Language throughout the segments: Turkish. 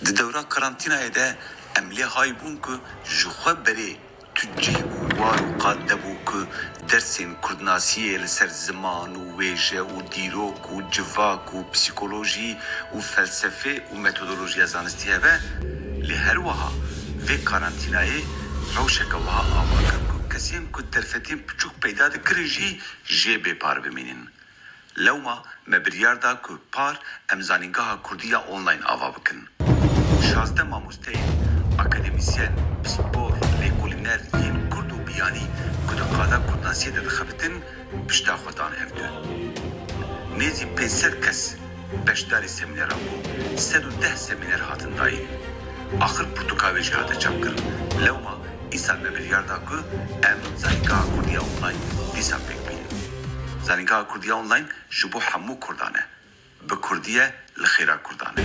Di dewra karantînayê de em lê haybûn ku ji xwe berê tu cih û war û qad debû ku dersên kurdnasiyê li ser ziman û wêje û dîrok û civak û psîkolojî û felsefê û metodolojiya zanistî hebe, lê her wiha vê karantînayê rewşeke wiha ava kir ku kesên ku derfetên piçûk peyda dikirin jî jê bêpar bimînin. Lewma me biryar da ku par em zanîngeha Kurdî ya online ava bikin. 16 mamosteyên akademisyen, spor, lêkolîner yên Kurd û biyanî ku di qada kurdnasiyê de dixebitin, pişta xwe dan hevdû. Nêzî 500 kes beşdarê semînera bû, 110 semîner hatin dayîn. Axir pirtûkavê jî hate çapkirin. Lewma îsal me biryar da ku em zanîngeha Kurdî ya online dîsa pêk bînin. Zanîngeha Kurdî ya online ji bo hemû Kurdan e. Bi Kurdî ye li xêra Kurdan e.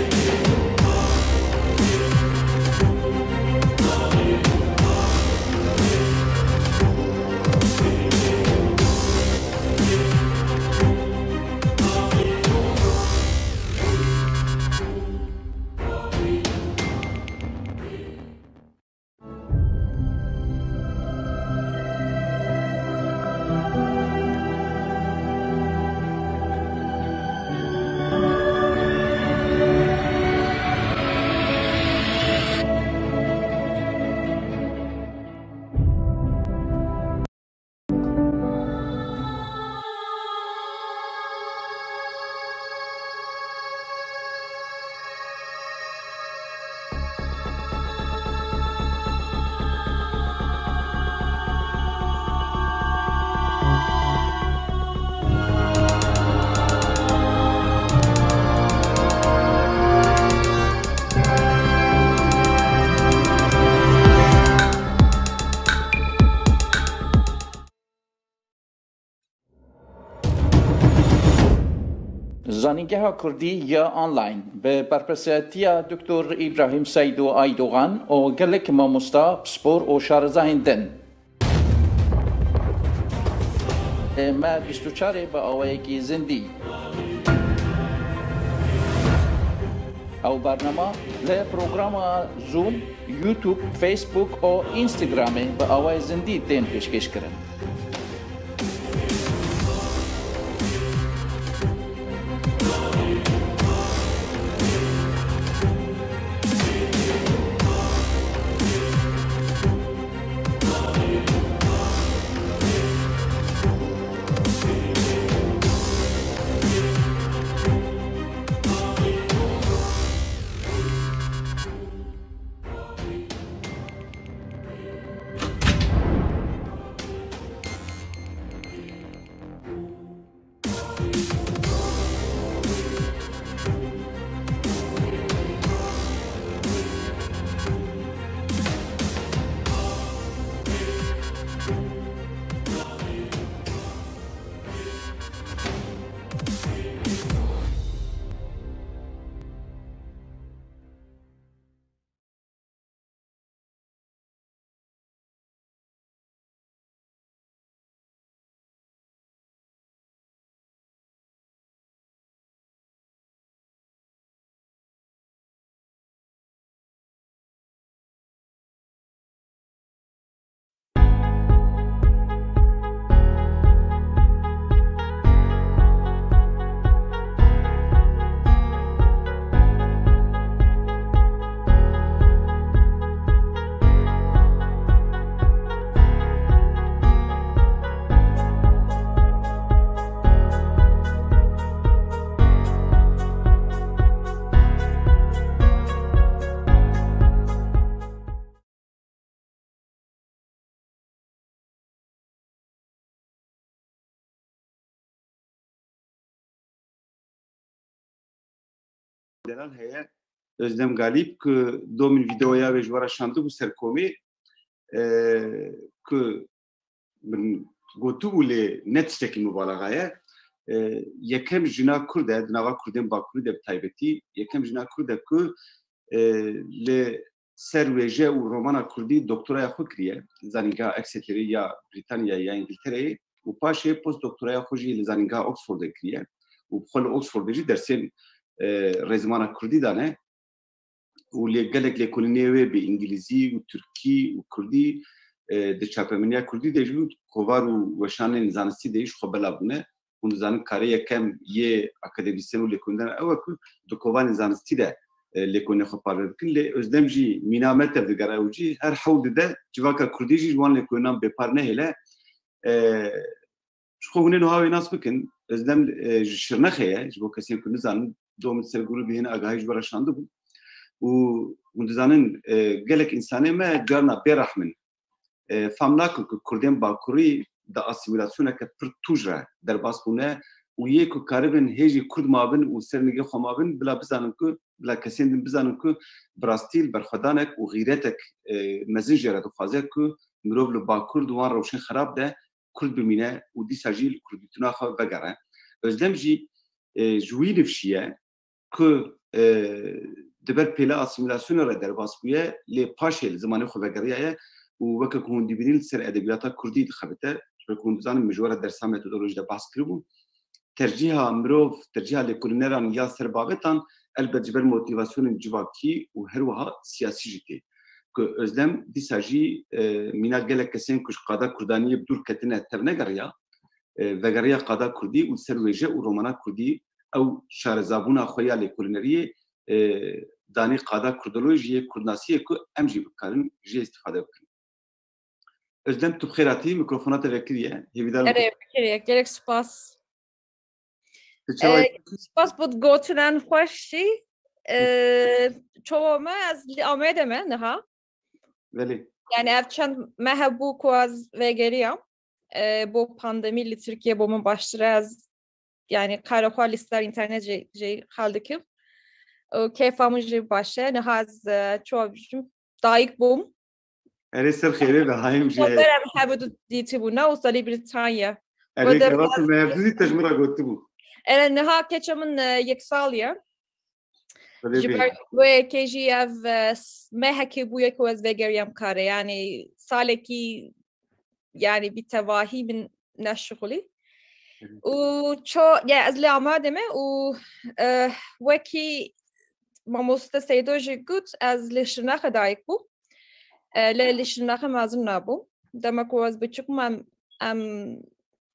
زانینگاه کردی یا آنلاین به برپرسیتی دکتر ابراهیم سیدو ایدوغان و گلک ماموستا سپور و شارزاهندن. ما 24 با آوایگی زندی. او برنامه ل پروگرام زوم، یوتیوب، فیسبوک و اینستاگرام با آوای زندی تین پیشکش کردن. Delal heye Özlem Galip ku domin videoya ve jwara şandı bu serkomê ku min gotu û lê ne tiştekî mübalağa ye yekem jina Kurd e di nava Kurdên Bakurî de bi taybetî yekem jina Kurd e ku li ser wêje û romana Kurdî doktoraya xwe kiriye zanîngeha Exeterê ya Brîtanyayê ya İngiltere'yê û paşê post doktoraya xwe jî li zanîngeha Oxfordê kiriye û bi xwe li Oxfordê jî dersên rezmana Kurdî dane و لگلک لکولینیوی به انگلیسی و ترکی و کردی د چاپمنیا کردی دیجو کووار و وشان زانستی دیش خو بلابونه اون زان کاری کم یه اکادمیسین و لکوندن او کو د کووان زانستی ده لکونه خو پاره کن ل ازدمجی مینامت دگراوجی هر حول ده جواکا کردی جی وان لکونام به پارنه هله خو هنن هاوی ناس بکن ازدم شرنخه جو کسی کو نزان دوم سرگرو بهن اگاهی جبر شاند بو و دزانن gelek insani me carna bêrehmin famnakin ku Kurdên Bakurî di asîmîlasyoneke pir tûj re derbas bûne û yê ku karibin hêjî Kurd mabin û sernigê xwe mabin bila bizanin ku bila kesên din bizanin ku bi rastî berxwedanek û xîretek mezin jê re dixwaze ku mirov li Bakur di wan rewşên xerab de Kurd bimîne û dîsa jî li kurdîtina xwe vegere. Özlem jî ji wî nifşiye ku دبر پیلا اسیمیلاسیون را درباس بوده لی پاشل زمانی خو بگریه و وقتی کون دیبینیل سر ادبیات کردی دخبته چون زمان مجوره درس متدولوژی ده بحث کردم ترجیح امروز ترجیح لکولینران یا سر بابتان البته جبر موتیواسیون جواکی و هر وها سیاسی جدی که ازدم دیساجی مینا گله کسین کش قادا کردانی بدور کتنه تبنه گریا و گریا قادا کردی و سر وجه و رومانا کردی او شارزابونا خویا لکولینریه دانی قادا کردولوژی کردناسیه که امجی بکارن جی استفاده بکن. Özlem tu bxêratî mikrofonata vekiriye. Evet, vekiriye. Gerek spas. Spas bu gotunan xoşi. Çoğuma az amede me neha. Veli. Yani evçen mehebu kuaz vegeriyam. Bu pandemi li Türkiye bomun başlıra az yani karakol listeler internet jey haldekim. Keyfamın jey başa neha az çoğum daik bum. Eresel xêrê ve hayım jê. Berem hebedu dîtî bû Newstalî Britanya. Erê kevatı mevzû tejmira gotibû. Eren niha keçemin yek saliye. Jiber ve kejî ev mehekê bûye ku ez vegeriyam kare yani salekî yani bir tevahi min neşxulî. û ço ya ez lê amade me û wekî mamoste Seydo jî got ez lê şirnexe dayîk bû. لي شناخه مازن نابو دما كواز بچوك ام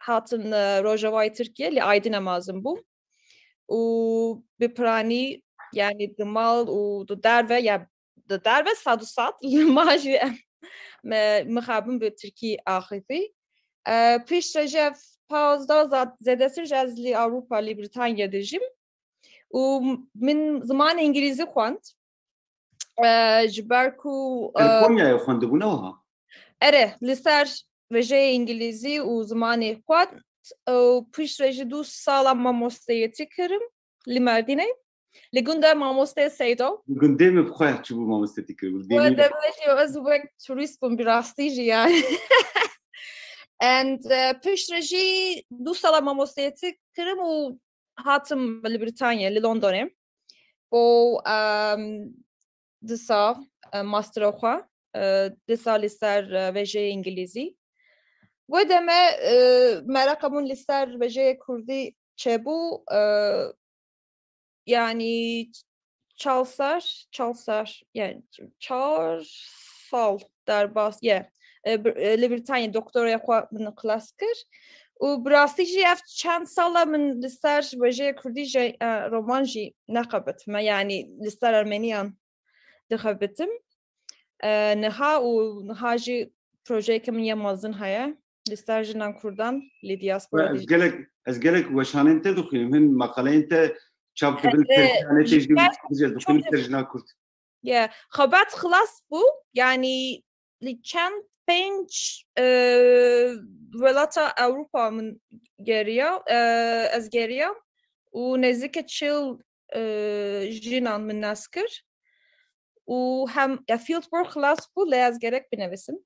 هاتن روجاواي تركيا اللي عايدنا مازن بو و ببراني يعني دمال و دارفه يا دارفه صادو صاد ماجي مخابن بتركي اخيفي پیش رجف 15 زدسر جزلي اوروبا لي بريطانيا دجيم و من زمان انجليزي خوانت جبركو Japonya'ya xwendibûneha. Ere, liser veje İngilizî û zimanê xwe pişt ve ji 2 sala mamosteyetî kirim li Merdînê. Li gund de mamosteyê Seydo. Gundê me bixwe çibû mamostetî kir. We devletî ez wek turîst bûm bi rastî jî yani. And pişt ve jî 2 sala mamosteyetî kirim û hatim li Britanya li Londonê. Bo disa master xwe disa li ser vejeyê İngilîzî. Ve deme merakabûn li ser vejeyê Kurdî çêbû yani çalsar yani 4 sal derbas li Britanya doktoraya xwe min xilas kir û bi rastî jî ev çend sala min li ser vejeyê Kurdî jî roman jî neqebitime yani li ser Ermeniyan dixebitim. Niha û niha jî projeyeke min ya mezin heye li ser jinan Kurdan li diaspora ez gelek weşanên te dixwînim hin maqaleyên te çap dibin te jina Kurd. Ya xebat xilas bû yani li çend 5 welata Ewropa min geriya ez geriya û nêzîke çil jinan min nas kir û hem ya fieldwork xilas bû lê ez gerek binivîsim.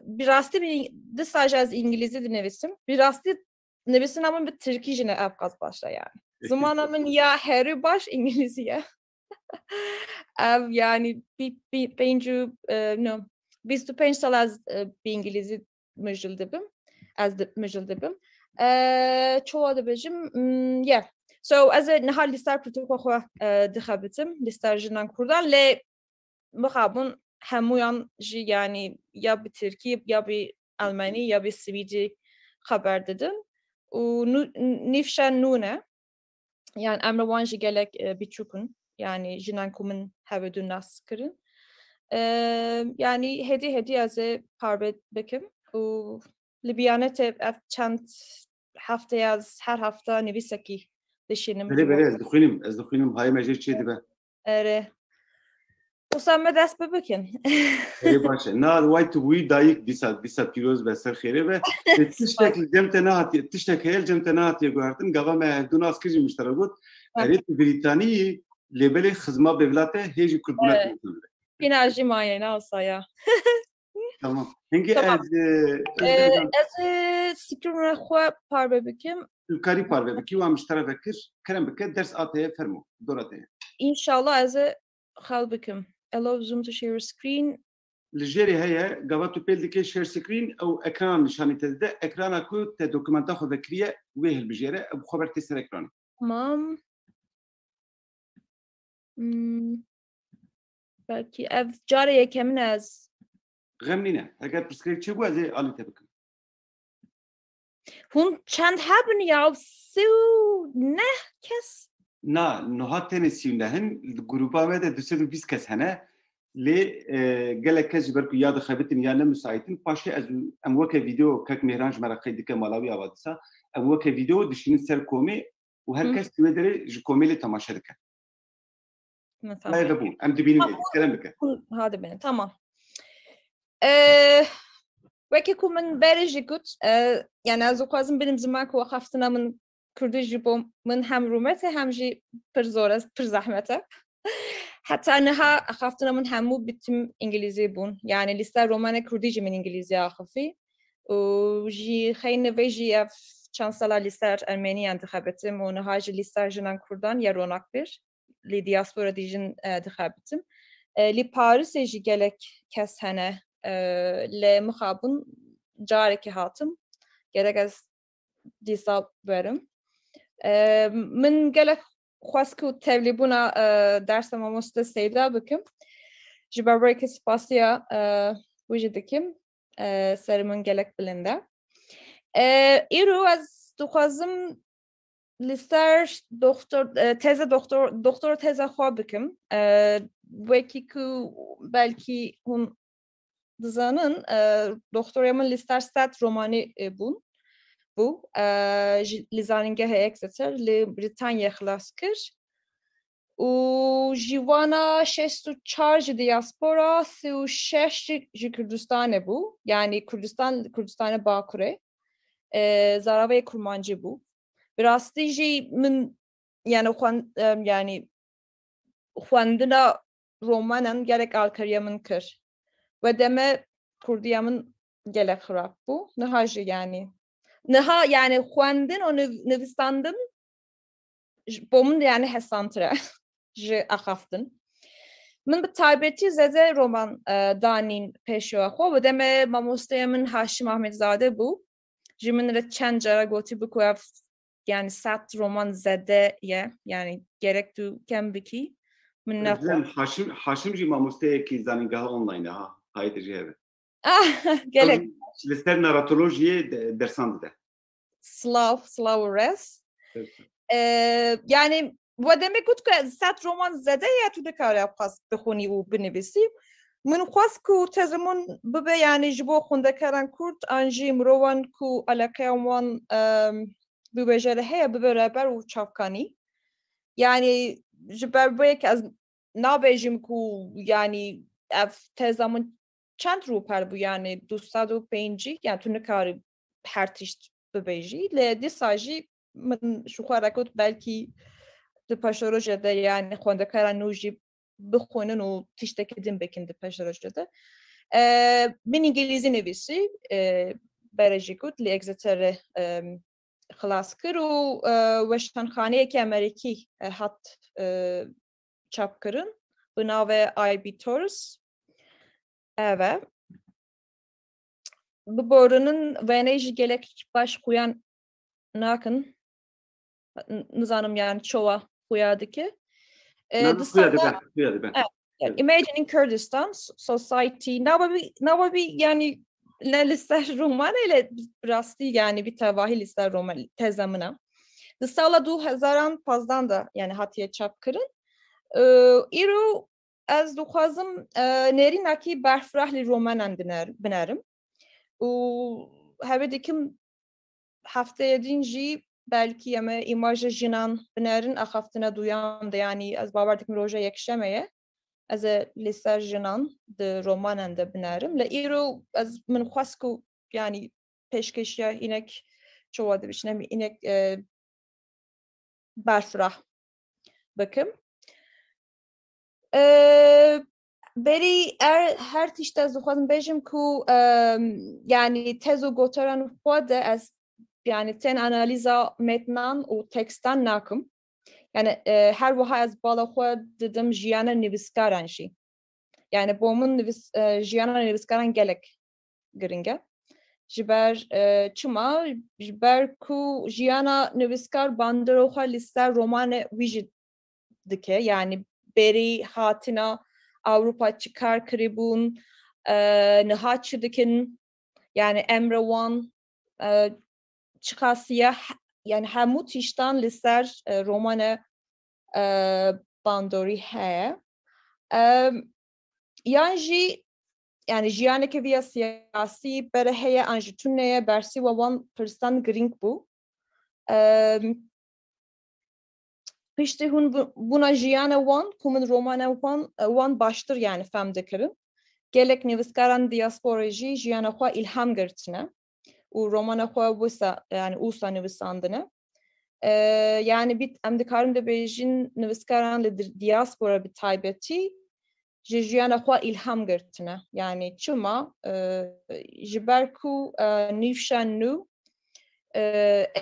Bir rastî disa jî ez İngilîzî dinivîsim. Bir rastî nivîsina min bi Tirkî jî ne ev qas başa yani. Zimana min ya herî baş İngilîzî ye. Ev yani pêncû 25 sal ez bi İngilîzî mijil dibim. Ez mijil dibim. Çoğu dibêjim ye. So از نهال لیستر پروتوکل خو دخابتم لیستر جنان کردان ل مخابون همویان جی یعنی یا به ترکی یا به آلمانی یا به سویدی خبر دادن و نیفشان نونه yani emrevanjı gelek birçokun yani jinan kumun hevedun nas kırın yani hedi az parvet bekim u Libyanete çant haftaya az her hafta nevisaki düşünüm. بله از دخوینم های مجید چی دیبه؟ اره Usanma dest bebekin. باشه نه وای تو بوی دایک دیسا پیروز به سر خیره و تشتک جمت نهاتی تشتک هیل جمت نهاتی گوهرتن گاوا مهدون اسکری مشترک بود ارید بریتانی لیبل خدمه بولاته هیچ کردنه کنه. Enerji manyene olsaya. Tamam. Hangi از سکرون خو پار ببکم. کاری پار ببکی و مشترک بکر کرم بکر درس آته فرمو دورته. İnşallah از خال بکم. Allow Zoom to share screen. الجيري هي قبضتو بيلدك شير سكرين او اكران نشاني تزده اكرانا كو تدوكيمنتا خو ذكريه ويه البجيره ابو خبر تسر اكران Tamam. Belki ev cari yekemin az. غمنينا اگر برسكريت چه بو زي الي تبكم Hun çend haben ya su ne kes. نا نهات تنسيونه هن الجروبا مده 220 كس هنا لي قالك كاج بركو ياد خبتن يا مساعدين باشي از ام وكا فيديو كاك ميرانج مرقي ديك مالاوي اوادسا ام وكا فيديو دشين سر كومي وهر كاس تقدر جو كومي لي تماشا دك لا يغبون ام دبين الكلام بك هذا بين tamam. Belki kumun bereci gut yani az okazım benim zaman ku haftanamın Kürdici bomun hem rumete hem ji perzoras perzahmete. Hatta neha haftanamın hemu bitim İngilizce bun. Yani liste romane Kürdici min İngilizce ahafi. O ji khayne veji ev chansala lister Ermeni antikhabetim o neha ji lister jinan Kurdan ya ronak bir. Li diaspora dijin dikhabetim. Li Paris ji gelek kes hene le mukhabun careki hatım. Gerek az disab verim. من gelek خواستکو تبلیبونا درس ما مست سیدا بکم جبرای که سپاسیا وجودکیم سرمن gelek بلنده ایرو از دخوازم لیستر دکتر تز خواب بکم وکی کو belki hun dizanın doktoramın lister stat romani bun bu lizaninge Exeter li Britanya xlas kir û jivana 64 diaspora 36 ji Kurdistanê bû yani Kurdistanê Bakurê zaravê kurmancî bû bi rastî jî min yani xwendina romanan gelek alkariya min kir ve deme Kurdiya min gelek xirab bû niha jî yani xwendin û nivîstandin bomun yani hesantre ji axaftin. Min bi taybetî zeze roman danîn pêşiya xwe ve deme mamosteya min Haşim Ahmedzade bû. Ji min re çend cara gotî bû ku ev yani sed roman zede ye yani gerek tu kem bikî min nexwe. Haşim jî mamosteyekî zanîngeha online ha hayît jî hebe. Gelek. Li ser naratolojiyê dersan dide. Slav res. Yani و demek gut که سات roman زده یا تو دکاره خواست بخونی و بنویسی من خواست که تزمون ببه یعنی جبو خونده کردن کرد انجی مروان که علاقه وان ببجره هیا ببرابر و چافکانی yani جبر که از نابجیم که yani تزمون چند رو پر بو yani 205 yani تو نکاری پرتیشت ببیجی لدی ساجی من شو خواهد belki de paşarojede yani xwendekaran nû jî bixwînin û tiştekî din bikin di paşarojede. Min İngilîzî nivîsî bere jî got li Exeterê xilas kir û weşanxaneyekî Amerîkî hat çap kirin bi navê IB Tauris. Eve bi borinin venê jî gelek baş xuyan nakin nizanım yani çoğa huyadaki. Imagine in Kurdistan society navabi yani ne lister roman ile rastı yani bir tevahil lister roman tezamına. Sala 2015 da yani hatiye çap kırın. İro az duhazım nerinaki berfrahli romanan binerim. Heve dikim haftaya dinci belki yeme imajı jinan binerin haftına duyan da yani az bavardık roja yekşemeye az lister jinan de romanan da binerim. Le iro az min xwasku yani peşkeşya inek çoğu da biçne inek berfrah bakım. Beri her tişte zuxwazim bejim ku yani tezo gotaran xwade az yani ten analiza metnan û tekstan nakim. Yani her wiha ez bala xwe didim jiyana nivîskaran jî. Yani bo min jiyana nivîskaran gelek giring e. Ji ber çima ji ber ku jiyana nivîskar bandiro xwe li ser romanê wî jî dike. Yani beri hatina Avrupa çıkar kribun niha çıdikin yani Emre Wan çıkasıya yani hemut işten lister romane bandori he yani jiyaneke via siyasi bere heye anji tunneye bersi ve wan pirstan gring bu pişti hun buna jiyane wan kumun romane wan baştır yani fem dikirin gelek nivîskaran diaspora jî jiyana xwe ilham girtine û romana xwe wisa yani ûsa nivîsandine yani bit em dikarin de bêjin nivîskaran li diaspora bi taybetî ji jiyana xwe ilham girtine yani çima ji ber ku nîvşan nû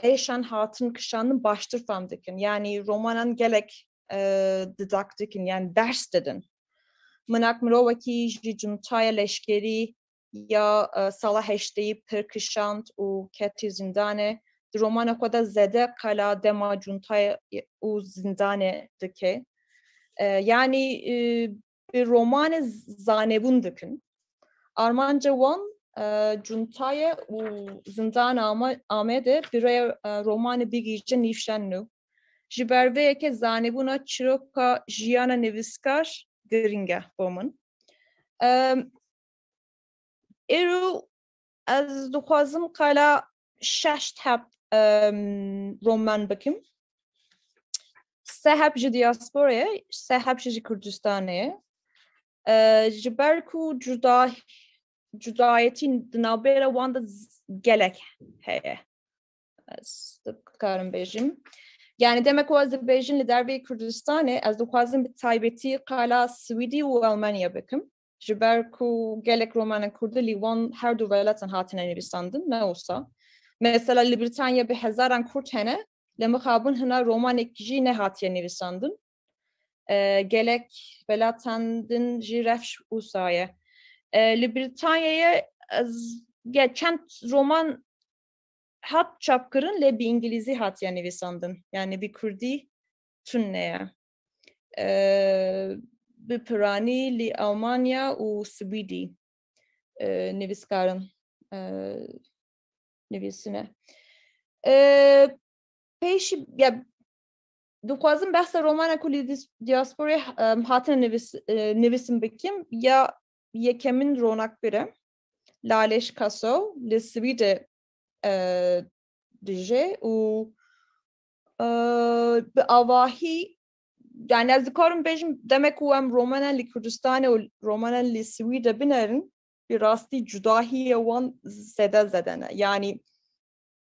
eşan hatın kışanın baştır fem dikin yani romanan gelek didaktikin yani ders dedin Minak mirovekî ji cuntaya leşkerî ya sala heşteyî pir kişand û ketî zindanê di romana xwe de zede qala dema cuntaya û zindanê dike. Yani bir romanê zanebûn dikin. Armanca wan cuntaya û zindana Amedê birêya romanê bigîje nîvşan nû. Ji ber vê yekê zanebûna çîroka jiyana nivîskar giring e bo min. Îro ez dixwazim qala 6 tep roman bikim. 3 heb ji diasporayê, 3 heb ji Kurdistanê. Ji ber ku cudayetî di navbera wan de gelek heye. Ez dikarim bêjim. Yani demek o ez dibêjin li derveyê Kurdistanê ez dixwazim bi taybetî qala Swîdî û Almanya bikim. Ji ber ku gelek romana Kurdî li wan her du welatin hatine nivîsandin ne olsa. Mesela li Britanya bi hezaran Kurd hene li mixabin hina romanekî jî ne hatiye nivîsandin. Gelek welatandin jî rewş wisa ye. Li Britanyayê ez çend roman hat çapkırın le bir İngilizî hatiye nivîsandin. Yani bir Kurdî tunneye. Bir Piranî li Almanya û Swîdî nivîskarin nivîsine. Pêşî ya dixwazim behsa romana ku li diasporayê hatine nivîsin bikim ya yekemin ronak bire Laleş Kaso li Swîdê dije û bi avahî yani ez dikarim bêjim demek ku em romanan li Kurdistanê û romanan li Swîdê binerin bi rastî cudahiyê wan zede ne yani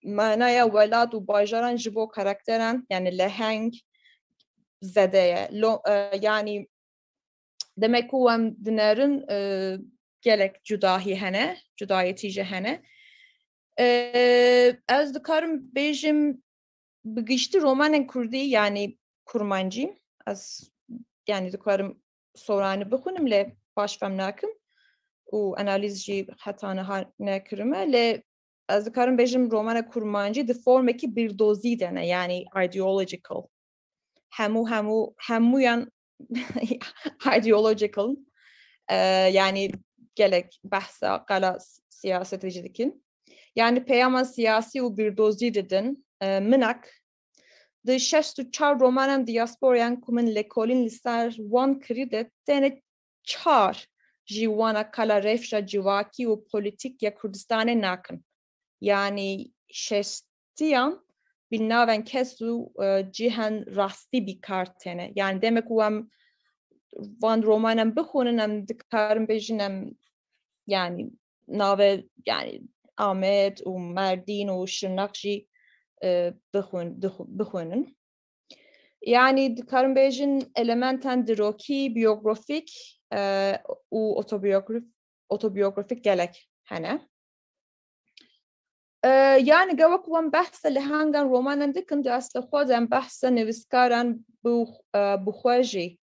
manaya welat û bajaran ji bo karakteran yani leheng zede ye yani demek ku em dinerin gelek cudahî hene cudayetî jî hene ez dikarim bêjim bi giştî romanên Kurdî yani kurmancî ez yani dikarim soranî bixwînim lê baş fem nakim û analîz jî heta niha nekirime lê از دکارم بیشم رومان کرمانجی دفرمکی بیردوزی دنه یعنی ideological همویان ideological yani gelek bahsa qala siyaseti dikin yani peyama siyasi u birdozî didin minak di 64 romanên diasporayan ku min lêkolîn li ser wan kirî de tenê 4 jî wana qala rewşa civakî û polîtîk ya Kurdistanê nakin yani şestiyan bi navên kes û cîhan rastî bîkar têne yani demek ku em van romanım bixunin dikarim bejin em yani nave yani Ahmet u Merdin u Şırnakjî bixunin yani dikarim bejin elementen dirokî biyografik u otobiyografik gelek hene yani gavak wan behsa li hangan romanan dikin di asla xwedem behsa nivîskaran bixwe jî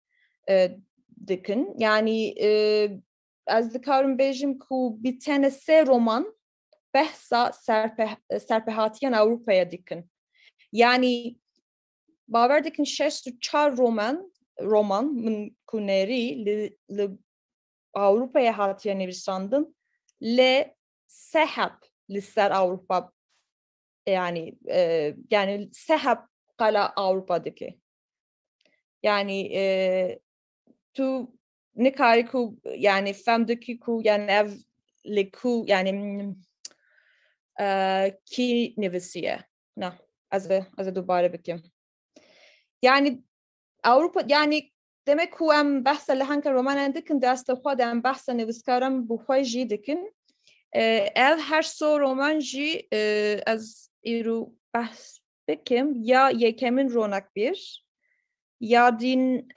dikin yani az dikarim bejim ku bir tane se roman behsa serpehatiyan Avrupa'ya dikin yani baver dikin 64 roman min ku neri li Avrupa'ya hatiye nivîsandin le sehab li ser Avrupa yani yani sehab qala Avrupa'daki yani tu nikari ku yani femdeki ku yani ev li ku yani ki nivisiye na az dubare bikim yani Avrupa yani demek ku em bahsa li hanka romanan dikin dasta xweda em bahsa nivîskaran bu xwe jî dikin ev her so roman jî az îro bahs bikim ya yekemin ronak bir ya din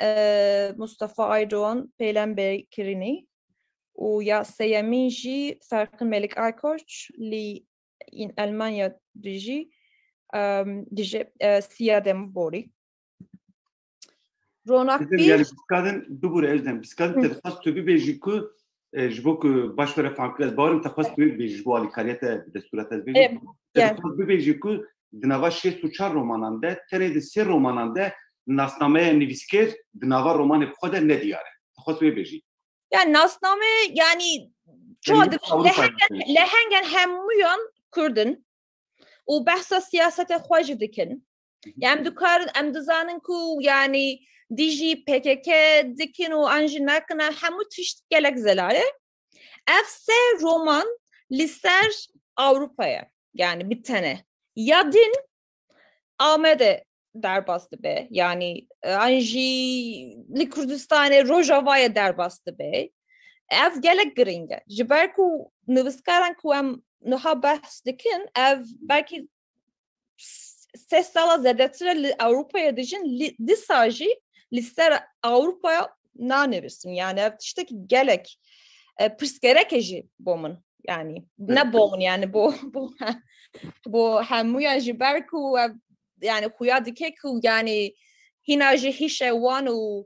Mustafa Aydoğan Peylember Kirini u ya seyemin jî Ferkin Melik Aykoç li in Almanya dijî Siyadem Bori ronak bir yani biskadın bibure özlem biskadın tedxas tübü bejî ku ji bo ku başvere fankres barım texas tübü bejî bu alikariyete de suret ez bejî tedxas bibêjî ku di nava 64 romanan de tenê di sê romanan de nasnameya nivîskêr di nava romanê xwe de nediyare texas wê bêjî yani nasname yani çoğu lehengen hemûyan Kurdin û behsa siyasete xwe jî dikin yani dikarin em dizanin ku yani dijî PKK dikin û an jî nakin hemû tişt gelek zelale ev se roman li ser Avrupa'ya yani bir tane ya din Amede derbastı be yani an jî li Kurdistanê Rojava'ya derbastı be ev gelek giringe ji ber ku nivîskaran ku em niha behs dikin ev belkî 3 sala zêdetir li Avrupa'ya dijin dîsa jî li ser Avrupa'ya nanivîsin yani ev tiştekî gelek pirsgereke jî bo min yani ne bo min yani bo hemûyan ji ber ku yani xuya dike ku yani hîna jî hîşe wan û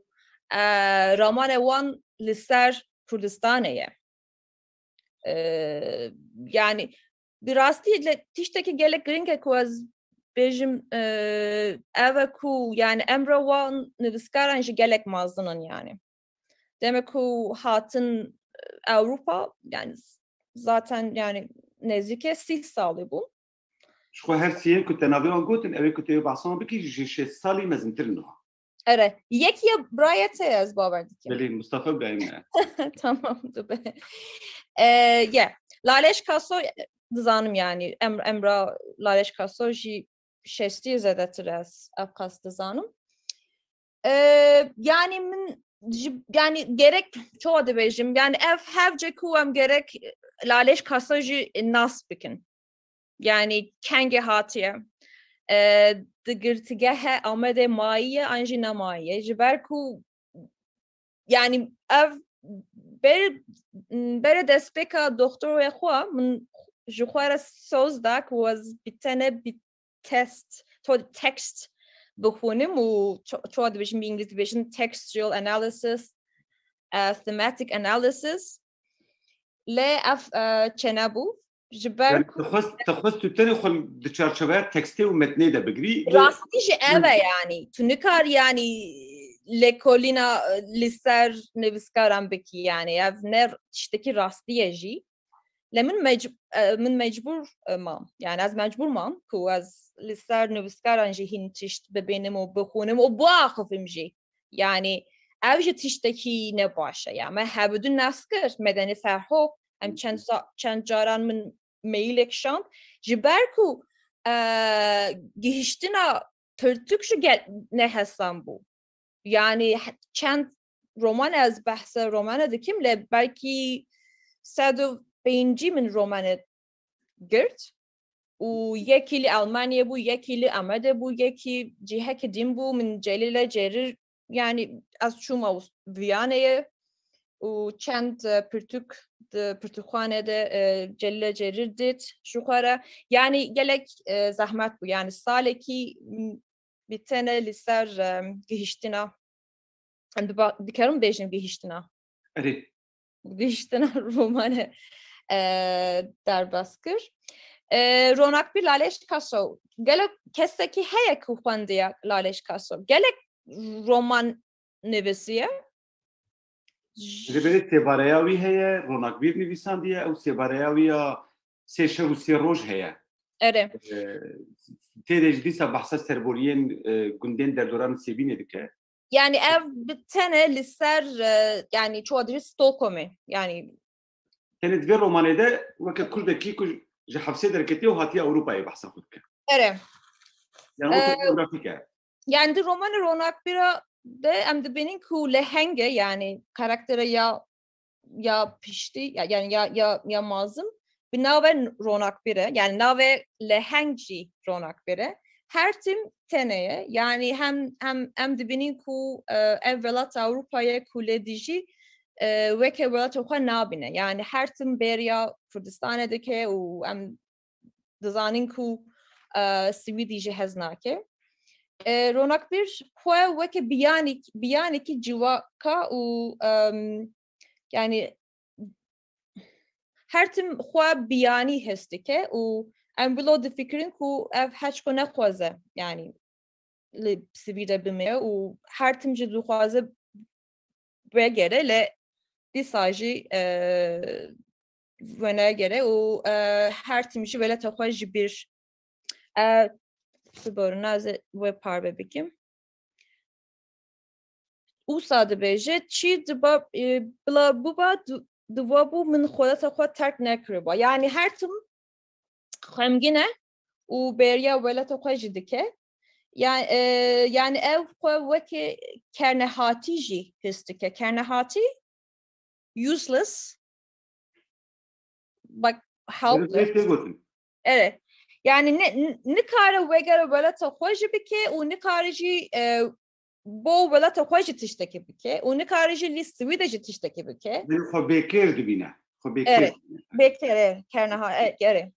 ramanê wan li ser Kurdistanê ye yani bi rastî li tiştekî gelek giring ku ez bêjim ev ku yani emre wan nivîskaran jî gelek mazinin yani demek ku hatin Avrupa yani zaten yani nezdike 6 salı bu ji xwe her siyên ku te navê wan gotin ew ê ku te behsan bikî ji 6 salî mezintir niha evet yekiye brayete ez bawer dikim belê Mustafa Ibrahim tamam be yeah Laleş Kaso dizanim yani emra Laleş Kaso jî şestî zedetir ez ev qas dizanim yani min yani gerek çoğu dibêjim yani ev hevce ku em gerek Laleş Kaso jî nas bikin yani kenge hatiye di girtigehe Amedê mayiye an jî nemayiye ji ber ku yani ev bere destpêka doktorê xwe min ji xwe re soz da ku ez bi tene bi tekst bixwînim û çoğu dibêjin bi İngilîzî dibêjin textual analysis thematic analysis lê ev çenebû جبر تخص تتني خل دچارچوبه تکسته و متنی ده بگری راستیش اوه یعنی تو نکار یعنی لکولینا لسر نویسکارم بکی یعنی اف نه تشتکی راستیه جی لمن من مجبور مام يعني از مجبور مام كو از لسر نویسکاران جی هین تشت ببینم و بخونم و باخفم جی يعني اوج تشتکی نباشه يعني ما هبدون نسکر مدنی فرحو هم چند جاران من میلک شاند جبرکو گهشتنا ترتکشو نه هستم بو yani چند رمان از بحث رمان دکیم لبرکی 105 من رمان گرد و یکی لی آلمانیا بو یکی لی آمده بو یکی جهه کدیم بو من جلیل جریر yani از شما ویانه و چند پرتوخانه ده جلیل جریر دید شوخاره yani gelek zahmet bu yani saleki bitene liser gehiştina dikerim bejim gehiştina evet gehiştina romanı derbaskır ronak bir laleş kaso gelek kesseki heye kufandiya laleş kaso gelek roman nevesiye Riberi sebareyavi heye ronak bir nivisan diye o sebareyaviya seşe u seroj heye evet تدریجی بحث سربوریین گندن در دوران سیبینه دیگه. Yani ev bir tane liser yani çoğu Stockholm'e yani. Yani dve romanede vakit Kurdaki kuj hapse derketi o hatiye Avrupa'ya bahsa kudke. Evet. Yani o topografike. Yani de romanı ronak bira de hem de benim ku lehenge yani karaktere ya pişti yani ya mazım. Bir nave ronak bire yani nave lehengci ronak bire her tim teneye yani hem de benim ku evvelat Avrupa'ya kuledici ve ke evvelat oha nabine yani her tim beriya Kurdistan'daki o hem dizanin ku sividici heznake ronak bir kuya ve ke biyani ki civaka o yani her tim xwa biyani hesti ke u em bilo di fikrin ku ev hiç ko nexwaze yani li sivîde bime û her tim ji dixwaze vegere le dîsa jî venegere û her tim jî vele texwe ji bir siborin ez ê wê parve bikim ûsa dibêje çi diba bila bûba divabû min xwedeta xwe terk nekiriba yani her tim xemgîn e û bêriya weleta xwe jî dike yani ev xwe wekî kernehatî jî his dike kernehatî useless like helpless evet yani nikare vegere weleta xwe jî bike û nikare jî bo weleta xwe jî tiştekî bike û nikare jî lî sivî de jî tiştekî bike xwe bêkêr dibîne evet bêkêr kernehatî evet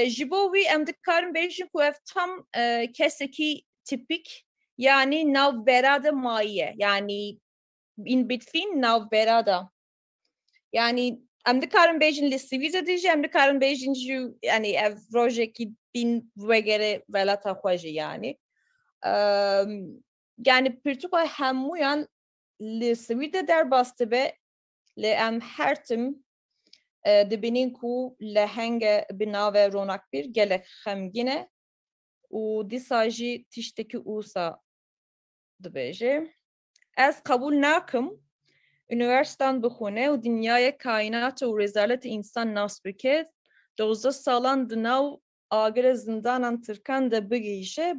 ji bo wî em dikarin bêjin ku ev tam kesekî tipik yani navbera de maye yani in between navbera da yani em dikarin bêjin li sivî de dijî em dikarin bêjin jî yani ev rojekî bin vegere velata xwe jî yani yani pirtûka hemûyan li sivî de derbas dibe li em her tim dibînin ku lehenge bi nave ronak bir gelek xemgîn e û dîsa jî tiştekî ûsa dibêje ez qebûl nakim üniversitan bixwîne û dinyaya kaînat û rezaleta însan nas bike 12 salan di nav agirê zindanan Tirkan de bigihîşe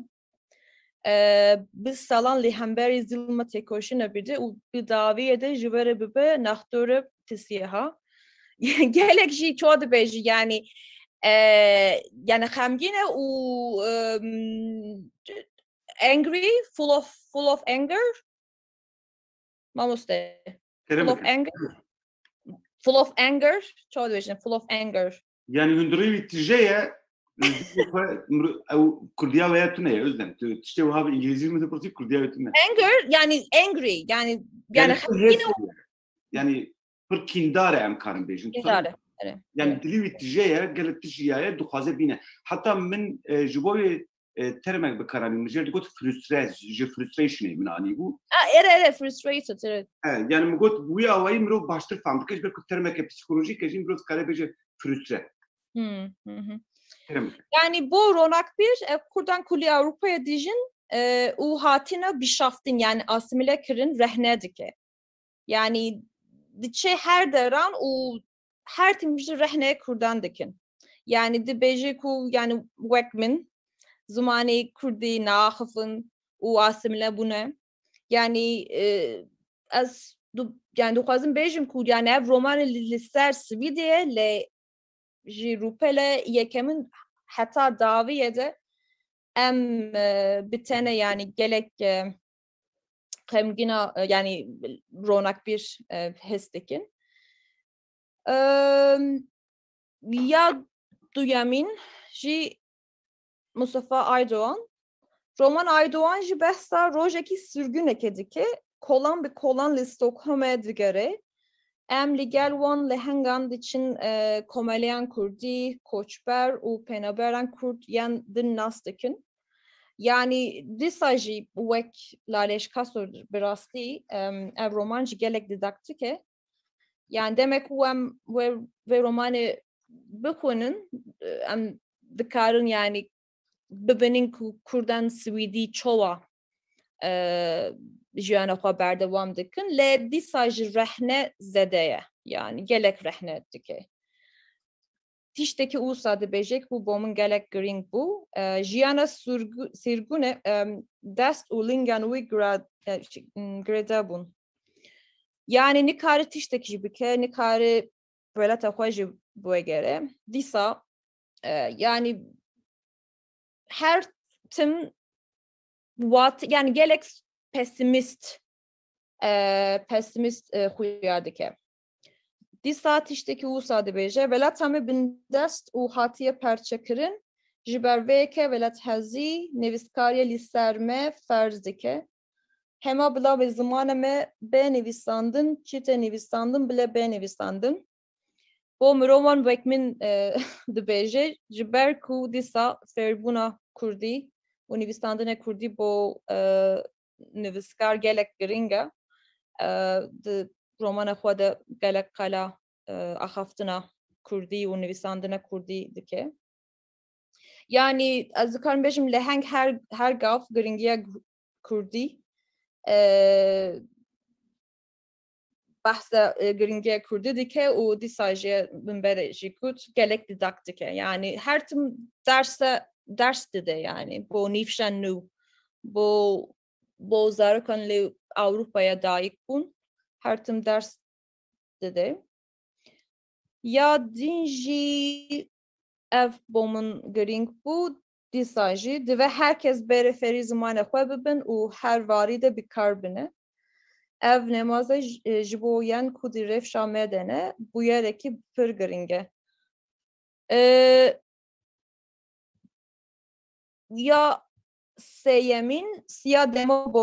20 salan li hemberî zilma têkoşîna bide û bi daviyê de ji we re bibe naxdora tisiyeha gelek jî çawa dibêje yani yani xemgîn e û angry full of anger mamoste full of anger çawa dibêjin full of anger yani hundurî tijeye ew Kurdiya veya tune özlem tişte wiha bi İngilîzî mi dipirtî Kurdiya ve tune anger yani angry yani yani pir kindar e em karin bêjin kindar yani dili tijeye gelet tijeye duhaze bine hatta min jiboy termek bekaranı mıcır got frustration min ani bu frustrated evet yani mi got bu ya vay miro baştır falan kış bir termek psikolojik kejim biraz kare beje frustre yani bu ronak bir kurdan kuli Avrupa'ya dijin u hatina bişaftin yani asimile kirin rehnedike yani diçe her deran u her timci rehne kurdan dikin yani de beje ku yani wekmin zumani kurdi nahıfın u asimile bune yani az yani duhazım bejim ku yani ev romanı lister svidiye le jirupele yekemin hatta daviyede em bitene yani gelek hemgina yani ronak bir hestekin ya duyamin ji Mustafa Aydoğan Roman Aydoğan ji behsa rojeki sürgün ekedike kolan bir kolan li Stockholm'e digere em li gel wan li hengan için komelian kurdi koçber u penaberan kurd yan din nastikin yani disaji wek laleş kasor birasti ev romanji gelek didaktike yani demek hem ve romanı bikunin em dikarın yani bebenin kurdan swidi çova jiyana xwe berdewam dikin lê dîsa ji rehne zedeye yani gelek rehne dike tiştekî wisa dibêje ku bo min gelek girîng bû jiyana sîrgûnê dest û lingan wî girêde bûn yani nikare tiştekî jî bike nikare welata xwe jî bûegere dîsa yani her tim yani gelek pesimist xuya dike dîsa tiştekî wisa dibêje welata me bin dest û hatiye perçekirin ji ber vê yekê welat hezî nivîskariya lî ser me ferz dike hema bila vê zimana me bê nivîsandin çîtê nivîsandin bile bê nivîsandin bo mirovan wek min dibêje ji ber ku dîsa fêrbûna kurdî û nivîstandinê kurdî bo nivîskar gelek giring e di romana xwe de gelek qela axaftina kurdî û nivîsandina kurdî dike yani ez dikarim bêjim li heng her gav giringiya kurdî bahsa giringiya kurdî dike û dîsa jî min berê jî gut gelek didak dike yani her tim ders dide yani bo nîvşen nû bo zarokan li Avrupa'ya dayık bûn her tim ders dide ya din jî ev bo min giring bû dîsa jî divê herkes bêrê ferî zimana xwe bibin û her warî de bikar bine ev nemaza ji bo yan ku di rêvşa me de ne bûyerekî pir giring e ya sêyemîn Siya Demo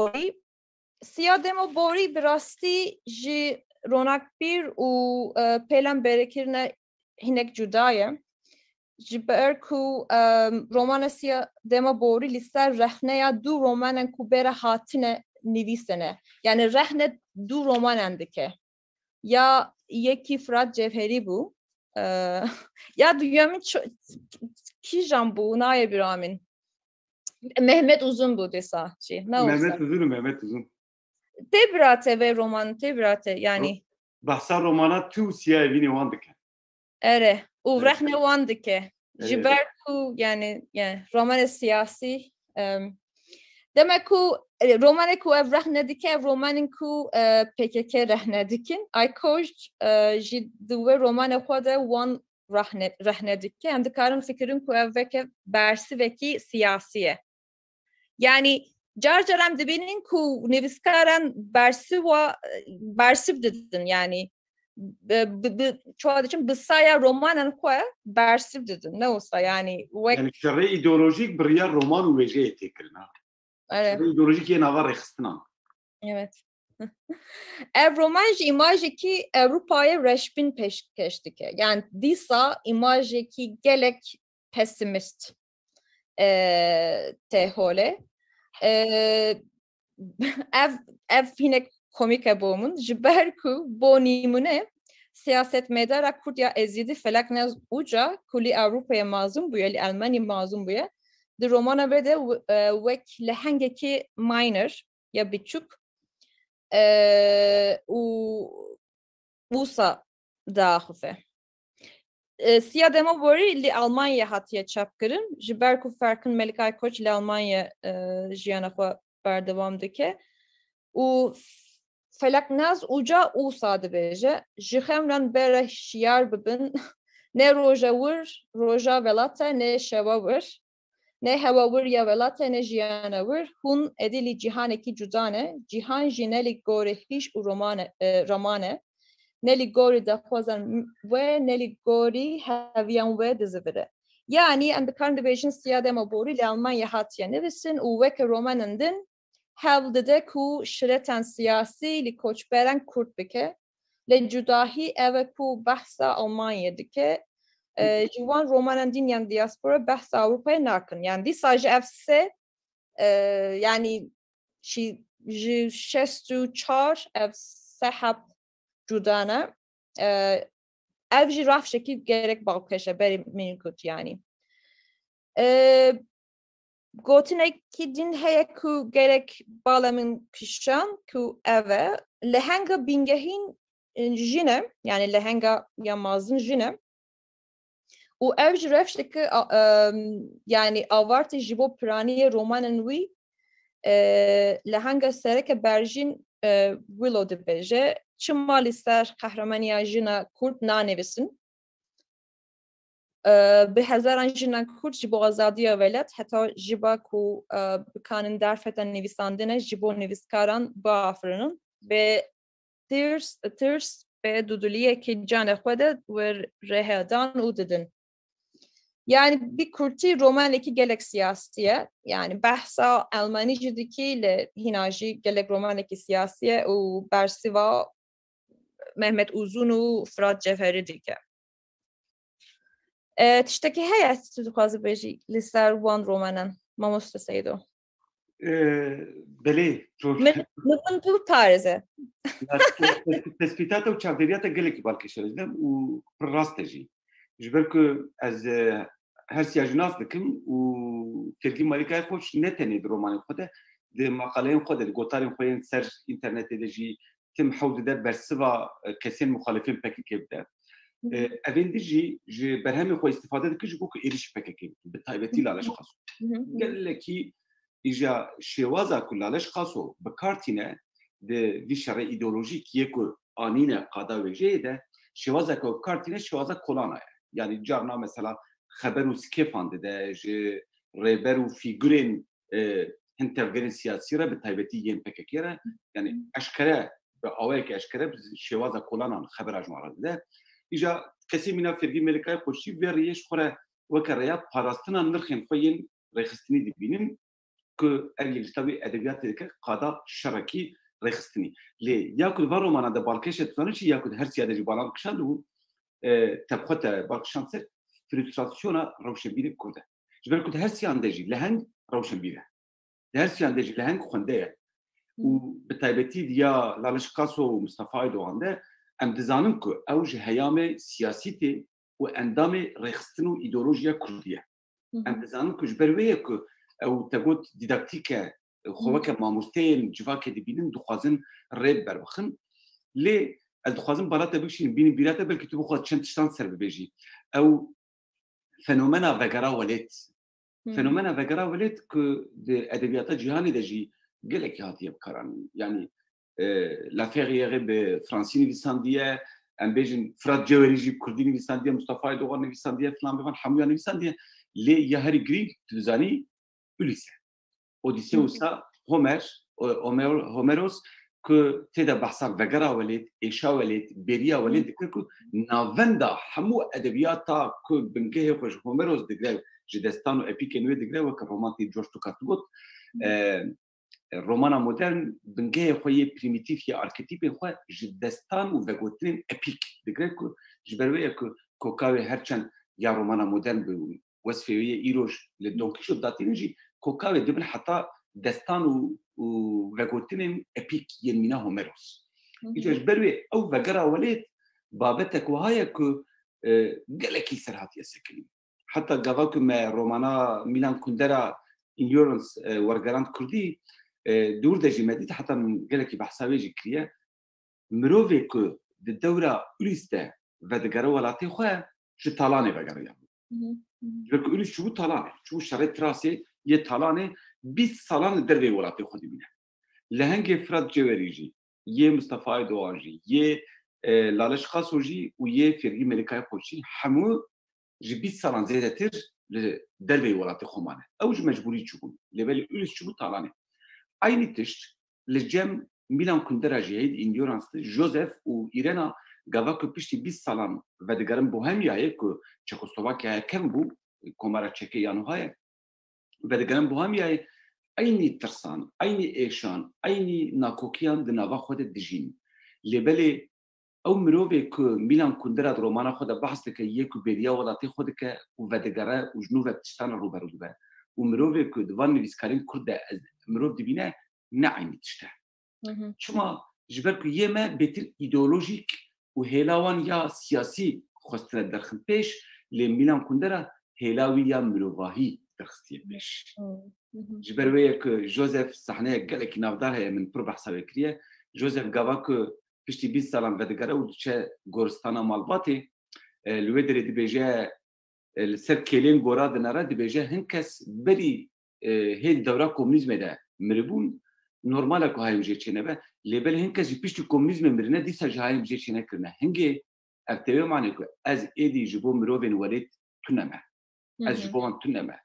Borî bi rastî ji ronakbîr û pêlan bêrekirine hinek cuda ye ji ber ku romana Siya Demo Borî li ser rehneya dû romanan ku bêra hatine nivîsine yani rehne dû romanan dike ya yekî Fırat Cevherî bû ya duyamîn kîjan bû naye bir amin Mehmet Uzun bu desa şey. Mehmet Uzun. Tebrate ve roman tebrate yani. Bahsa romana tu siya evini wandike. Ere. U rehne wandike. Jiberku yani roman siyasi. Demek ku romanı ku ev rehne dike romanın ku PKK rehne dikin. Ay koş jiduve romanı xwede wan rehne dike. Hem de karın fikrin ku ev veke bersi veki siyasiye. Yani carcarem dibinin ku nivîskaran bersiv didin yani çoğu için bisaya romanan xwe bersiv didin ne olsa yani yani şerê ideolojik biriya roman û wêjeyê têkirin ha. Evet. İdeolojik yê nava rêxistina. Evet. ev roman ji imajekî Avrupa'ya reşbin pêşkêş dike. Yani dîsa imajekî gelek pesimist tê hole. Ev hinek komik hebû min ji ber ku bo nîmûne siyasetmedara Kurd ya Ezîdî felek nez uca ku lî Avrupa'ya mazûm bûye, lî Almanyê mazûm bûye. Di romana ve de wek lehengekî minor ya biçûk û wisa daxife. Siya dema borî lî Almanya hatiye çapkirin ji ber ku ferkin Melikay Koç lî Almanya jiyana xwe berdewam dike û felek naz uca wisa dibêje ji xemran bere şiyar bibin ne roja wir roja velat e ne şewa wir ne hewa wir ya velat e ne jiyana wir hûn edilî cîhanekî cuda ne cîhan jî nelî gorî hîş û ramane nelî gorî daxwazan we nelî gorî heviyan we dizivire. Yani em dikarin dibêjin siya dema borî li Almanya hatiye nivîsin û weke romanên din hev dide ku şiretan siyasî li koçberan Kurd bike li cudahî ev ku behsa Almanya dike ji wan romanên din yan diaspora behsa Avrupa'ya nakin. Yani dîsa ji ev se yani ji 64 ev sehab cudane ev jî rafşekî gerek balkeşe berî min gut yani. Gotinekî din heye ku gerek bala min pişan ku eve lehenga bingehîn jine yani lehenga ya mazin jine û ev ji rewşekî yani avartê ji bo piraniyê romanên wî lehenga sereke berjîn wilo dibêje çima li ser qehremaniya jina Kurd nanivîsin. Bi hezaran jina Kurd ji bo azadiya welat heta ji ba ku bikanin derfeta nivîsandine ji bo nivîskaran biafirinin bê tirs bê duduliyekî canê xwe de wir rêhedan û didin. Yani bir Kurtî romanekî gelek siyasiye yani behsa Almanî jî dikî li hîna jî gelek romanekî siyasiye û bersiva Mehmet Uzun û Fırat Cevherî dike. Tiştekî heye tu dixwazî bêjî li ser wan romanan mamoste Seydo? Belê min pir parêze. Tespîtata û çavderiyata gelekî balkêşe û pir rast e jî. Ji ber ku ez her siya jî nas dikim û Fêrgî Melikay Koç ne tenê di romanên xwe de di maqaleyên xwe de di gotarên xwe yên ser înternetê de jî tim hew dide bersiva kesên muxalifên PKK bide. Evên di jî ji berhemê xwe îstîfade dike ji bo ku êrişî PKK bi taybetî Laleş Qaso. Gelekî îja şêwaza ku Laleş Qaso bikartîne di vî şerê îdeolojîk yê ku anîne qada wêjeyê de şêwaza ku bikartîne şêwaza kolana ye. Yani carna mesela xeber û skêfan dide ji rêber û fîgurên hin tevgerên siyasî re bi taybetî yên PKK re yani eşkere bi awayekî eşkere şêwaza kolanan xebera ji wan re dide. İja kesê mîna Fêrgî Melikay Koçî vê rêyê ji xwe re weke rêya parastina nirxên xwe yên rêxistinî dibînin ku ev yek ji tevî edebiyatê dike qada şerekî rêxistinî. Lê ya ku van romana de balkêşê dizanî çi ya ku her siya de jî balan kişand û tebxwe te balkişand ser frustrasyona rewşenbîrê Kurd e. Ji ber ku her siyan de jî leheng rewşenbîr e. Her siyan de jî leheng xwendê ye. û bi taybetî diya Laleş Qaso û Mustafa Aydoğan de em dizanin ku ew ji heyamê siyasî tê û endamê rêxistin û îdeolojiya Kurdî ye. Em dizanin ku ji ber wê ye ku ew te got dîdaktîk e xwe weke mamosteyên civakê dibînin dixwazin rê berbixin. Lê ez dixwazim bala te bikişînim bînî bîra te belkî tu bixwaz çend tiştan ser bibêjî. Ew fenomena vegera welêt. Fenomena vegera welêt ku di edebiyata cîhanê de jî gelekî hatiye bikaranîn. Yani La Ferrière bi Fransî nivîsandiye, em bêjin Fırat Cevherî jî Kurdî nivîsandiye, Mustafa Aydoğan nivîsandiye filan bivan hemûyan nivîsandiye. Lê ya herî girî tu dizanî Ulîse. Odysseus'a Homeros ku têde behsa vegera welêt, êşa welêt, bêriya welêt dikir ku navenda hemû edebiyata ku bingehê xwe ji Homeros digre ji destan û epîkên wê digre weke romantîk George Tukat got romana modern bingehê xwe yê primitif yê arketîpên xwe ji destan û vegotinên epîk digire ku ji ber wê ye ku kokavê herçend ya romana modern bi wesfê wê yê îroj li Don Kîşot datîne jî kokavê dibin heta destan û vegotinên epîk yên mîna Homeros. Îca ji ber wê ew vegera welêt babetek wiha ye ku gelekî serhatiye sekinî. Heta gava ku me romana Milan Kundera Ignorance wergerand Kurdî dûr de jî me dît heta min gelekî behsa wê jî kiriye mirovê ku di dewra Ulîs de vedigere welatê xwe ji talanê vegeriya. Ji ber ku Ulîs çûbû talanê, çûbû şerê Trasê yê talanê 20 salan li dervê welatê xwe dibîne. Li hengê Firat Cewerî jî, yê Mustafayê Doğan jî, yê Laleş Xaso jî û yê Fergî Melîkayê xwe jî hemû ji 20 salan zêdetir li dervê welatê xwe mane. Ew ji mecbûrî çûbûn. Lêbelê Ulîs çûbû talanê. Aynı tişt li cem Milan Kundera jî heyî Ignorance'tı Joseph û Irena gava ku piştî 20 salan vedigerin Bohemyayê ku Çekoslovakyayê kem bû komara Çekê yan wiha vedigerin Bohemyayê aynı tirsan, aynı êşan, aynı nakokiyan di nava xwe de dijîn. Lêbelê ew mirovê ku Milan Kundera di romana xwe de behs dike yê ku bêriya welatê xwe dike û vedigere û ji nû ve tiştana rûberû dibe. û mirovê ku di van nivîskarên Kurd de mirov dibîne ne aynı tişt e. Çima ji ber ku yê me bêtir îdeolojîk û hêla wan ya siyasî xwestine derxin pêş lê Milan Kundera hêla wî ya mirovahî derxistiye pêş. Ji ber wê ye ku Joseph sahneyek gelekî navdar heye min pir behsa wê kiriye. Joseph gava ku piştî 20 salan vedigere û diçe goristana Malbatê li wê derê dibêje li ser kêlên gora dinare dibêje hin kes berî hêl dewra komünîzmê de miribûn normal e ku hayê jê çênebe lêbelê hin kes jî piştî komünîzmê mirine dîsa ji hayê jê çênekirine. Hingê ev têvê mane ku ez êdî ji bo mirovên welêt tuneme. Ez ji bo wan tuneme.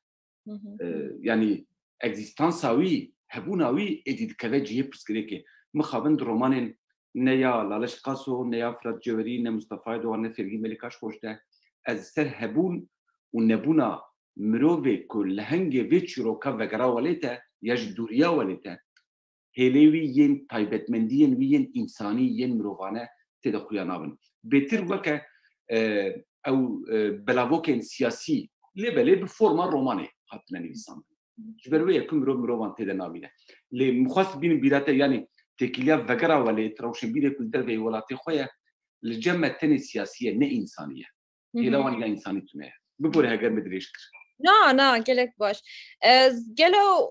Yani egzistansa wî hebûna wî êdî dikeve cihê pirsgirêkê. Mixabin di romanên ne ya Laleş Xaso, ne ya Firat Cewerî, ne Mustafayê Doğan, ne Fergî Melîka ji xwe de ez ser hebûn û nebûna mirovê ku li hengê vê çîroka vegera welê te ya ji dûriya welê te hêlê wî yên taybetmendiyên wî yên însanî yên mirovane tê de xuya nabin. Bêtir weke ew belavokên siyasî lêbelê bi forma romanê hatine nivîsan. Ji ber wê ye ku mirovan tê de nabîne. Lê min xwest bînim bîrate yanî têkiliya vegera welê rewşenbîrê ku li dervê welatê xwe ye li cem me tenê siyasî ye ne însanî ye. Hêla wan ya însanî tune ye. Bibore heger me dirêj kir. Na, gelek baş. Gelo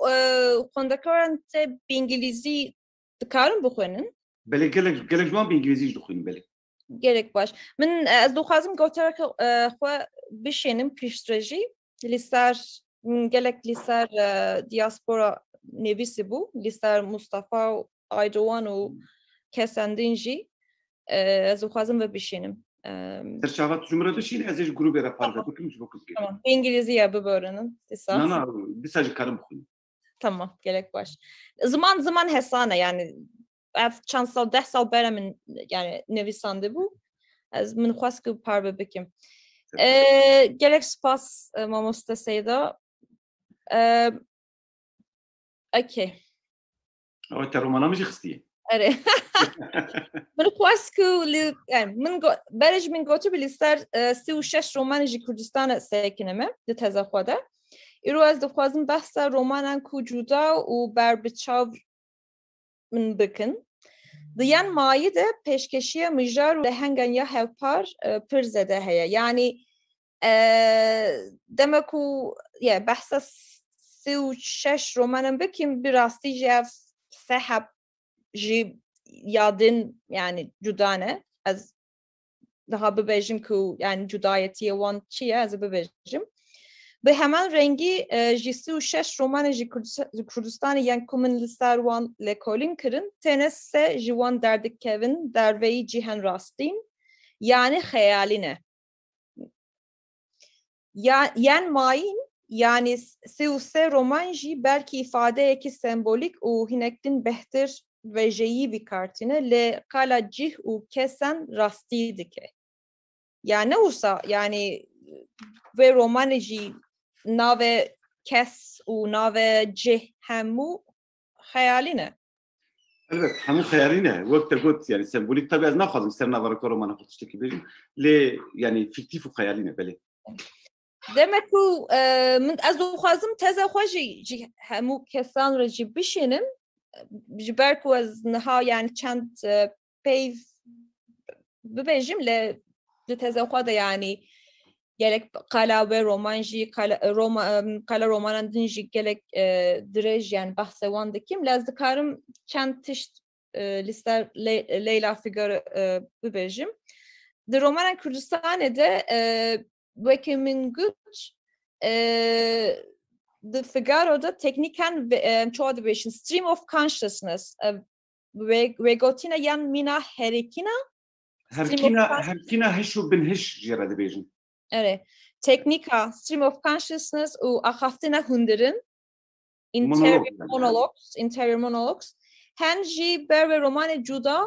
xwendekaran te bi İngilîzî dikarin bixwenin? Belê gelek ji wan bi îngilîzî jî dixwînin belê. Gelek baş. Min ez dixwazim gotereke xwe bişênim pîştre jî li ser gelek li ser diaspora nivîsî bû li ser Mustafa Aydoğan û kesan din jî ez dixwazim ve bişênim. Serçava tujmara dişîne ez ê ji grûpê re parve bikim ji bo kuzgê. Tamam. İngilîziye bibörenin. Na dîsa jî karim bixwînim. Tamam, gerek baş. Zaman hesane yani ev çand sal 10 sal bere min yani nivîsandî bû. Ez min xwest ku parve bikim. Gelek spas mamoste Seyda. Okey. Ew te romana min jî xistiye. Ere. Min xwest ku li yani min berê min gotu li ser 36 roman ji Kurdistanê sekinime di teza xwe de. Îro ez dixwazim behsa romanan ku cuda û berbiçav min bikin. Di yan mayî de pêşkeşiya mijar û lehengan ya hevpar pir zêde heye. Yani demek ku behsa 36 romanım bikim bir rastî jî ev sehep jî yadin yani cudane. Ez daha bibêjim ku yani cudayetiye wan çi ye ez bibêjim. Bi hemen rengî ji 36 romanê ji Kurdistanê yên ku min li ser wan lêkolîn kirin têne se ji wan derdikevin derveyî cîhan rastîn yani xeyalî ne. Yan mayîn yani 33 roman jî belkî ifadeyekî sembolîk û hinektin behtir vejeyî bikartîne lê qala cih û kesan rastî dike. Yani ne olsa yani ve romanê jî navê kes û navê cih hemû خیالی البته همون خیالی نه وقت گفت یعنی سمبولیک طبعا از نخواهیم سر نوارک رو من خودش تکی بگیم لی یعنی فیکتیف و خیالی نه بله demek ku من از او خوازم تازه خوشی همو کسان رو جی بشینم جبر کو از نها یعنی چند پیو ببینیم ل تازه خواده یعنی gelek kala ve roman jî kala romanan din jî gelek dirêj yani behsê wan dikim lez dikarim çend tişt lîster Leyla Figaro bibêjim di romanan Kurdistanê de wekî min got di Figaro'da tekniken çoğu dibêjin stream of consciousness ve gotina yan mina herêkîna herkina heş û bin heş jî re dibêjin evet teknika stream of consciousness u axaftina hundirin interior monologues henji ber ve romanı cuda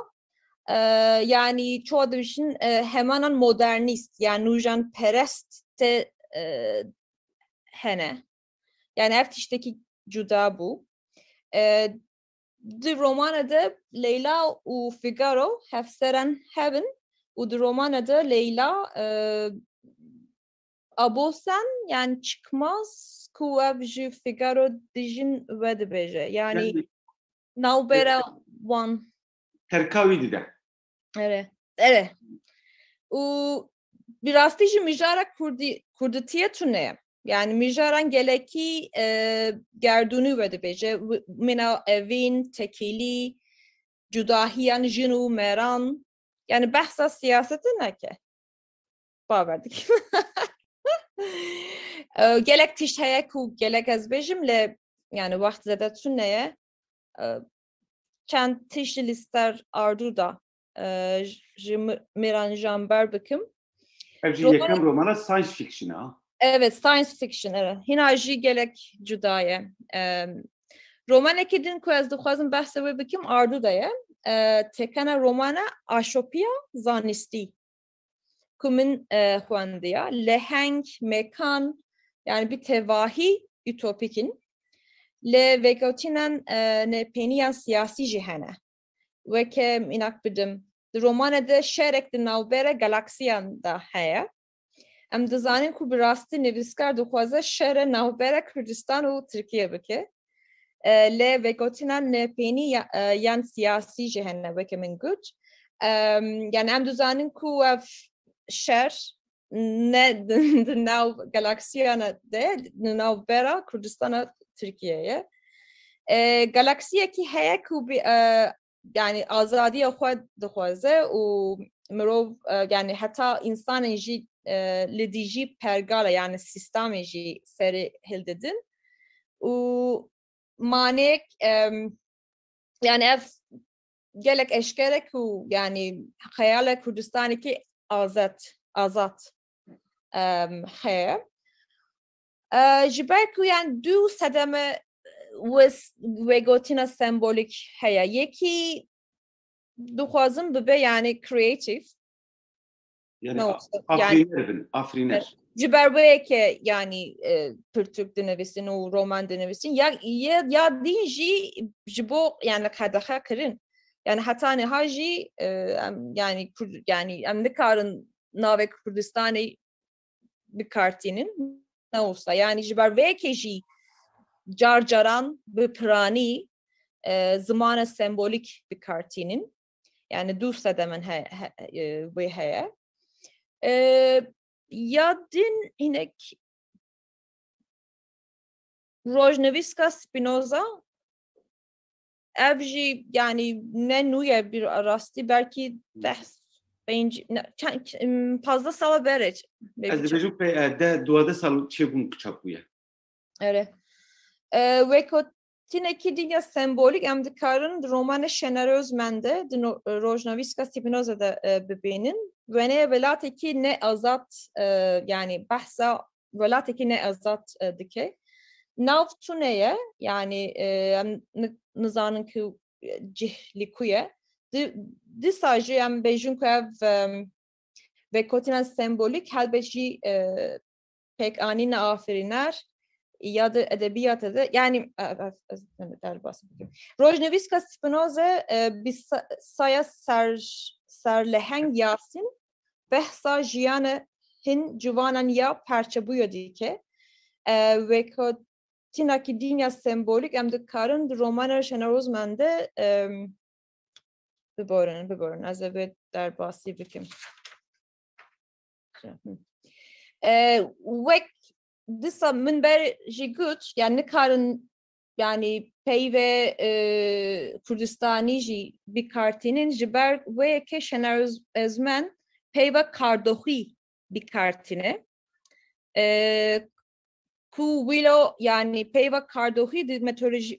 yani çoğu dibêjin hemanan modernist yani nujan perest te hene yani ev tişteki cuda bu di romanı da Leyla u Figaro hefseren heaven u di romanı da Leyla abosan yani çıkmaz ku ev ji Figaro dijin ve dibêje yani navbera wan terkavî dide evet u birastî ji mijara Kurditiye tune yani mijaran gelekî gerdûnî ve dibêje mina evîn tekîlî cudahiyan jin û meran yani behsa siyaseti neke baverdik gelek tişt heye ku gelek ez bêjim le yani waxt zede tuneye çend tişt lister ardu da ji miran jamber bikim ev jî yekem romana science fiction ha evet science fiction evet hina jî gelek cudaye romanekî din ku ez dixwazim behsê wê bikim ardu da ye tekena romana aşopiya zanistî ku min xwendiya leheng mekan yani bir tevahi ütopikin le vekotinen nepeniyan siyasi jî hene weke minak bidim di romana de şerek di navbera galaksiyan da heye em dizanin ku bi rastî nivîskar dixwaze şere navbera Kurdistan û Tirkiye bike le vekotinen nepenî yan siyasî jî hene weke min got yani em dizanin ku ev şer ne di nav galaksiyana de di navbera Kurdistana Tirkiye'ye galaksiyekî heye ku yani azadiya xwe dixwaze û mirov yani heta insanên jî li dî jî pergala yani sistemê jî serê hildidin û manek yani ev gelek eşkerek û yani xeyala Kurdistanekî azat heye ji ber ku yani du sedeme wê gotina sembolik heye yekî dixwazim bibe yani creative yani afriner bin afriner ji ber wê yani pirtûk dinivîsin û roman dinivîsin ya din jî ji bo yani qedexe kirin yani heta niha jî yani em nikarin navê Kurdistanê bikartînin ne olsa yani ji ber wê jî car caran bi piranî zimana sembolik bikartînin yani du sedemin wê heye ya din hinek rojnivîska Spinoza ev jî yani ne nû ye bir rastî belkî fazla sala berê ez dibêjim pê de duwade sal çêbûn çap bûye evet wekotinekî din ya sembolik em dikarin di romanê Şener Özmen de di rojnivîska Spinoza de bibînin wenê welatekî ne azat yani behsa welatekî ne azat dike nav tuneye yani em nizanin ku cihli ku ye dîsa jî em bêjin ku ev vekotinen sembolik helbet jî pek anîne afirîner ya da edebiyata da yani derbası bugün. Rojneviska Spinoza bir saya serleheng Yasin behsa jiyane hin civanan ya perçebuya dike ve kotinaki dinya sembolik em de karın romanlar şenerozmende biborun az evet derbası bugün. Ve disa min ber jiguç yani karın yani peyve Kurdistani ji bir kartinin jiber ve ke şener ezmen peyve kardohi bir kartine ku vilo yani peyve kardohi de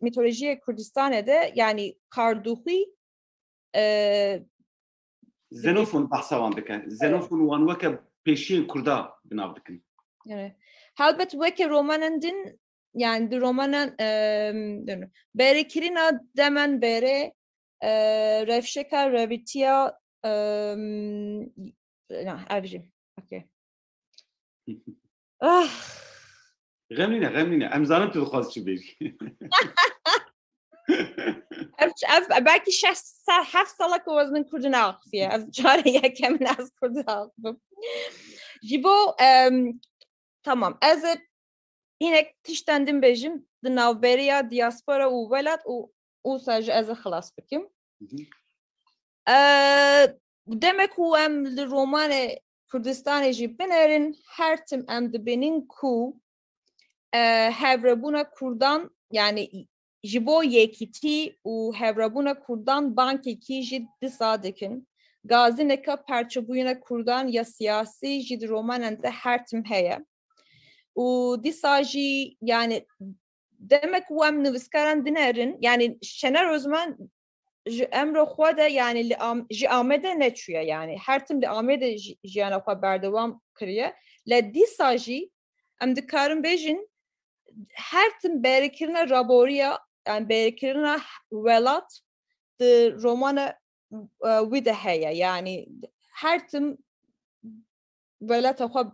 mitolojiye Kurdistan'da yani kardohi Xenofon bahsavan dikin. Xenofon wan weke peşin Kurda binav dikin. Yani halbet weke romanın din yani de romanın beri kirina demen beri revşeka revitiya avcım. Okay. غمينة em zanım tu dixwaz çi bêjî. belki 7 sala ku waz min Kurdin aqifiye. Ev çare yekemin az Kurdin aqifim. Jibo tamam. Ez inek tiştendim bejim di navberiya diaspora û welat û sadece ez xelas bikim. Demek ku em li romanê Kurdistanê jî binerin her tim em dibînin ku hevrebûna Kurdan yani ji bo yekîtî û hevrebûna Kurdan bankekî jî disa dikin. Gazineka perçebûyina Kurdan ya siyasî jî di romanan de her tim heye. û dîsa jî yani demek ku em nivîskaran dinerin yani Şener Özmen ji emro xwe de yani ji Amedê neçûye yani her tim li Amedê jiyana xwe berdewam kiriye. Le dîsa jî em dikarin bêjin her tim berikirina raboriya yani berikirina welat di romana wî de heye yani her tim welata xwe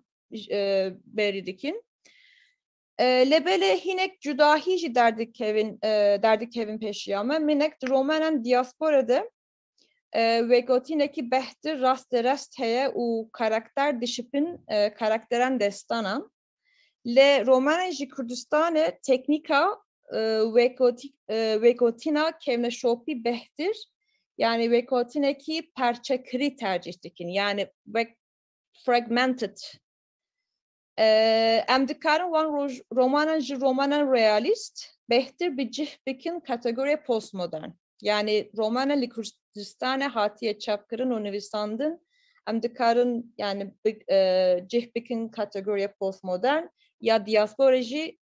berî dikin. Lebele hinek cudahi jî derdikevin peşiyame minek di romanan diasporada ve gotineki behtir rast heye û karakter dişipin karakteren destanan le romanan jî Kurdistanê teknika ve gotina kevneşopî behtir yani ve gotineki perçekirî tercih dikin yani ve fragmented em dikarin wan romanan ji romanan realist behtir bi cih bikin kategoriye postmodern yani romanan li Kurdistanê hatiye çapkirin û nivîsandin em dikarin yani cih bikin kategoriye postmodern ya diaspora jî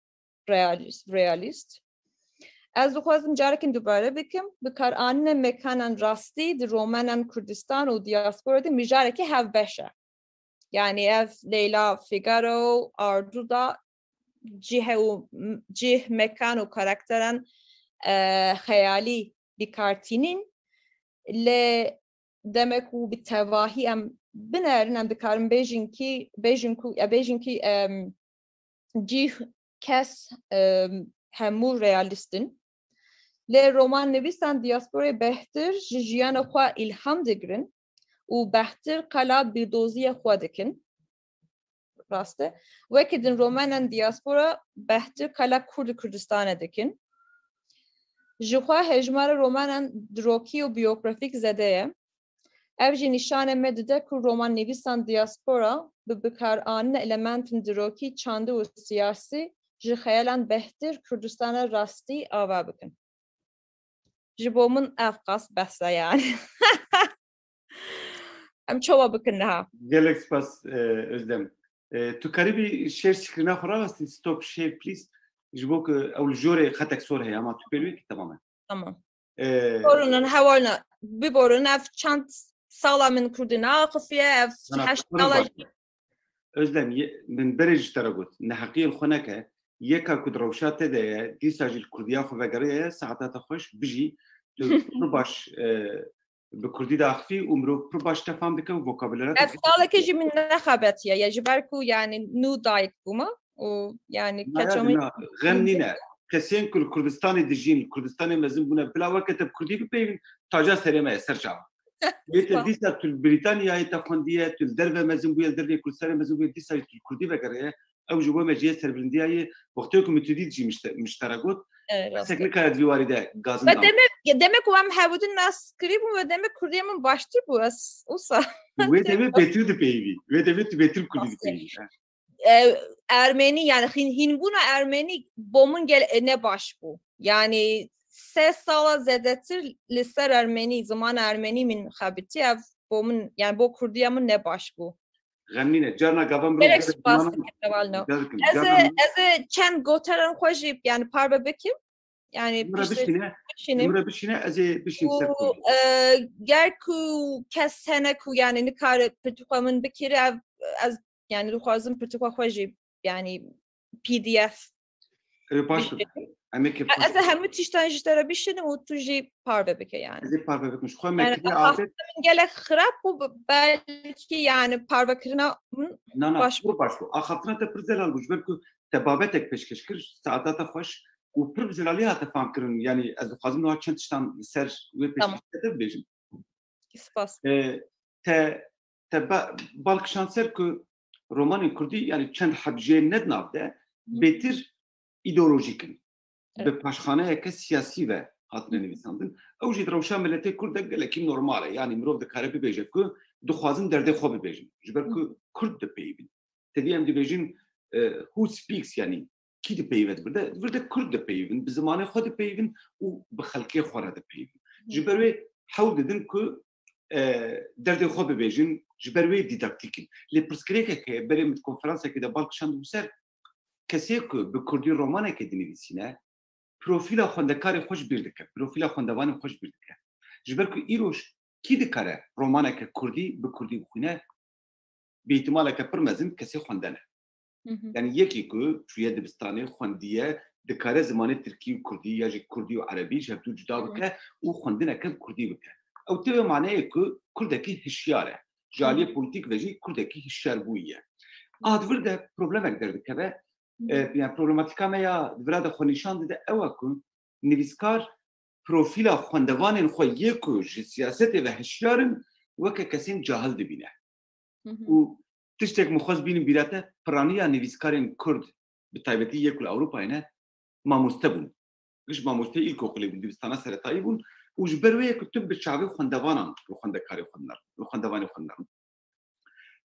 realist. Ez dixwazim carekin dubare bikim bikar anîne mekanan rastî di romanan Kurdistan û diaspora de mijareke hevbeş e. Yani ev Leyla Figaro Ardu'da cih mekan u karakteren hayali bir kartinin le demek u bir tevahi em binerin em dikarin bejinki cih kes hemû realistin le roman nivîsan diaspora behtir ji jiyana xwe ilham digirin û behtir qala bîrdozîya xwe dikin. Raste. Wekî din romanan diaspora behtir qala Kurd Kurdistanê dikin. Ji xwe hejmara romanan dirokî û biyografîk zede ye. Ev jî nîşane me dide ku roman nivîsan diaspora bi bikaranîna elementên dirokî çandî û siyasî ji xeyalan behtir Kurdistana rastî ava bikin. Ji bo min ev qas behsa yani. Em çawa bikin niha. Gelek spas Özlem. Tu karî bir şêr scrîna xwe rawestî stop share please. Ji bo ku ew li jorê xetek sor heye ama tu pêl wekî tamamen. Tamam. Borunun hevalna biborun ev çand sala min Kurdî aqifiye ev heşt sala Özlem min berê ji te re got neheqiyên xwe neke yeka ku di rewşa te de ye dîsa jî li Kurdiya xwe vegeriye saetata xweş bijî tu pir baş bi Kurdî de axivî û mirov pir baş tefam dike û vokabulara ev saleke jî min nexebetiye ya ji ber ku yani nû dayik bûma و يعني ما كتشمي يادنا غنينا كسين كل كردستاني دجين كردستاني مزن بنا بلا وقت بكردي ببين تاجا سريما سرجع ديسا تل بريطانيا هي تفنديه تل دربه مزن بيا دربه كل سنه مزن بيا ديسا تل كردي بقريه او جوا مجيه سربلنديه وقتكم تديجي مشتركات سكن كانت في وارده غازن demek o hem havudun nas kribum ve demek Kurdiyemin baştı bu usa. Ve demek betir de peyvi. Ve demek betir Kurdi de peyvi. Ermeni yani Hinbuna Ermeni bomun ne baş bu. Yani ses sala zedetir liser Ermeni zaman Ermeni min habiti ev bomun yani bu Kurdiyemin ne baş bu. Gamnine jarna gavam Gerek spastik kevalno. Ez çen goteran khojib yani parve bekim. Yani bişine ez bişin serku. Gerku kesene ku yani nikare petukamın bekiri az yani ruhazım petukwa khojib yani PDF. Ez hem tiştan jitara bişine o tuji parve beke yani. Ez parve bekmiş. Xo mekri adet. Gelek xrab bu belki yani parve kirina baş bu. Axatına da prizelal buj belki tebabetek peşkeşkir saatata xoş و پر بزلالی ها تفهم کردن یعنی از خواهیم نوع چند تشتان سر و پیشکشته بیشیم. سپاس. بالکشان سر که رومان کردی یعنی چند حبجه ندنافده بهتر ایدئولوژیکن. به پاشخانه که سیاسی و هاتنه نویساندن. اوجی دروشان ملتی کرد گلکی نرماله یعنی مرد کاری بیجه که دو خوازن درد خواب بیجیم. جبر که کرد دپیبین. تدیم دیبیجین who speaks یعنی کی د پیوند ورده کرد د پیوند به زمانه خود پیوند او به خلقی خوره د پیوند جبروی حول ددن کو درد خو به بیجن جبروی دیداکتیکن لپرسکریکه که بریم کنفرانسه که د بالکشان دوسر کسی کو به کردی رومانه که دنیسینه پروفیل خوندکار خوش بیردکه پروفیل خوندوان خوش بیردکه جبر کو ایروش کی د کاره رومانه که کردی به کردی بخونه به احتمال که پرمزن کسی خوندنه yani yeki ku çuya dibistanê xwendiye dikare zimanê Tirkî û Kurdî ya jî Kurdî û Erebî ji hevdû cuda bike û xwendineke Kurdî bike. Ew tê maneyê ku Kurdekî hişyar e. Ji aliyê polîtîk ve jî Kurdekî hişyar bûyî ye. Divir de problemek derdikeve yani problematika me ya divira de xwe nîşan dide ew e ku nivîskar profîla xwendevanên xwe yê ku ji siyasetê ve hişyarin weke kesên cahil dibîne. û tiştek muxaz bînin bîrate piraniya nivîskarên Kurd bi taybetî yek li Ewropayê ne mamoste bûn. Giş mamoste îlkokulê bûn dibistana seretayî bûn û ji ber wê ku tu bi çavê xwendevanan li xwendekarê xwendinar li xwendevanê xwendinar.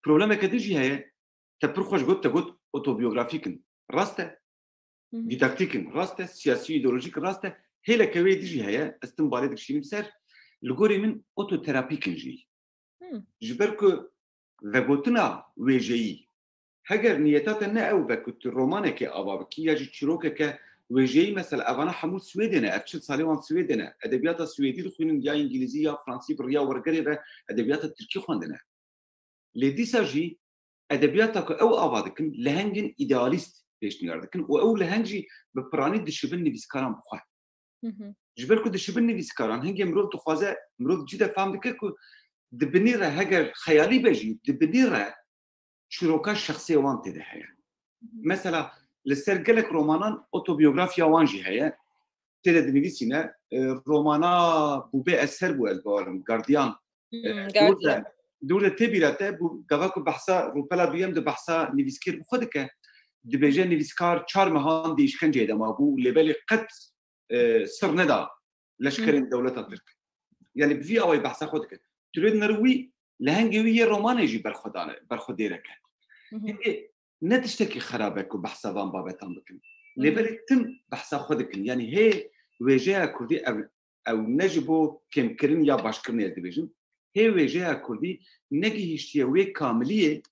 Problemeke din jî heye te pir xweş got te got otobiyografîkin rast e dîdaktîkin rast e siyasî îdeolojîk rast e hêleke wê din jî heye ez tim balê dikişînim ser li gorê min ototerapîkin jî. Ji ber ku vegotina wêjeyî heger niyeta te ne ew be ku tu romanekê ava bikî ya jî çîrokeke wêjeyî mesela evana hemû Swêdê ne ev çil salê wan Swêdê ne edebiyata Swêdî dixwînin ya îngilîzî ya Fransî bi riya wergerê ve edebiyata Tirkî xwendine. Lê dîsa jî edebiyata ku ew ava dikin lehengên idealîst pêşniyar dikin û ew leheng jî bi piranî dişibin nivîskaran bixwe. Ji ber ku dişibin nivîskaran hingê mirov dixwaze mirov cî de fehm dike ku dibinî re heger xeyalî be jî dibinî re çîroka şexsê wan tê de heye. Mesela li ser gelek romanan otobiyografiya wan jî heye. Tê de dinivîsîne romana bûbê eser bû ez bawarim Gardiyan. Dûr de tê bîrete bû gava ku behsa rûpela duyem di behsa nivîskêr bixwe dike dibêje nivîskar çar mehan di îşkenceyê de mabû lêbelê qet sir neda leşkerên dewleta Tirk. Yani bi vî awayê behsa xwe dike. Türed wî li hengê wî yê romanê jî berxwedêreke. Hingê ne tiştekî xerab e ku behsa van babetan bikin. Lêbelê tim behsa xwe dikin. Yani hê wêjeya Kurdî ew ne ji bo kêmkirin ya başkirinê ez dibêjim. Hê wêjeya Kurdî negihîştiye wê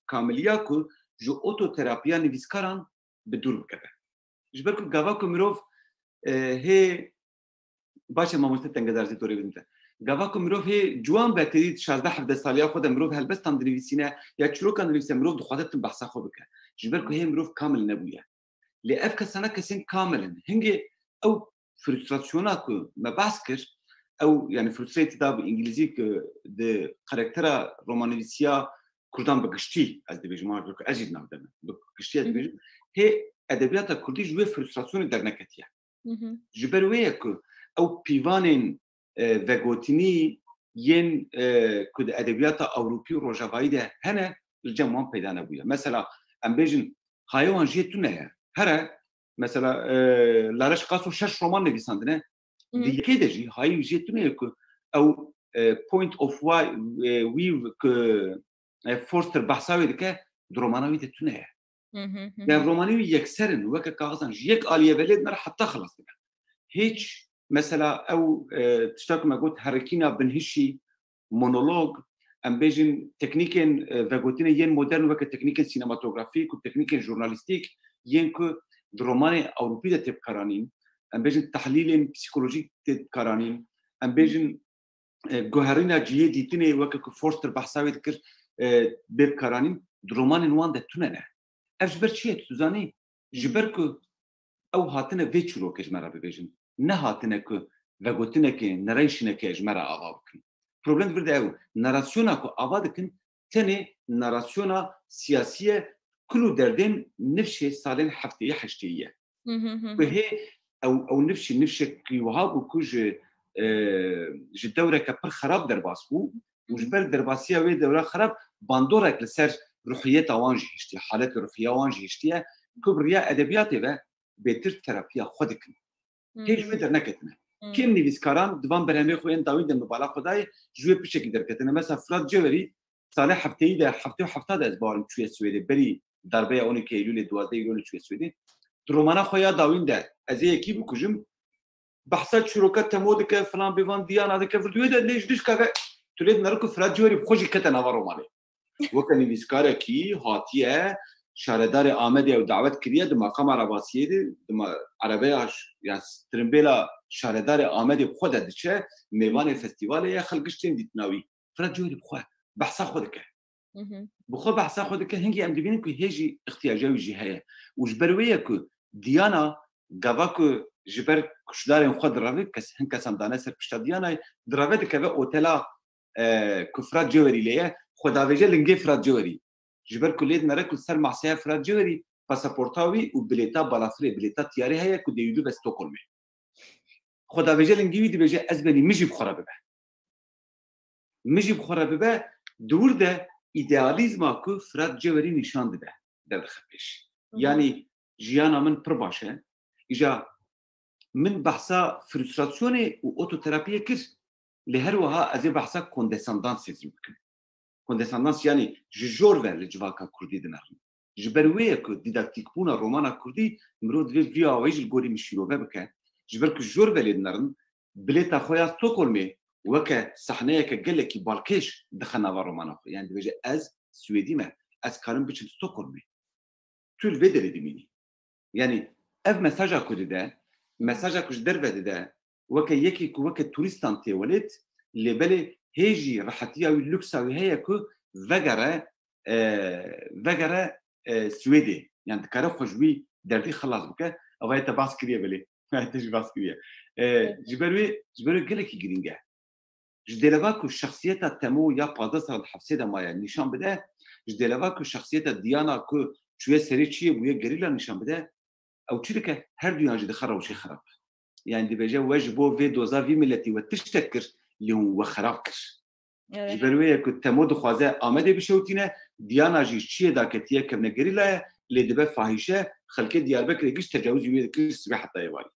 kamiliya ku ji ototerapiya nivîskaran bi dûr bikeve. Ji ber ku gava ku mirov hê baş e mamoste tengedarzî dorê bidin te. Gava ku mirov hê ciwan beterî 16-17 saliya xwe de mirov helbestan dinivîsîne ya çîrokan dinivîse mirov dixwaze tim behsa xwe bike. Ji ber ku hê mirov kamil nebûye. Lê ev kesana kesên kamilin. Hingê ew frustrasyona ku me behs kir ew yani frustrated da bi îngilîzî ku di karaktera romanivîsiya کردان بگشتی از دبیجم ما که اجید نبودم بگشتی از دبیجم هی ادبیات کردی جوی فرستراسیون در نکتیه جبرویه که او پیوانین وگوتینی ین کد ادبیات اوروپی و روجاوایی ده هنه الجمعان پیدا نبوده مثلا ام بیجن هایوان جیتونه هره مثلا لارش قاسو 6 رمان نویسندنه دیگه دجی هایو جیتونه که او point of view که فورستر بحثاوی دکه درمانوی تونه در رومانوی یکسرن وقت کاغذن یک آلیه ولید مر حتی خلاص دکه هیچ مثلا او تشتاق ما قلت حركينا بنهشي مونولوج ام بيجن تكنيكين فاغوتين ين مودرن وك تكنيكين سينماتوغرافيك وتكنيكين جورناليستيك ين كو دروماني اوروبي تيب كارانين ام بيجن تحليل بسيكولوجيك تيب كارانين ام بيجن جوهرينا جي ديتني وك فورستر بحثاوي ذكر بيب كارانين دروماني نوان ده توننا اف جبر شي تزاني جبركو او هاتنا فيتشرو كجمرا بيجن نهاتنه که وگوتنه که نرایشنه که اجمرا آوا بکن. پروبلم برده او نراسیونا که آوا دکن تنه نراسیونا سیاسیه کلو دردن نفشه سالن هفته هشتیه. و هی او نفشه که وهابو که جدوره که پر خراب در باس بو و جبر در باسیه و دوره خراب باندوره که لسر روحیت آوانجی هشتیه حالت روحیه آوانجی هشتیه که بریا ادبیاتی و بهتر تراپیا خود کن. هیچ وی در نکتنه. کیم نویسکاران دوام برهمی خوین داوید مبالغ خدای جوی پیش کی در کتنه مثلا فراد جوری سال هفته ده هفته و هفته ده از بارم توی سوئد بری دربه اونی که ایلول 12 ایلول توی سوئد درومانا خویا داوین ده از یکی بکوجم بحثات شروکات تمود که فلان بیوان دیانا ده که فردوی ده لیش دیش که تولید نرکو فراد جوری بخوشی کتنه و رومانه وقتی نویسکار کی هاتیه شاردار آمده و دعوت کردید مقام عرباسیه دم عربیش یا ترمبیلا شاردار آمده خود دچه میوان فستیوال یا خلقشتین دیتناوی فرد جوری بخواه بحثا خود که بخواه بحثا خود که هنگی ام دیبینیم که هیچی اختیاجی جیه و جبرویه که دیانا گوا که جبر کشدار خود دراوی کس هنگ کسان دانه سر پشت دیانا دراوی دکه اوتلا کفرات جوری لیه خداویجه لنگی فراد جوری جبر کلید نرکل سر معصیه فراد جوری پاسپورتاوی و بلیتا بالافری بلیتا تیاری هیا که دیودو به استکهلم خدا وجه لنگیوی دی بجه از بنی میجی بخوره ببه دور ده ایدئالیزما که فراد جوری نشان ده در خپش یعنی جیانا من پر باشه ایجا من بحثا فرستراسیون و اوتوتراپیه کر لهر وها از بحثا کندساندانس سیزم بکن کندساندانس یعنی جور ور لجواکا کردی دنرم جبرویه که دیداکتیک بونا رومانا کردی مرود وی آویج گوری مشیروه بکن جبر که جور ور لدنرم بلیتا خویا استکهلم وکه صحنه که گله کی بالکش دخنا و رومانا خو یعنی بجه از سوئدی ما از کارم بچم استکهلم طول ویدر دیمینی یعنی اف مساجا کدیده مساجا کش در وده وکه یکی که وکه توریستان تیولید لبله هیجی راحتی و لوکس و هیا که وگره سوئدی یعنی کار خوشبی دردی خلاص بکه اوای تباس کریه بله تیج باس کریه جبروی گله کی گرینگه جدلوا که شخصیت تمو یا پاداس را حفظه دمایا نشان بده جدلوا که شخصیت دیانا که شویه سری چیه بویه گریلا نشان بده او چیزی که هر دنیا جد خراب وشي خراب يعني دي بيجا واجبو في دوزا في ملتي وتشتكر اللي هو خرابكش جبرويه كنت تمود خوازه آمده بشوتينه ديانا جي چيه داكتيه كبنه گريلا اللي دبه فاحشه خلق ديار بكر يجيش تجاوز يويدكش سبي حتى يوالي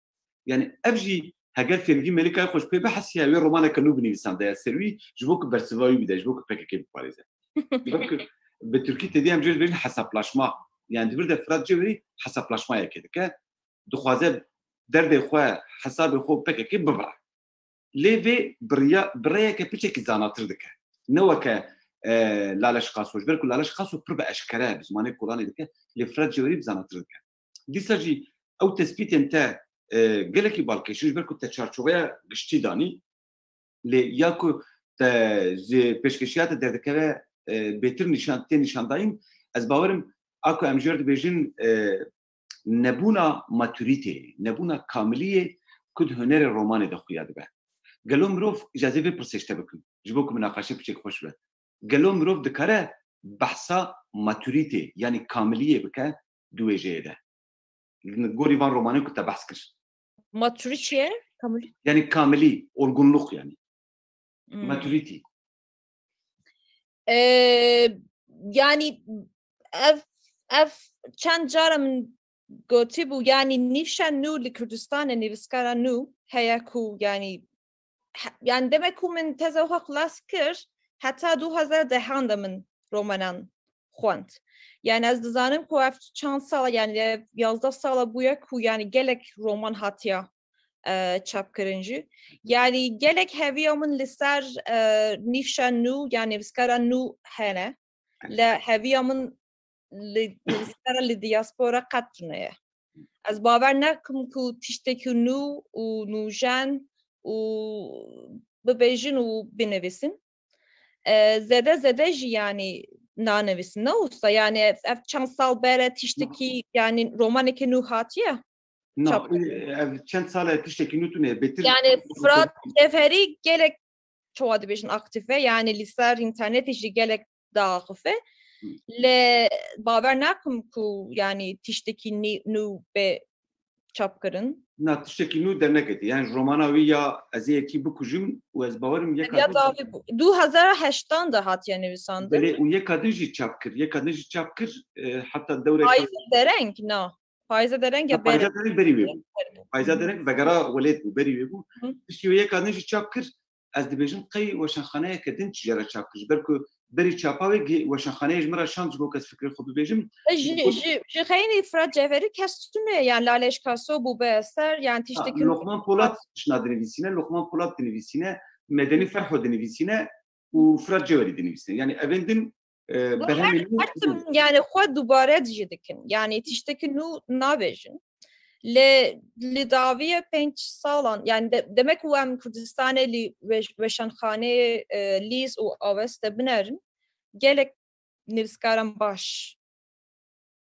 يعني افجي هاجر في ملكه خوش بي بحث يا رومانا كانوا بنيسان ده سروي جبوك برسواي بده جبوك بكك باريزه جبوك بالتركي تدي ام جيل بين حسب لاشما يعني دبر فراد جبري حسب لاشما كده دخوازه درد خو حساب خو بكك ببرا ليفي بريا كبيتشك زاناتر دك نوكا لالاش قاسوش بالكو لالاش قاسو بربع اشكال بزمانه قراني دك لفراد جبري بزاناتر دك دي ساجي او تثبيت انت قالك بالكش بالكو تشارچوغه گشتي داني لي ياكو زي بيشكشيات دردكه بهتر نشان دايم از باورم اكو امجرد بيجن نبونا ماتوريتي نبونا كامليه كد هنر رومان دخويا دبه قالوا مروف اجازه في بروسيس تبكم جبوكم مناقشه بشكل خوش به قالوا مروف دكاره بحثا ماتوريتي يعني كاملية بك دوجه ده نقولي فان روماني كنت بحث كر Maturiçe kabul. يعني كاملي olgunluk يعني ماتوريتي Yani ev çend cara min goti bu yani nişan nu li Kürdistan'a nivskara nu heye ku yani demek ku min tezavha klas kir hatta 2010'da min romanan xwend. Yani ez dizanim ku ev çend sala yani 11 sala buya ku yani gelek roman hatiya çapkırıncı. Yani gelek heviya min li ser nişan nu yani nivskara nu hene. لا هویه من لسر لدیاسپورا قطرنه. از باور نکم که تشتکی نو و نوجان و ببیجن و بنویسن. زده جی yani نانویسن نه usta yani ev çand sal bere tişteki yani romanı ki nu hatiye. چند سال تشتكي نوتونه betir Yani Fırat Cevheri gelek çoğu dibişin aktife yani liser internet işi gelek dağıfı. Le baver nakum ku yani tişteki nu be çapkırın. Na tişteki nu dernek yani romanavi ya aziyeki bu kujum ve ez bavarım ya davi bu 2008'dan da hat yani visandı. Böyle u ye kadınji çapkır hatta devre Faize derenk no. Faize derenk ya beri. Faize derenk beri bu. Faize derenk vegara velet bu beri bu. İşte u ye kadınji çapkır az dibejin qey ve şanxanaya kedin tijara çapkır. Belki beri çapavi ve şanxanaya jmara şans bu kas fikri xud bejim. Ji xeyni Fırat Cevheri kestune yani laleş kaso bu beser yani tişteki Lokman Polat şnadrivisine Lokman Polat dinvisine Medeni Ferho dinvisine u Fırat Cevheri dinvisine. Yani evendin Hatta yani xwe dubare dijidikin. Yani tişteki nu nabejin. li daviye 5 salan yani demek ki em Kurdistan'e li veşanxane liz u aveste binerin gelek nivskaran baş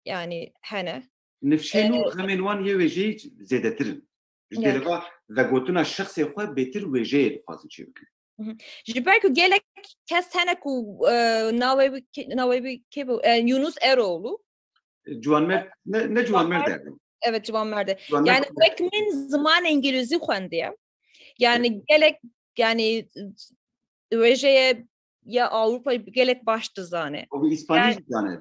yani hene nefşenu hemen wan ye vejeyi zedetirin jdeleva ve gotuna şahsi xwe betir vejeyi fazla çevirin Jiberku gelek kes hene ku nawebi kebu Yunus Eroğlu Civanmer ne Civanmer derdim. Evet Civanmer'de. Yani ekmin zaman İngilizce xwendiye. Yani gelek yani Rejeye ya Avrupa gelek baştı zane. O bir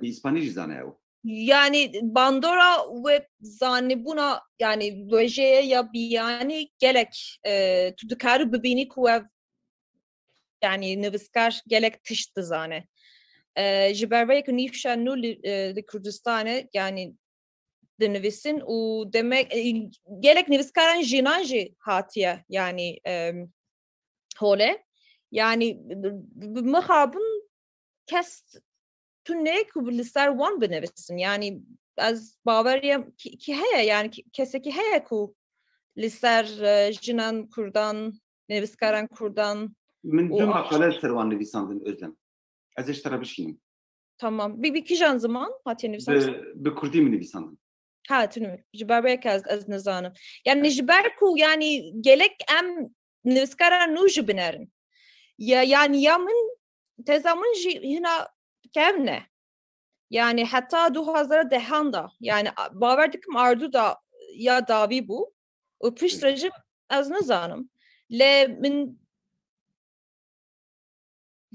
İspanyol zane o. Yani Bandora ve zane buna yani Rejeye ya bir yani gelek tudukarı bibini kuev yani nivskar gelek tıştı zane. Jiberveyek nifşan nu li Kurdistan'a yani dinlevisin u demek gelek nivskaran jinanji hatiye yani hole yani mıhabın kes tünne kubilister one benevisin yani az Bavaria ki heye yani keseki heye ku lister jinan kurdan nivskaran kurdan min dün makale servan nivisandın özlem az iştara bişinim tamam bir kijan zaman hatiye nivisandın bir kurdi mi nivisandın Ha, tünü. Jiberberk az nizanım. Yani jiberku yani gelek em nivskara nuj binerin. Ya yani yamın tezamın hina kevne. Yani hatta 2010'da yani baverdikim ardu da ya davi bu. O piştracı az nizanım. Le min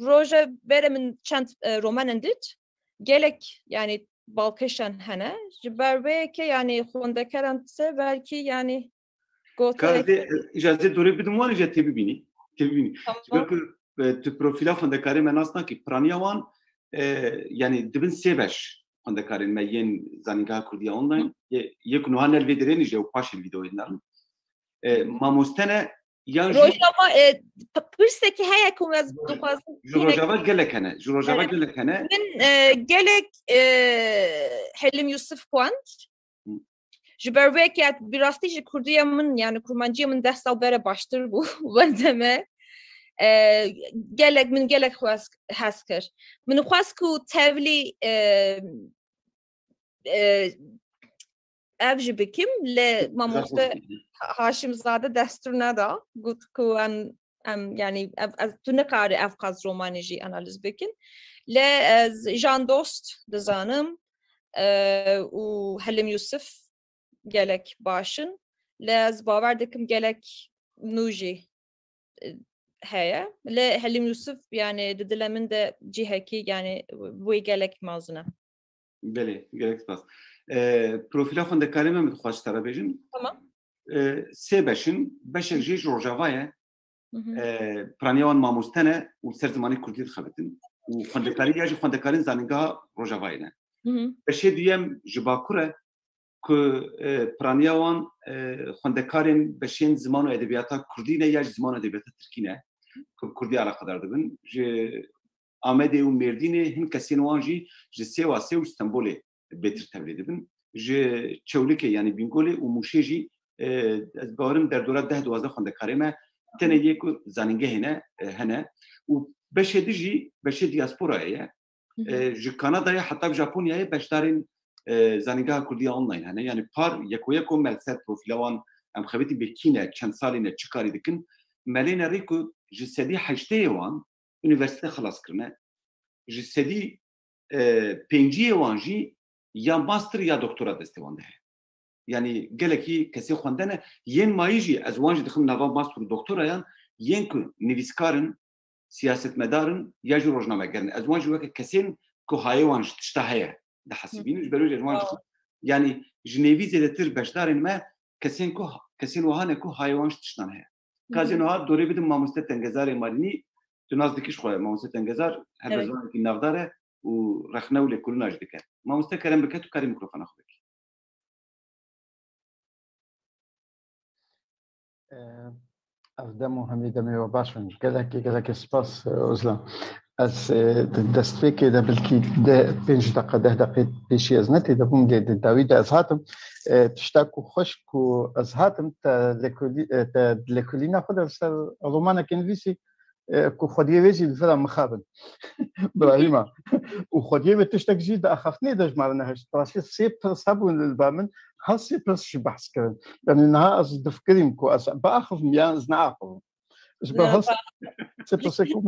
roje bere min çent romanen dit. Gelek yani Balkışan hene, jiberveke yani xwendekerantse belki yani Kazde icazet dore bidum var icazet tebi bini. Belki tu profila xwendekari me nasna ki praniya wan yani dibin sebeş xwendekari me yên zanîngeha Kurdiya online yek nuha nelvederên jî ew paşên vîdeoyên mamostene yan Rojava pirseki heye ku ez dixwazim Rojava gelek hene min gelek Helim Yusuf Kuant jiberveke bir rastî ji Kurdiya min yani kurmancıya min 10 sal bere baştır bu wendeme gelek min gelek hes kir min xwaz ku tevlî ev jî bikim li mamoste Haşimzade destur neda gut ku em yani tu nekare ev qaz romanı jî analiz bikin لجان دوست دزانم وحلم يوسف قالك باشن لاز باور دكم قالك نوجي هيا لا حلم يوسف يعني ددلا من ده جهكي يعني وي قالك مازنا بله قالك سپاس بروفیلا خوندکاری من متخواست ترا بیجن تمام سه بشن بشک جیج روجاوایه پرانیان ماموستنه و سر زمانی کردی خبتن و خوندکاری یا خوندکارین زنگاه روجاوایه بشه دیم جباکوره که پرانیان خوندکارین بشین زمان و ادبیاتا کردی نه یا زمان و ادبیاتا ترکی نه که کردی علاقه دار دبن آمده و مردینه هم کسی نوانجی جسه واسه و استانبول بهتر تبلید دبن چولکه یعنی بینگوله و موشیجی از باورم در دوره 10-12 خوندکاری ما تنه یک زنگه هنه و بشه دیجی بشه دیاسپورایه ج کانادا حتی به ژاپنیا بشدارین زنگه کردی آنلاین هنه یعنی پار یکو ملسر پروفیلوان ام خبیتی بکینه چند سالینه چیکاری دکن ملین ریکو جسدی 8 وان üniversite خلاص کرنه جسدی 5 وانجی یا ماستر یا دکترا دستوانده یعنی گلکی کسی خوندنه ین مایجی از وانج دخم نوا ماستر دکترا یان ین کو نویسکارن سیاستمدارن یا جو روزنامه گرن از وانج وک کسین کو هایوانج تشتهه ده حسبینش بروج از وانج yani جنیویزه دتر بشدارن ما کسین وهانه کو هایوانج تشتنه کازینو ها دوره بدم ماموسته تنگزار مارینی تو نزدیکش خواه ماموسته تنگزار هر زمان که نافداره و رخنه و لکلون اجده کرد ماموسته کرم بکت و کاری میکروفون اخو بکی أفدمو حميدة وباشن قالك سباس أزلا از دستفيك إذا بالكي 5 دقيقة 10 دقيقة بيشي أزنتي إذا بوم داويد أزهاتم تشتاكو خشكو أزهاتم تا لكولينا خدا سر رومانا كنفيسي كو خديه ويجي الفيلا مخابن براهيما وخديه بتشتاك جيد أخافني داج مارنا هاش تراشي سيبر سابون للبامن هل سيبر شبحث كرن يعني إنها أز دفكريم كو أز بأخف ميان زنعاقب جبهة سيبر سيكو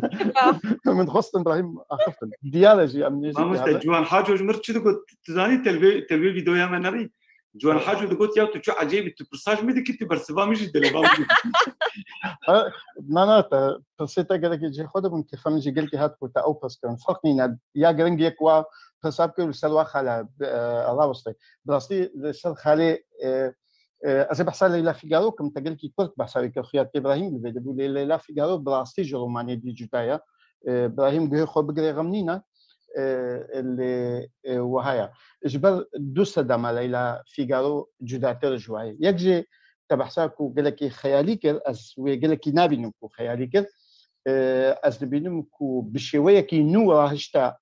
من خصت إبراهيم أخفتن ديالوجي أمنيجي ماموسته جوان حاجة جمرت شو تقول تزاني تلفي فيديو يا مناري جوان حاجة تقول يا تشو عجيب تبرساج ميدي كنت برسبا مش دلبا نانا تسيتا قالك يجي خد من كيفان يجي قلتي هات كوتا أو بس كان فقني يا قرنج يكوا حسابك والسلوى خلا الله وصلي براسي السل خالي أزي بحث ليلى فيغارو كم تقول كي كنت بحث لك خيار إبراهيم اللي بيقول ليلى فيغارو براسي جروماني ديجيتايا إبراهيم به خو بقري غمنينا اللي وهايا جبر دوست دم ليلى فيغارو جداتر جواي يجي تبحثاكو قال لك خيالي كر أز وقال لك نابينكو خيالي كر أز نبينكو بشوية كي نورا هشتا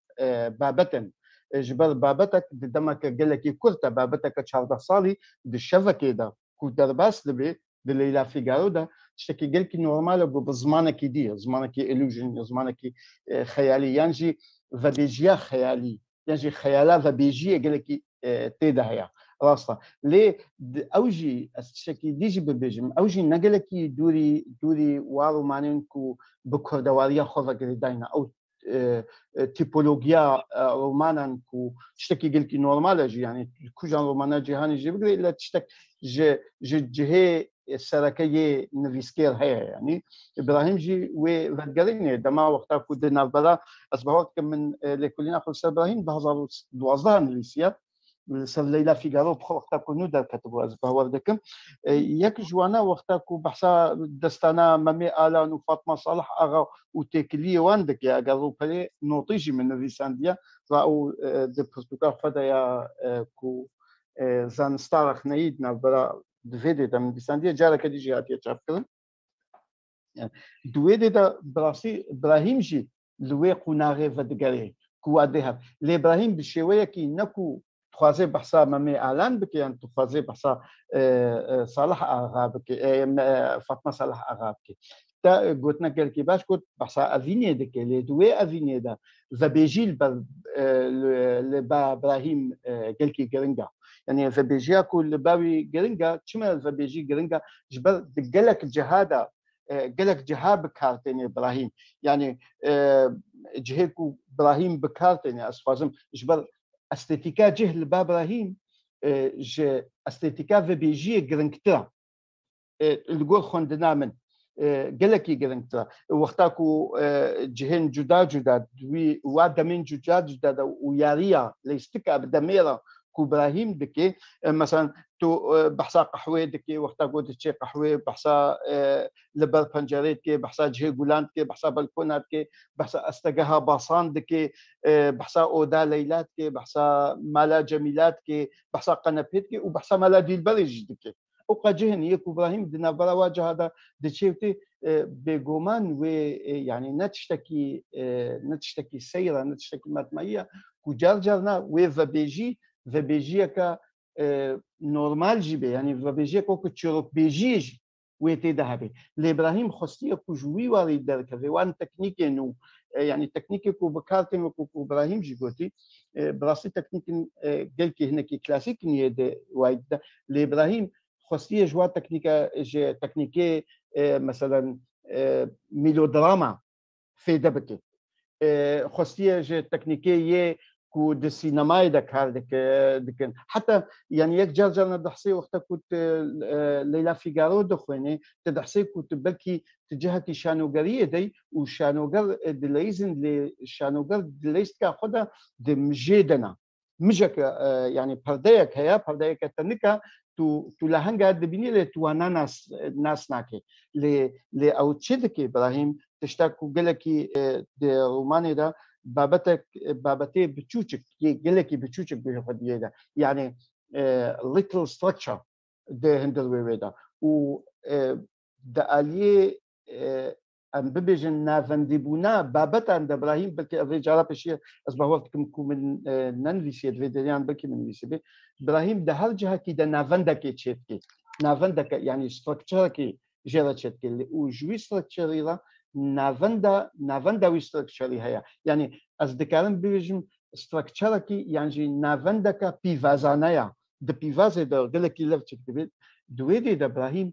بابتن جبر بابتك دمك قال لك كرتا بابتك 14 صالي بالشبكة ده كو درباس لبي دليلا فيغارو ده تشتكي قال لك نورمال بزمانك دي زمانك إلوجن زمانك خيالي ينجي فبيجيا خيالي ينجي خيالات فبيجي قال لك تيدا هيا راسا ليه اوجي الشكل ديجي ببيجم اوجي نقلكي دوري وارو مانينكو بكردواريا خوفا قريداينا او تيبولوجيا رومانانكو تشتكي قلكي نورمالاجي يعني كوجان رومانا جهاني جيبقري الا تشتك جهي السركية نفيسكير هي يعني ابراهيم جي وفدقريني دما وقتا كودنا بلا اصبحت من لكلنا خلص ابراهيم بهزار 12 نفيسيات سر ليلى فيغارو بخو وقتا كونو دار كتبوا از باوردكم ياك جوانا وقتا كو بحثا دستانا مامي آلان وفاطمه صالح اغا وتكلي واندك يا قالوا بلي نوطيجي من الريسانديا راو د برتقال فدايا كو زان ستارخ نيدنا بلا دفيدي من الريسانديا جارا كديجي هاتي تشابكن دويدي دا براسي ابراهيم جي لوي قناغي فدقري كو ادها لابراهيم بشويه كي نكو تخازي بحثا مامي آلان بكي أن تخازي بحثا صالح أغابكي فاطمة صالح أغابكي تا قلتنا كالكي باش قلت بحثا أفيني دكي لي دوي أفيني دا فبيجي لبا إبراهيم كالكي قرنجا يعني فبيجي كل باوي قرنجا شمال فبيجي قرنجا جبل دقلك جهادا قالك جهاب كارتين إبراهيم يعني جهكو إبراهيم بكارتني أسفازم جبر استيتيكا جهل بابراهيم ج استيتيكا في بيجي جرنكترا الجول خوندنا من قالكي جرنكترا وقتاكو جهن جدا دوي وادمين جدا وياريا ليستكا بدميرا كو إبراهيم دكي مثلا تو بحثا قحوه دكي وقتا قلت شي قحوه بحثا لبر بنجريت كي بحثا جهي جولاند كي بحثا بلكونات كي بحثا استجاها باصان دكي بحثا اودا ليلات كي بحثا مالا جميلات كي بحثا قنبيت كي وبحثا مالا ديل برج دكي وقا جهن يكو إبراهيم دنا برا واجه هذا دشيفتي بجومان ويعني نتشتكي سيرة نتشتكي ماتمية كجرجرنا وفبيجي كا نورمال جيبه يعني فبيجي كوك تشروك بيجيج ويتي ذهبي لإبراهيم خصية كجوي وارد درك وان تكنيك إنه يعني تكنيك كو بكارتين وكو إبراهيم جيبوتي براسي تكنيك قلت هنا كي كلاسيك نيد وايد لإبراهيم خصية جوا تكنيكي مثلا ميلودراما في دبكي خصية تكنيكية كو د سينماي دكار دكن حتى يعني يك جرجرنا دحسي وقت كنت ليلى فيغارو دخويني تدحسي كنت بلكي تجهتي شانوغريه دي وشانوغر دليزن لشانوغر دليست كاخدها دمجيدنا مجك يعني برديك هيا برديك تنكا تو لهنگا دبيني ل توانا ناس ناكي ل او تشدكي ابراهيم تشتاكو قالكي د روماني ده بابتي بتشوشك قالكي بتشوشك بهديه ده يعني little structure ده هندلوي ده و ده الي ام ببيجن نافنديبونا بابتا عند ابراهيم بلكي الرجال بشي اصبحوا من ننفيسي فيديان بلكي من فيسي ابراهيم ده هر جهه كده نافندك تشتكي نافندك يعني structure كي جرا تشتكي وجوي structure نافندا ويستركشري هيا يعني أصدقائنا بيجم استركشركي يعني نافندا كبيفازانيا ده بيفازة ده قلك يلف تكتبت دويدي ده إبراهيم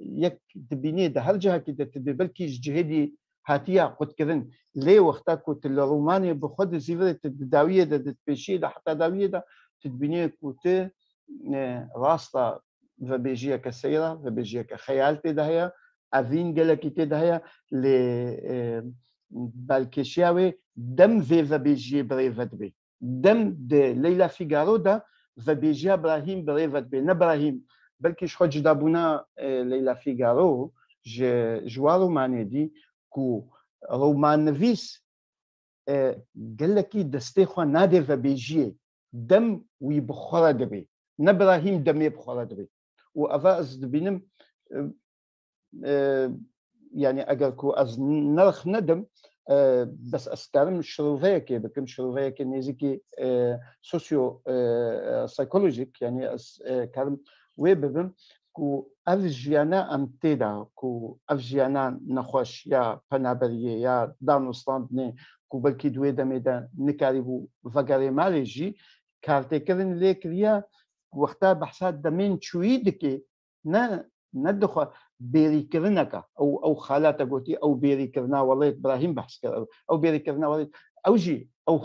يك دبيني ده هرجها كده تدبلكي جهدي هاتيا قد كذن ليه وقتها كنت الروماني بخد زيفرة الداوية ده تبشي ده حتى داوية ده تدبيني كنت راستا فبيجيا كسيرة فبيجيا كخيالتي ده هي أفين قالك كده هي ل بالكشياوي دم في فبيجي بريفت بي دم de ليلى فيغارو ده فبيجي إبراهيم بريفت بي نبراهيم بلكيش خرج دابونا ليلى فيغارو جوا روماني دي كو رومان نفيس قال لك دستيخو نادي فبيجي دم ويبخر دبي نبراهيم دم يبخر دبي وأفاز دبينم يعني اگر كو از نرخ ندم بس استعلم شروفيكي بكم شروفيكي نيزيكي سوسيو سايكولوجيك يعني كلام ويبم كو افجيانا امتيدا كو افجيانا نخوش يا بنابريه يا دانوستاندني كو بلكي دويدا ميدا نكاريبو فغاري مالجي كارتيكرن ليكريا وقتا بحثات دمين شويدكي ندخل بيري كرنكا او خالات قوتي او بيري كرنا والله ابراهيم بحث كر او بيري كرنا والله او جي او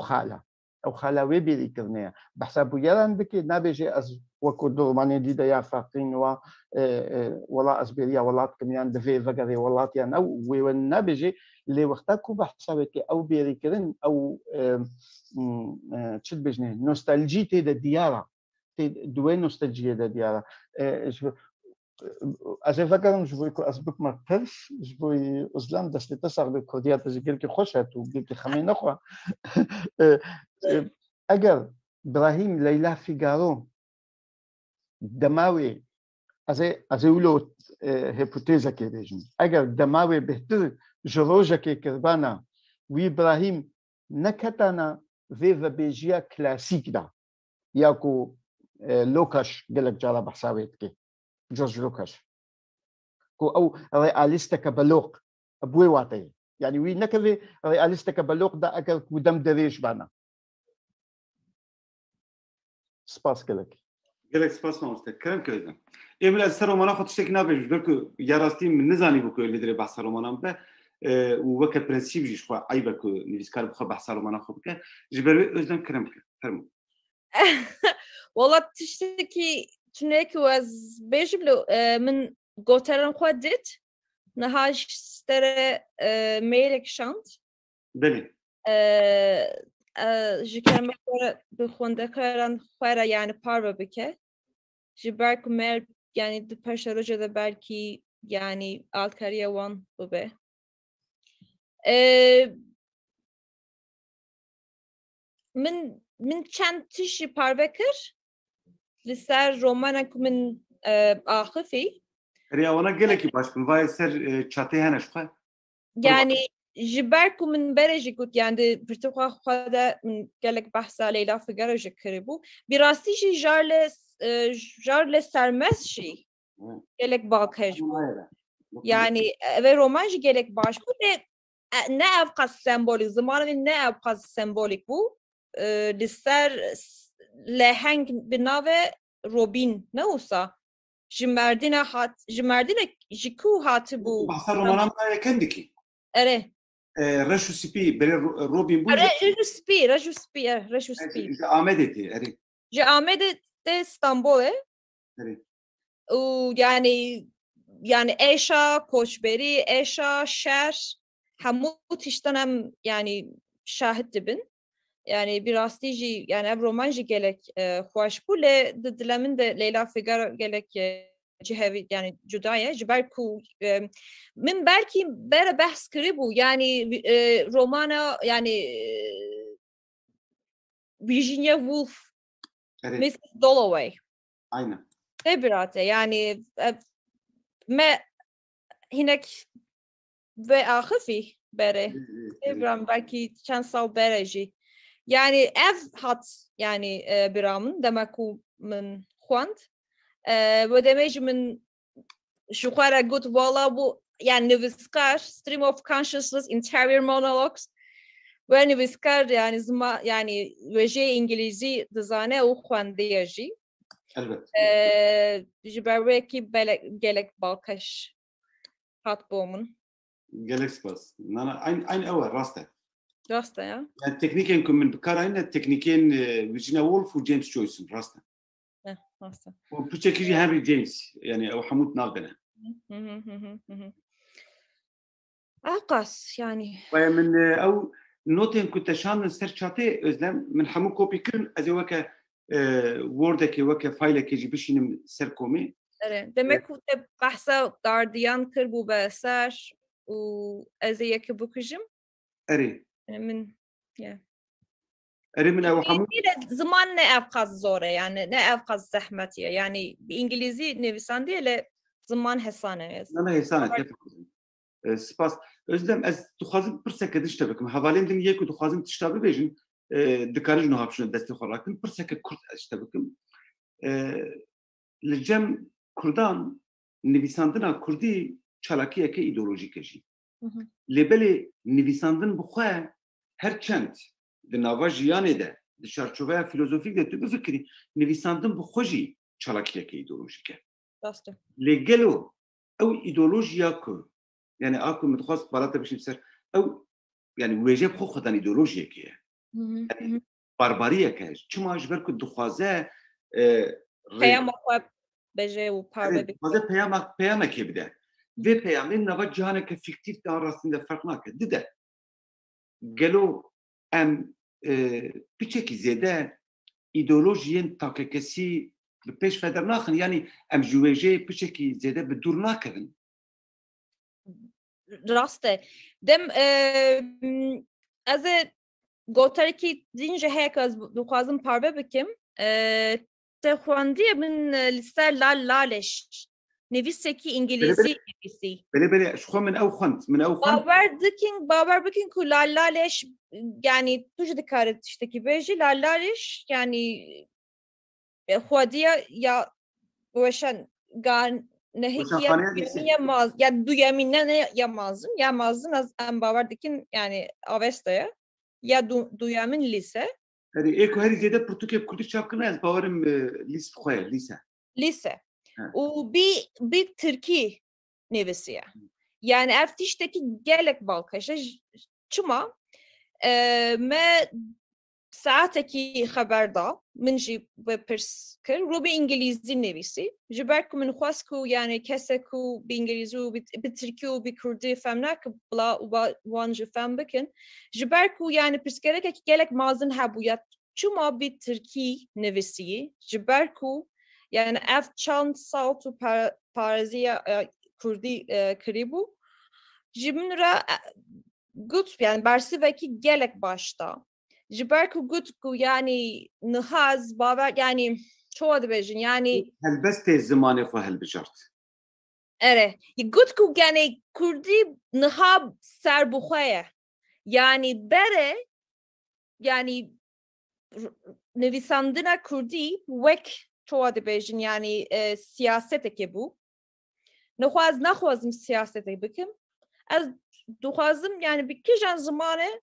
خاله وي بيري كرنا بحسب يران بكي نابجي از وكو دوماني دي دا فاقين و ولا اسبيريا ولا كميان دفي فغري ولا يعني او وي نابجي اللي وقتكو بحسابك او بيري كرن او تشد بجني نوستالجي تي ديارا تي دوي نوستالجي ديارا از فکرم جوی که از بک مرتش جوی ازلام دستی تساق به کردیات از گل که خوشت و گل که خمی نخوا اگر إبراهيم ليلى فيغارو دماوي از اولو هیپوتزا که بیشم اگر دماوي بهتر جروجا که کربانا وی إبراهيم نکتانا و بیجیا کلاسیک دا یا کو لوکاش گلک جالا بحثاویت که جورج لوكاس او رياليستا كبلوق ابوي واطي يعني وي نكذي رياليستا كبلوق دا اكل قدام دريش بانا سباس كلك سباس ما كلام كذا امل از سر رومانا خودش تک نبیش درک یاراستی من نزانی بکو اللي دري بحث رومانا به ووەکە پرەنسیبیش خوا عیبە کو نویسکار بخوا بەحسا ڕۆمانە خۆ بکە ji ber wê özlem kirim bike fermû Valla tiştekî tunekî ez bêjim li min goteran xwe dit niha ji stere mailek şand belê ji kerema xwe bi xwendekaran xwe re yani parve bike ji ber ku me yani di paşa roja de belkî yani altkariya wan bibe min çend tişî parve kir li ser romana ku min axifî Rêya wana gelekî baş bin vayê ser çatê hene ji xwe yani ji ber ku min berê jî got yani di pirtûxa xwe de min gelek behsa Leyla Figaro jî kiribû bi rastî jî jar lê sermest jî gelek balkej bû yani ev roman jî gelek baş bû ne ev qas sembolik zimanê ne ev qas sembolik bû li ser leheng bi navê Robîn ne wisa ji merdîne ji ku hatibû behsa romana me yekem dikî ere reş û spî berê Robîn bû reş û spî ji Amedê tê erê ji Amedê tê Stenbolê û yani eşa koçberî eşa şer hemû tiştan em yani şahit dibin yani bir rastî jî yani ev roman jî gelek xweş bû lê di dila min de Leyla Figaro gelek cihevî yani cuda ye ji ber ku min belkî bere behs kiribû yani romana yani Virginia Woolf Mrs. Dalloway aynen tê birate yani me hinek ve axifî berê tê biram belkî çend sal bere jî yani ev hat yani biramın demek ku min xwend ve demek ji min ji xwe re got vala bu yani nivîskar Stream of Consciousness Interior Monologues ve nivîskar yani zima yani wêjeyê İngilîzî dizane û xwendiye jî ji ber wê gelek balkeş hat bû min gelek spas nana aynı ew rast e rast e ya yani teknikên ku min bikaranîne teknikên Virginia Woolf û James Joyce'in rast e rast e û piçekî jî Henry James yani ew hemû nav bine qas yani min ew notên ku te şandin ser çatê özlem min hemû kopî kirin ez ê weke Wordekê weke faylekê jî bişînim ser komê demek ku te behsa gardiyan kir bû be ser û ez ê yekê bikujim erê min erê min ew hemû ziman ne ev qas zor e yani ne ev qas zehmetiye yani bi İngilîzî nivîsandiye lê ziman hesane nana hêsan e spas özlem ez dixwazim pirseke diş te bikim hevalên din yek û dixwazim tişta bibêjin dikarin ji niha bişîne destê xwe rakin pirseke Kurd ez ji te bikim li cem Kurdan nivîsandina Kurdî çalakiyeke îdeolojîk e jî lêbelê nivîsandin bi xwe her çend di nava jiyanê de di çarçoveya filozofîk de tu bifikirî nivîsandin bi xwe jî çalakiyeke îdeolojîk e lê gelo ew îdeolojiya ku yani a ku min dixwast balata bişîm ser ew yani wêje bi xwe xwedan îdeolojiyekê ye barbariyeke çima ji ber ku dixwaze peyama xwe bêje û parve dixwaze peyamekê bide vê peyamê nava cihaneke fîktîv de rastîn de ferq nake dide gelo em piçekî zêde îdeolojiyên takekesî bi pêş feder naxin yani em ji wêjeyê piçekî zêde bi dûr nakevin rast e dem ez ê goterekî din ji heye ku ez dixwazim parve bikim te xwendiye min li ser Lal Laleş nivîsekî İngilîzî nivîsî belê ji xwe min ew xwend bawer bikin ku Lal Laleş yani tu jî dikare tiştekî bêjî Lal Laleş yani xwediya ya weşan nehêkiye ya duyemîne ne yamazin ez em bawer dikin yani avesteye ya duyemin lîse herî ku herî zêde pirtûkê Kurdî çapkirine ez bawerim lîs bi xwe ye lîse û bî Tirkî nivîsiye yani ev tişteki gelek balkaşa çima me saateki haberda min jî pirs kir rû bi İngilîzî nivîsî ji ber ku min xwest ku yani kesek ku bi İngilîzî û bi Tirkî û bi Kurdî fem nake bila wan ji fem bikin ji ber ku yani pirsgerekekî gelek mazin hebûye çima bi Tirkî nivîsî ji ber ku yani ev çand sal û parêziya Kurdî kirîbû ji min re gut yani bersivekî gelek başta ji ber ku gut ku yani nihaz baver yani çoğu dibêjin yani helbestê zimanê xwe helbijart. ere gut ku yani Kurdî niha serbixwe ye yani bere yani nivîsandina Kurdî wek çoğu dibêjin yani siyasetekê bû naxwazim siyasetê bikim ez dixwazim yani bi kîjan zimanê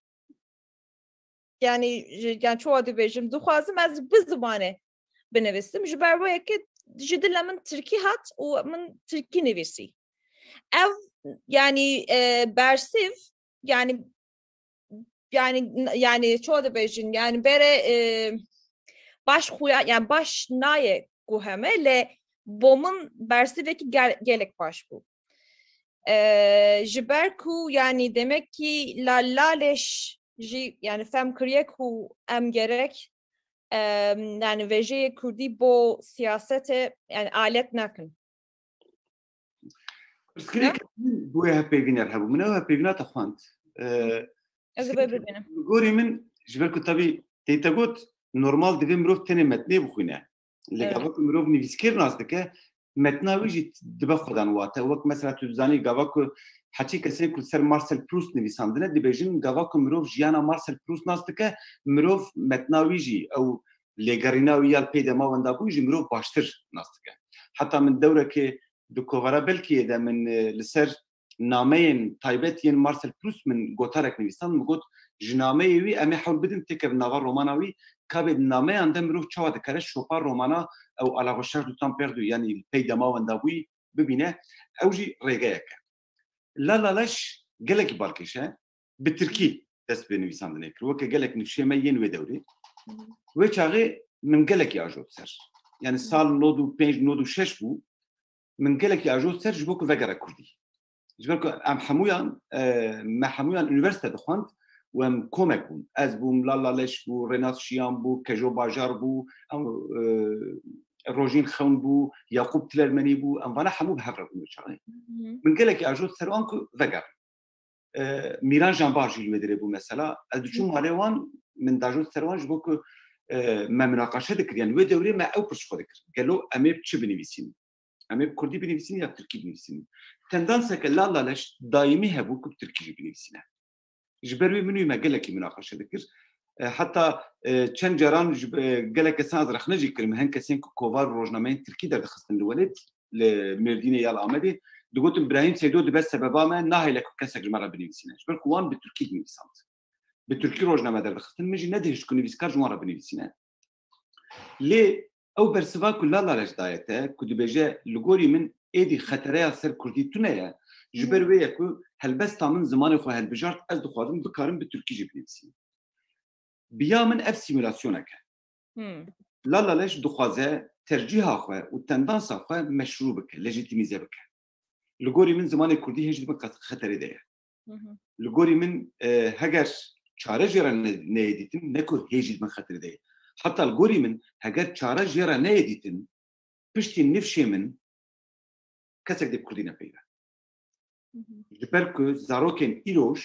yani çoğu dibêjim dixwazim ez bi zimanê binivîsim ji ber wê yekê ji dila min Tirkî hat û min Tirkî nivîsî ev yani bersiv yani çoğu dibêjin yani bere baş xuya yani baş naye ku heme lê bo min bersivekî gelek baş bû ji ber ku yani demek ki lalêş jî yani fem kiriye ku em gerek yani vêjeyê Kurdî bo siyasetê yani alet nakin. Pirsgirêk bu hevpêvîner hebû min ew hevpêvîna te xwend. Ez ê bibînim. Gorî min ji ber ku tevî tê te got normal divê mirov tenê metnê bixwîne. Lê gava ku mirov nivîskir nas dike metna wî jî dibe xwedan wate wek mesela tu dizanî gava ku heçî kesê ku ser Marcel Proust nivîsandine dibêjin gava ku mirov jiyana Marcel Proust nas dike mirov metna wî jî ew lêgerîna wî ya pê dema wenda bû jî mirov baştir nas dike. Heta min dewrekê di kovara Belkiyê de min li ser nameyên taybet yên Marcel Proust min gotarek nivîsand min got ji nameyê wî em ê hewl bidin têkevin nava romana wî kabê di nameyan de mirov çawa dikare şopar romana ew à la recherche du temps perdu yani pey dema wenda bûyî bibîne ew jî rêgeyek e. Lala leş gelekî balkêş e bi Tirkî dest bi nivîsandinê kir weke gelek nifşê me yên wê dewrê wê çaxê min gelekî ajot ser yani sal nod û pênc nod û şeş bû min gelekî ajot ser ji bo ku vegere Kurdî ji ber ku em hemûyan me hemûyan üniversite dixwand û em komek bûn ez bûm Lala leş bû Renat Şiyan bû Kejo Bajar bû Rojîn Xewn bû Yaqûb Tilermenî bû em vana hemû bi hev re bûn çaxê min gelekî ajot ser wan ku veger Mîran Janbar jî li wê dirê bû mesela ez diçûm malê wan min dajot ser wan ji bo ku me münaqeşe dikir yani wê dewrê me ew pirs xwe dikir gelo em ê çi binivîsîn em ê Kurdî binivîsîn ya Tirkî binivîsîn tendanseke Lala leş daîmî hebû ku Tirkî jî binivîsîne ji ber wê min wî me gelekî münaqeşe dikir heta çend caran gelek kesan ez rexne jî kirim hin kesên ku kovar rojnameyên Tirkî derdixistin li Welêt li Mêrdînê ya li Amedê digotin İbrahîm Seydo dibe sebeba me nahêle ku kesek ji me re binivîsîne ji ber ku wan bi Tirkî dinivîsand bi Tirkî rojname derdixistin min jî nedihişt ku nivîskar ji wan re binivîsîne lê ew bersiva ku Lala leş daye te ku dibêje li gorî min êdî xetereya ser Kurdî tune ye ji ber wê ye ku helbesta min zimanê xwe helbijart ez dixwazim bikarim bi Tirkî jî binivîsîm biya min ev simülasyonek e Lala leş dixwaze tercîha xwe û tendansa xwe meşrû bike lejîtîmîze bike li gorî min zimanê Kurdî hêj dibin xeterê de ye li gorî min heger çare jê re neyê dîtin ne ku hêjî dibin xeterê de ye heta li gorî min heger çare jê re neyê dîtin piştî nifşê min kesek dê Kurdî nepeyve ji ber ku zarokên îroj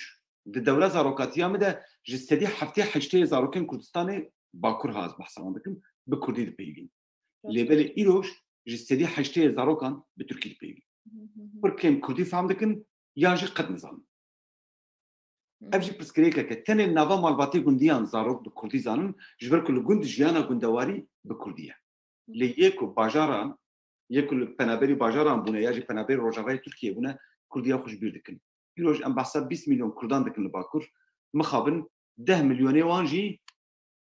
di dewra zarokatiya me de ji sedî heftê heştê zarokên Kurdistanê Bakur has behsa wan dikim bi Kurdî dipeyvîn lê belê îroj ji sedî heştê zarokan bi Tirkî dipeyvîn pir kêm Kurdî fehm dikin yan jî qet nizanin ev jî pirsgirêkek e tenê nava malbatê gundiyan zarok di Kurdî zanin ji ber ku li gund jiyana gundewarî bi Kurdî ye lê yê ku bajaran yê ku li penaberî bajaran bûne ya jî penaberî Rojavayê Tirkiyê bûne Kurdiya xwe ji bîr dikin îroj em behsa 20 milyon Kurdan dikin li Bakur mixabin 10 milyonê wan jî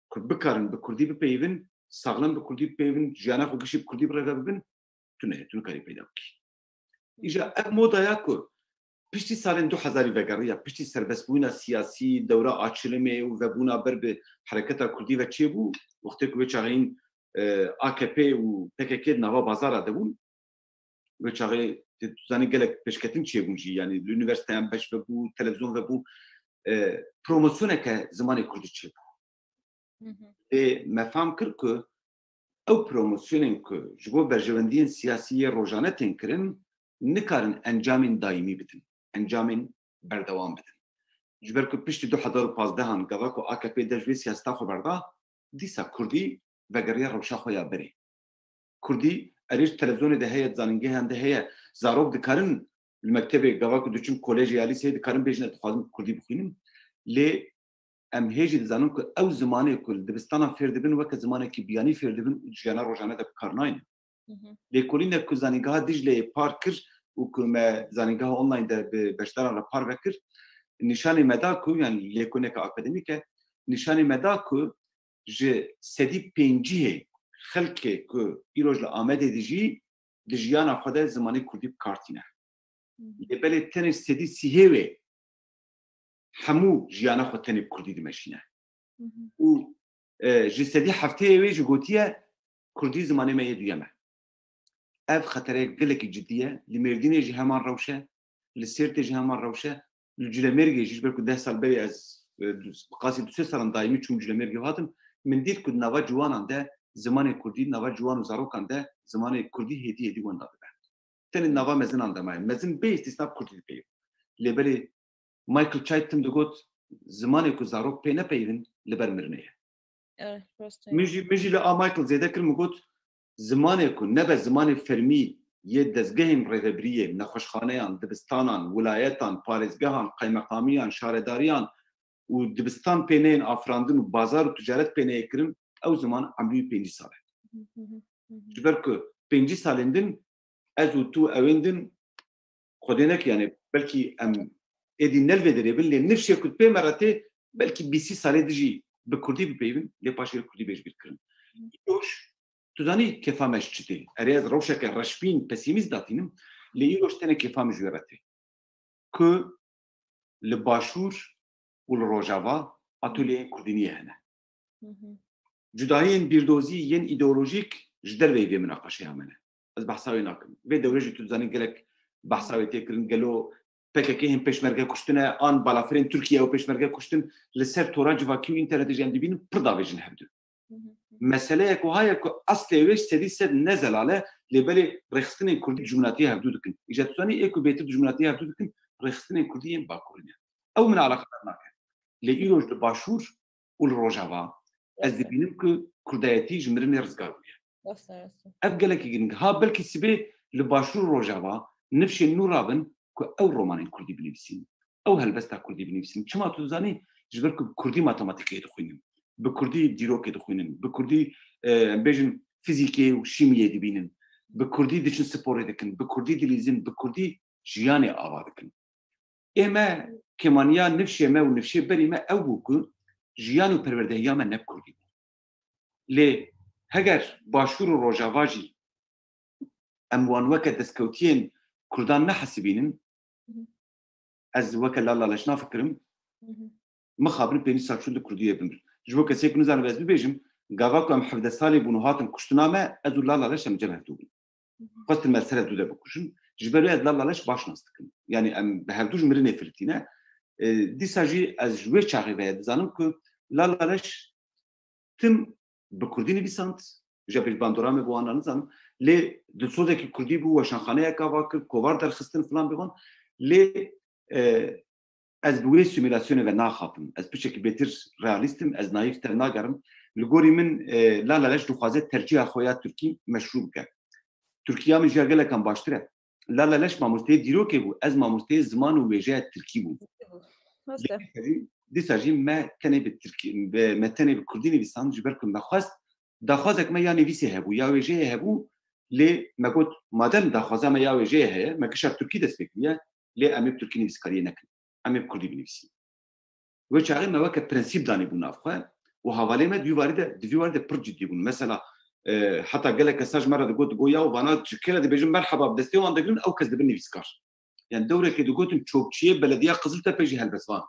ku bikarin bi Kurdî bipeyvin saxlem bi Kurdî bipeyvin jiyana xwe gişî bi Kurdî birêve bibin tune karî peyda bikî îja ev modaya ku پشتی سالên 2000 vegeriya piştî serbestbûna siyasî dewra açilimê û vebûna ber bi hereketa Kurdî ve çêbû wextê ku vê çaxeyên AKP û PKK nava bazara debûn vê çaxê zanî gelek pêşketin çêbûn jî yanî li üniversiteyan beş vebû televizyon vebû promosyoneke zimanê Kurdî çêbû ê me fehm kir ku ew promosyonên ku ji bo berjewendiyên siyasî rojane tên kirin nikarin encamên daîmî bidin encamên berdewam bidin ji ber ku piştî 2015 gava ku AKP de ji vê siyaseta xwe berda dîsa Kurdî vegeriya rewşa xwe ya berê Kurdî erêj televizyonê de heye zanîngehan de heye zarok dikarin li mektebê gava ku diçin kolejê ya lîseyê dikarin bêjin ez dixwazim Kurdî bixwînim lê em hêjî dizanin ku ew zimanê ku li dibistanan fêr dibin weke zimanekî biyanî fêr dibin jiyana rojane de bikar nayîn lêkolînek ku zanîngeha Dicleyê par kir û ku me zanîngeha online de bi beşdaran re par vekir nîşanê me da ku yani lêkolîneka akademîk e nîşanê me da ku ji sedî pêncihê xelkê ku îroj li Amedê dijî di jiyana xwe de zimanê Kurdî bikartîne lê belê tenê sedî sîhê wê hemû jiyana xwe tenê bi Kurdî dimeşîne û ji sedî hefteyê wê ji gotiye Kurdî zimanê me yê duyem e ev xeterek gelekî cidî ye li Mêrdînê jî heman rewş e li Sêrtê jî heman rewş e li Cilemêrgê jî ji ber ku 10 sal berê ez qasî 2 salan daîmî çûm Cilemêrgê hatim min dît ku nava ciwanan de zimanê Kurdî nava ciwan û zarokan de zimanê Kurdî hêdî hêdî wenda dibe tenê nava mezinan de maye mezin bê îstîsna Kurdî dipeyv lê berê Michael Çayt tim digot zimanê ku zarok pê nepeyvin li ber mirinê ye min jî li a Michael zêde kir min got zimanê ku nebe zimanê fermî yê dezgehên rêveberiyê nexweşxaneyan dibistanan wilayetan parêzgehan qeymeqamiyan şaredariyan û dibistan pêneyên afirandin û bazar û ticaret pêneyê kirin ew ziman emrî 5 sal e ji ber ku 5 salên din ez û tu ewên din xwedê nek yani belkî em êdî nelvê dirêbin lê nifşê ku pê me re tê belkî 20 salê de jî bi Kurdî bipeyvin lê paşê Kurdî bêjbîr kirin îroş tu zanî kefa me ji çi tê erê ez rewşeke reşbîn pesîmîst datînim lê îroş tenê kefa me ji wê re tê ku li Başûr û li Rojava atölyeyên Kurdîniyê hene cudayên bîrdozî yên îdeolojîk ji derveyê vê minaqeşeya me ne ez behsa wê nakim vê dewre jî tu zanî gelek behsa wê tê kirin gelo PKK'ên pêşmerge kuştine an balafirên Tirkiye û pêşmerge kuştin li ser tora civakî û internetê jî em dibînin pir davê jin hevdû meseleyek ku heye ku aslê wê sedî sed ne zelale lê belê rêxistinên Kurdî cumhuriyetê hevdû dikin îja tu zanî ê ku bêtir cumhuriyetê hevdû dikin rêxistinên Kurdî yên bakurî ne ew min alaqadar nake lê îroj li Başûr û li Rojava ez dibînim ku kurdayetî ji mirinê rizgar bûye ev gelekî giring ha belkî sibê li Başûr Rojava nifşên nû rabin ku ew romanên Kurdî binivîsîn ew helbesta Kurdî binivîsîn çima tu zanî ji ber ku Kurdî matematikê dixwînin bi Kurdî dîrokê dixwînin bi Kurdî bêjin fîzîkê û şîmiyê dibînin bi Kurdî diçin sporê dikin bi Kurdî dilîzin bi Kurdî jiyanê ava dikin ême kêmaniya nifşê me û nifşê berî me ew bû ku jiyan û perwerdehiya me neb Kurdî bû lê heger Başûr û Rojava jî em wan weke destkeutiyên Kurdan nehesibînin ez weke Lala Leş nafikirim mixabin 5 sal çû li Kurdiyê bimir ji bo kesê ku nizanim ez bibêjim gava ku em 17 salê bûn û hatin kuştina me ez û Lala Leş em cem hevdû bûn xwestin me ser hevdû de bikuşin ji ber wê ez Lala Leş baş nas dikim yani em bi hevdû ji mirinê filîtîne dîsa jî ez ji wê çaxê ve dizanim ku Lala Leş tim bi Kurdî nivîsand ji pêşbandora me bi wan nizanim lê di sozekî Kurdî bû weşanxaneyeka va kir kovar derxistin filan bi wan lê ez bi wê simülasyonê ve naxapim ez piçekî bêtir realîstim ez naîf tev nagerim li gorî min Lala Leş dixwaze tercîha xwe ya Tirkî meşrû bike Tirkiya min jîya gelekan baştir e Lala Leş mamosteyê dîrokê bû ez mamosteyê ziman û wêjeya Tirkî bûm dîsa jî me tenê bi Tirkî me tenê bi Kurdî nivîsand ji ber ku me xwest daxwazek me ya nivîsê hebû ya wêjeyê hebû lê me got madem daxwaza me ya wêjeyê heye me kişa Tirkî dest pê kiriye lê em ê Tirkî nivîskariyê nekin em ê Kurdî binivîsîn wê çaxê me weke prensîp danî bû nav xwe û hevalê me divî warî de pir ciddî bûn mesela heta gelek kesaj me re digot goya û vana ji kê re dibêjin merheba bi destê wan digirin ew kes dibin nivîskar يعني دورك دوغوتن تشوبشيه بلديه قزلته بيجي هالبسوان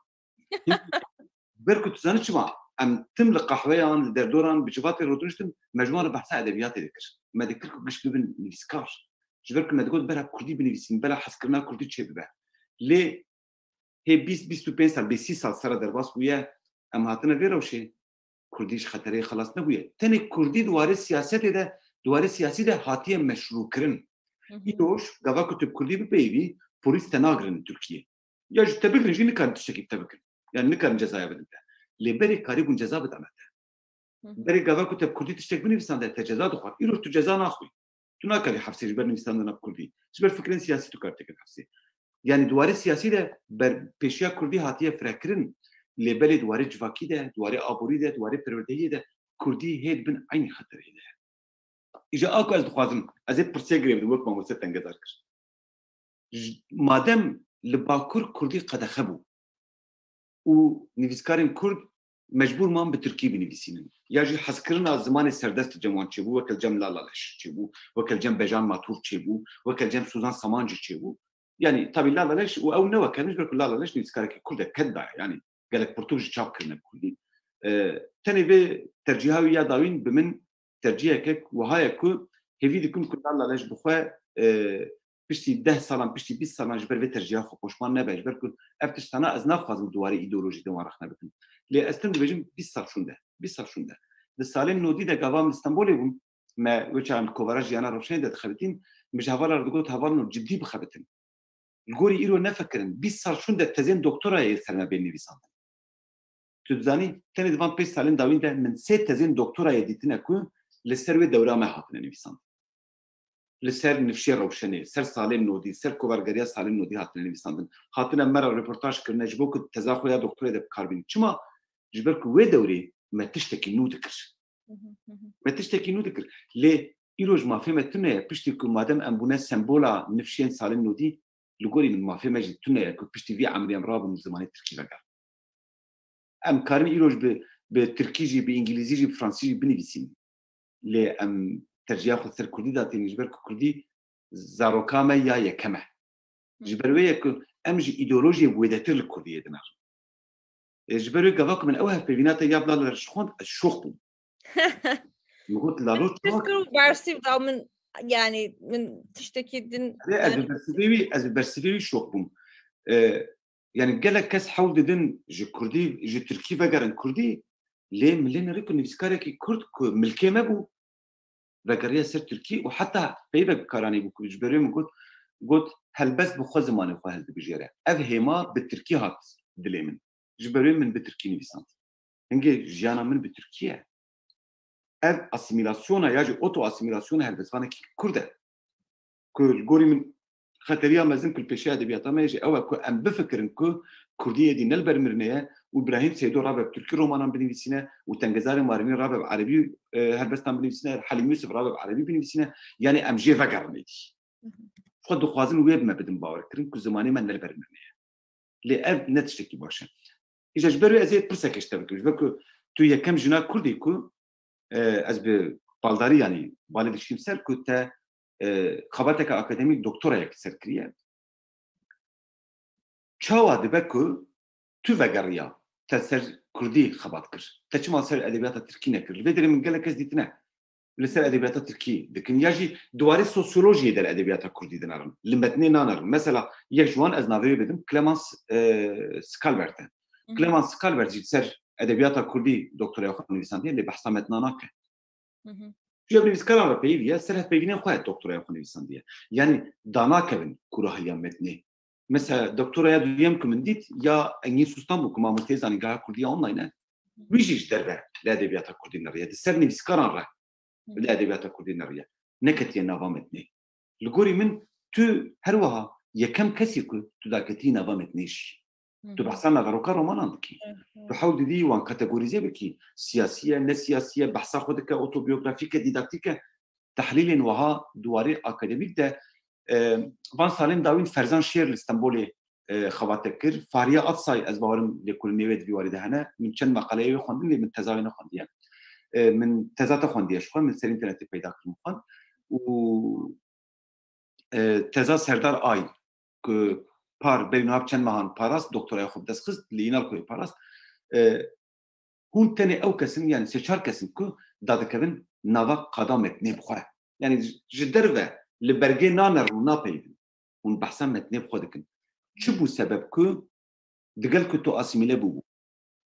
بركو تزاني شما ام تملك قحويان دردوران بجواتي رودنشتم مجموعه بحث ادبيات ذكر ما ذكرك باش بن نسكار جبرك ما تقول بلا كردي بنفسين بلا حسكرنا كردي تشي ببه لي هي 25 سال ب 6 سال سره درباس ويا ام هاتنا فيرو شي كرديش خطري خلاص نبويه تاني كردي دوار السياسه ده دوار السياسي ده هاتيه مشروع كرن يدوش قبا كتب كردي ببيبي بوليس تناغرن تركيا يا تبكر جي نكان تشتكي تبكر يعني نكان جزايا بدنته لبري كاريبون جزا بدمته بري قبا كتب كردي تشتكي بنفسان ده تجزا دخل يروح تجزا ناخوي تناكري حفسي جبر نفسان ده كردي جبر فكرين سياسي تكارتك الحفسي يعني دوار السياسي ده بيشيا كردي هاتيه فركرن لبلد دوار جواكي ده دوار ابوري ده دوار پروردهی ده كردي هيد بن عين خطر ده اجا اكو از دخوازم از پرسيگريم دو وقت ما مست تنگزار كر مادام لباكر كردي قد خبو و نفسكارين كرد مجبور مان بتركي بنفسينن ياجي حسكرنا زمان سردست جمعان چبو وكل جم لالالش چبو وكل جم بجان ماتور چبو وكل جم سوزان سمانجي چبو يعني طبعا لالالش او نوا كان مش بقول لالالش نفسكارك كرد كدبا يعني قالك برتوج تشاب كرنا كردي تاني في ترجيحاوي يا داوين بمن ترجيحك وهاي كو هيفي دكم كل لالالش بخوا بشتي 10 سال بشتي 20 سال جبر في ترجيح خو پشمان نبا جبر كو افتش سنه از نافازم دواري ايديولوژي دو رخنا بكم لي استن بجم 20 سال شونده 20 سال شونده السالين نودي ده قوام اسطنبول ما وچان كوفراج انا روشن ده خبتين مش هفالر دغوت هفالن جدي بخبتين الجوري ايرو نفكرن 20 سال شونده تزين دكتوراه يسرنا بين نيسان تزاني تاني دفان 5 سالين داوين ده من 6 تزين دكتوراه يديتنا كو للسروي دوره ما هاتنا نيسان لسر نفشي روشني سر سالين نودي سر كوفرغريا سالين نودي هاتنا نيسان هاتنا مره ريبورتاج كرنا جبوك تزاخو يا دكتوراه ده كاربين چما جبرك وي دوري ما تشتكي نو دكر ما تشتكي نو دكر ليه ايروج ما فهمتنا بشتكي مادام امبونا سمبولا نفشين سالين نودي لقولي من ما فهم جد تنا كنت بشتي في عمري أمراب من زمان التركي بقى أم كارن إيروج بتركيجي بإنجليزيجي بفرنسيجي بنفسين ل أم ترجيح خد سر كردي داتي نجبر كردي زاروكاما يا يكمه جبرويه ك أمج إيديولوجيا بودتر الكردية دنار جبرويه قفاك من أوها في بينات يا بلا الشخون الشخبو نقول لا لو تذكروا بارسيف داو من يعني من تشتكي دين از برسيفي شوقبم يعني قال لك كاس حول دين جي كردي جي تركي فقرن كردي ليه ملين ريكو نفسكارك كرد ملكي مابو فقريه سر تركي وحتى بيبك كاراني بو جبري من قلت هل بس بخو زمان خو هل بجيره افهما بالتركي هات دليمن جبري من بتركي نفسان هنجي جانا من بتركيا ev asimilasyona ya oto asimilasyona helbesvane ki Kurde. Ku gori min xateriya mezin kul peşe edebiyata meje ev ku em bifikirin ku Kurdiye di nel bermirneye u İbrahim Seydo rabe Türkçe romanan binivsine u Tengezari Marini rabe Arabi helbestan binivsine Halim Yusuf rabe Arabi binivsine yani em jê vegermedi. Xwe dixwazin wê me bidin bawer kirin ku zimanê me nel bermirneye. Lê ev ne tiştekî baş e. Îja ji ber wê ez ê pirsek ji te bikim. Ji ber ku tu yekem jina Kurdî ku از به بالداری یعنی بالدشیم سر که تا خبرتک اکادمیک دکترا یک سر کریه چاوا دبه که تو وگریا تا سر کردی خبرت کر تا چما سر ادبیات ترکی نکر و دریم گله کس دیتنه لسر ادبیات ترکی دکن یاجی دواره سوسیولوژی در ادبیات کردی دنارن لمتنی نانرن مثلا یک جوان از ناوی بدم کلمانس سکالبرت کلمانس سکالبرت سر ادبیات کردی دکترا خود نویسنده لی بحثا متناناکه جو بنویسکاران را پیویه سرحت پیوینه خواهد دکترا خود نویسنده یعنی داناکوین کراهیا متنی مثلا دکترا دویم که من دید یا انگی سوستان بو که ما مستیزانگاه کردی آنلاینه ویجیش دربه لادبیات کردی نریه سر نویسکاران را لادبیات کردی نریه نکتیه نوا متنی لگوری من تو هر وها یکم کسی که تو داکتی نوا متنیش تو بحثنا غروكا رومانان دكي تحاول دي وان كاتيجوريزي بكي سياسيه لا سياسيه بحثا خودك اوتوبيوغرافيك ديداكتيك تحليل وها دواري اكاديميك ده فان سالين داوين فرزان شير الاسطنبولي خواتكر فاريا اتصاي از باورم لكل نيويد بيواري ده هنا من چند مقاله خوندن من تزاوين خونديان من تزات خونديه شو من سر انترنت پیدا کردم و تزا سردار آی که par berinab çend mahan paras doktora xub dest xist lînal koy paras hûn tenê ew kesin yani seçar kesin ku dadikevin nava qada metnê bixwe yani ji derve li bergê nane rû napeydin hûn behsa metnê bixwe dikin çi bû sebeb ku digel ku tu asîmîle bûbû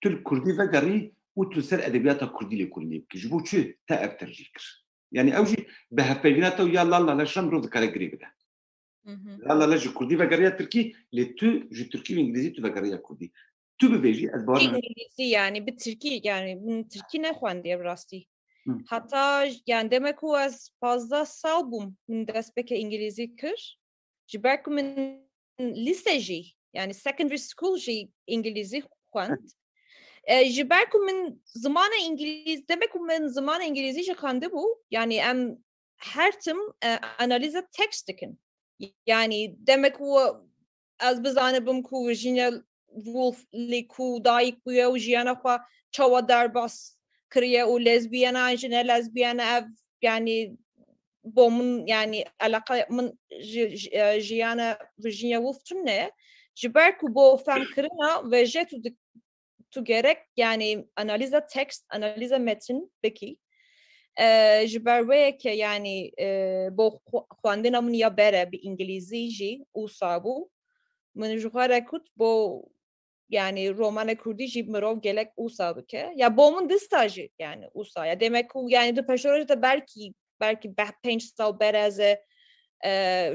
tu Kurdî vegerî û tu ser edebiyata Kurdî lê kurînê bikî ji bo çi te ev tercih kir yani ew jî bi hevpeyvîna te ya lala leşan mirov dikare girê bide lala ji Kurdî vegeriya Tirkî lê tu ji Tirkî û İngilîzî tu vegeriya Kurdî tu bibêjî ez bawer İngilizce yani bir Türkiye yani Türkiye ne xwendiye rastî. Hatta yani demek o az fazla sal bûm min destpêkê İngilîzî kir. Ji ber ku min lise jî yani secondary school jî İngilîzî xwend. Ji ber ku min zimana İngiliz demek ku min zimana İngilîzî jî xwendibû yani em her tim analiza tekst dikin. Yani demek ku ez bizanibim ku Virginia Woolf li ku dayık bûye û jiyana xwe çawa derbas kiriye û lezbiyana jî ne lezbiyana ev yani bo min yani alaka min jiyana Virginia Woolf tune ne ji ber ku bo femkirina ve jê tu gerek yani analiza tekst analiza metin bikî ji ber wê ke yani bo xwendina min ya bere bi İngilîzî jî wisa bû min ji xwe re kut bo yani roman Kurdî jî mirov gelek wisa bike ya bo min dista jî yani wisa ya demek ku yani di pejorê de belkî 5 sal ber ez ê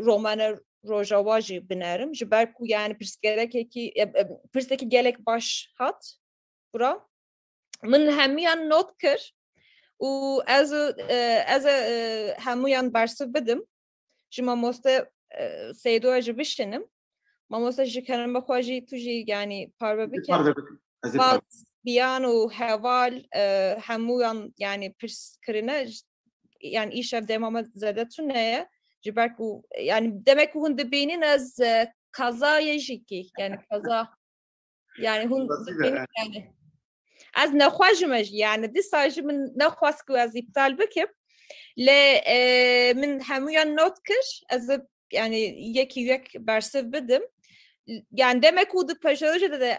romana Rojava jî binerim ji ber ku yani pirsekî gelek baş hat bura min hemiyan not kir û ez hemûyan bersiv bidim ji mamoste Seydoya jî bişinim mamoste ji kerema xwe jî tu jî yani parve bike biyan û heval hemûyan yani pirs kirine yani îşev demama zede tune ye ji ber ku yani demek ku hûn dibînin ez kazayê jî kî yani kaza yani hûn dibînin yani ez nexwejime jî yani dîsa jî min nexwast ku ez îptal bikim lê min hemûyan not kir ez yani yekî yek bersiv bidim yani demek ku di pejorê de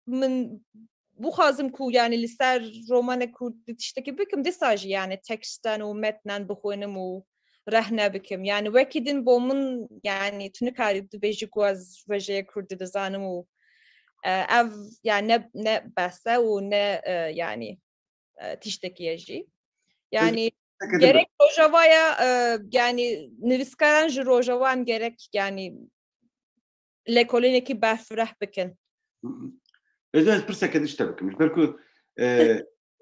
min bixwazim ku yani li ser romana Kurdî tiştekî bikim dîsa jî yani tekstten û metnen bixwînim û rehne bikim yani wekî din bo min yani tu nikarî dibêjî ku ez vejeyê Kurdî dizanim û ev yani ne bese û ne yani tiştekî ye jî yani gerek Rojavaya yani nivîskaran ji Rojavan gerek yani lêkolînekî berfireh bikin ez pirseke diş te bikim ji ber ku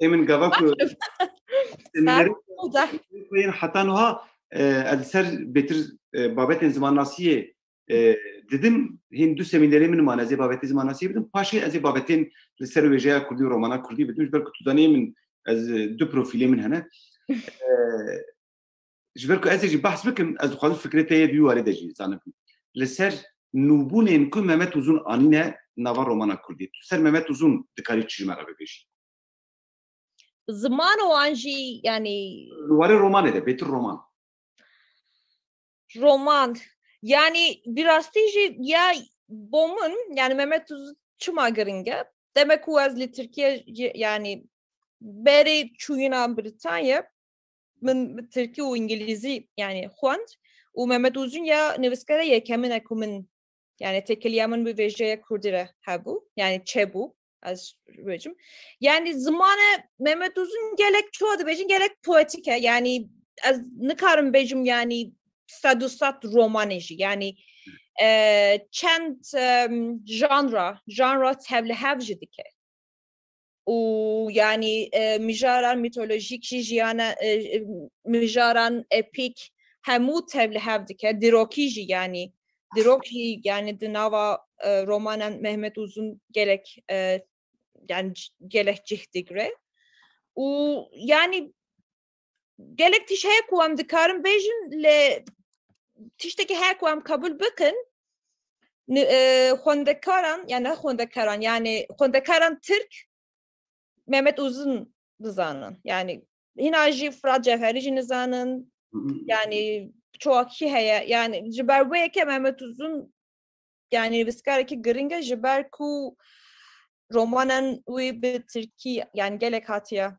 emin gava ku heta niha ez ser bêtir babetên zimannasiyê dedim hin du semînerê min mane ez ê babetê zimannasiyê bidim paşê ez ê babetên li ser wêjeya Kurdî û romana Kurdî bidim ji ber ku tu zanî min ez du profîlê min hene ji ber ku ez ê jî behs bikim ez dixwazim fikrê te yê dû warê de jî zanikim li ser nûbûnên ku Mehmet Uzun anîne nava romana Kurdî tu ser Mehmet Uzun dikarî çi ji me re bibêjî zaman o an jî yani warê romanê de bêtir roman yani bir rastî jî ya bo min yani Mehmet Uzun çima giringe demek ku ez li Tirkiye yani berê çûyîna Britanya min Tirkî û İngilîzî yani xwend û Mehmet Uzun ya nivîskara yekemin e ku min yani tekiliya min bi vêjeya Kurdî re hebû yani çêbû ez rêcim yani zimana Mehmet Uzun gelek çû dibêjin gelek poetik e yani ez nikarim bêjim yani sedûsat romanê jî yani çend janra tevlihev jî dike û yani mijaran mitolojik jî jiyana mijaran epîk hemû tevlihev dike dîrokî jî yani dîrok jî yani di nava romanan Mehmet Uzun gelek yani gelek cih digre û yani gelek tiş heye ku em dikarin bêjin lê tiştekî heye ku em kabul bikin xwendekaran yani ne xwendekaran yani xwendekaran Tirk Mehmet Uzun dizanin yani hina jî Fırat Cevherî jî nizanin yani çoğakî heye yani ji ber wê ke Mehmet Uzun يعني بسكارك جرينجا جباركو رومانا وي بتركيا يعني جالك هاتيا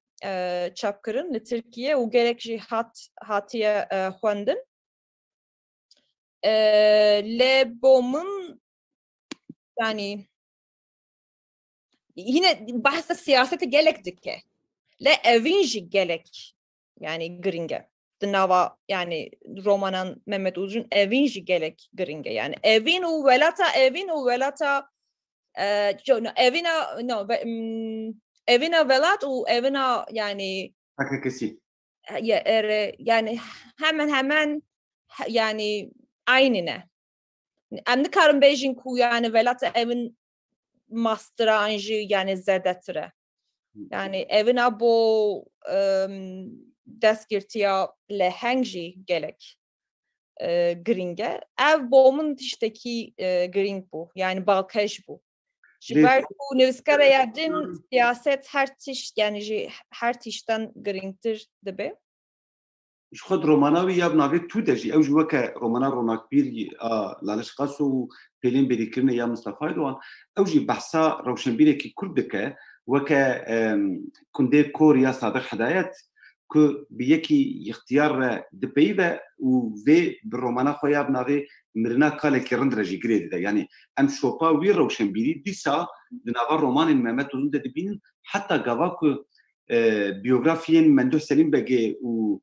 تشابكرن لتركيا وجالك جي هاتيا خواندن لبومن يعني هنا بحث السياسة جالك دكة لا أفينجي جالك يعني جرينجا تناوا يعني رومانا مهمت وزن أفينجي جالك جرينجا يعني أفين وولاتا أفينا ولات وأفينا يعني هكاكسي يعني همان يعني عيننا أمن كارم بيجين كو يعني ولات أفين ماسترانجي يعني زادتره يعني أفينا بو دستگirtiya لهنجي جالك جرينجا أو بومن تشتكي جرينج بو يعني بالكش بو جبر بو نفسكرا يدين سياست هر تيش يعني جي هر تيشتن جرينجتر دبي مش خد روماناوي يا بنابي تو دجي او جوك رومانا روناك بير لالش قاسو بيلين بيريكرنا يا مصطفى روان او جي بحثا روشنبيري كي كردك وكا كندي كوريا صادق حدايات كو بيكي اختيار دبيبه وفي بالرومانا خويا بنابي مرنا كالك رندرجي جريد يعني ام شوبا وي روشنبيري ديسا دنافا رومان مامات وزند دبين حتى غافاكو بيوغرافيين مندو سليم بقي و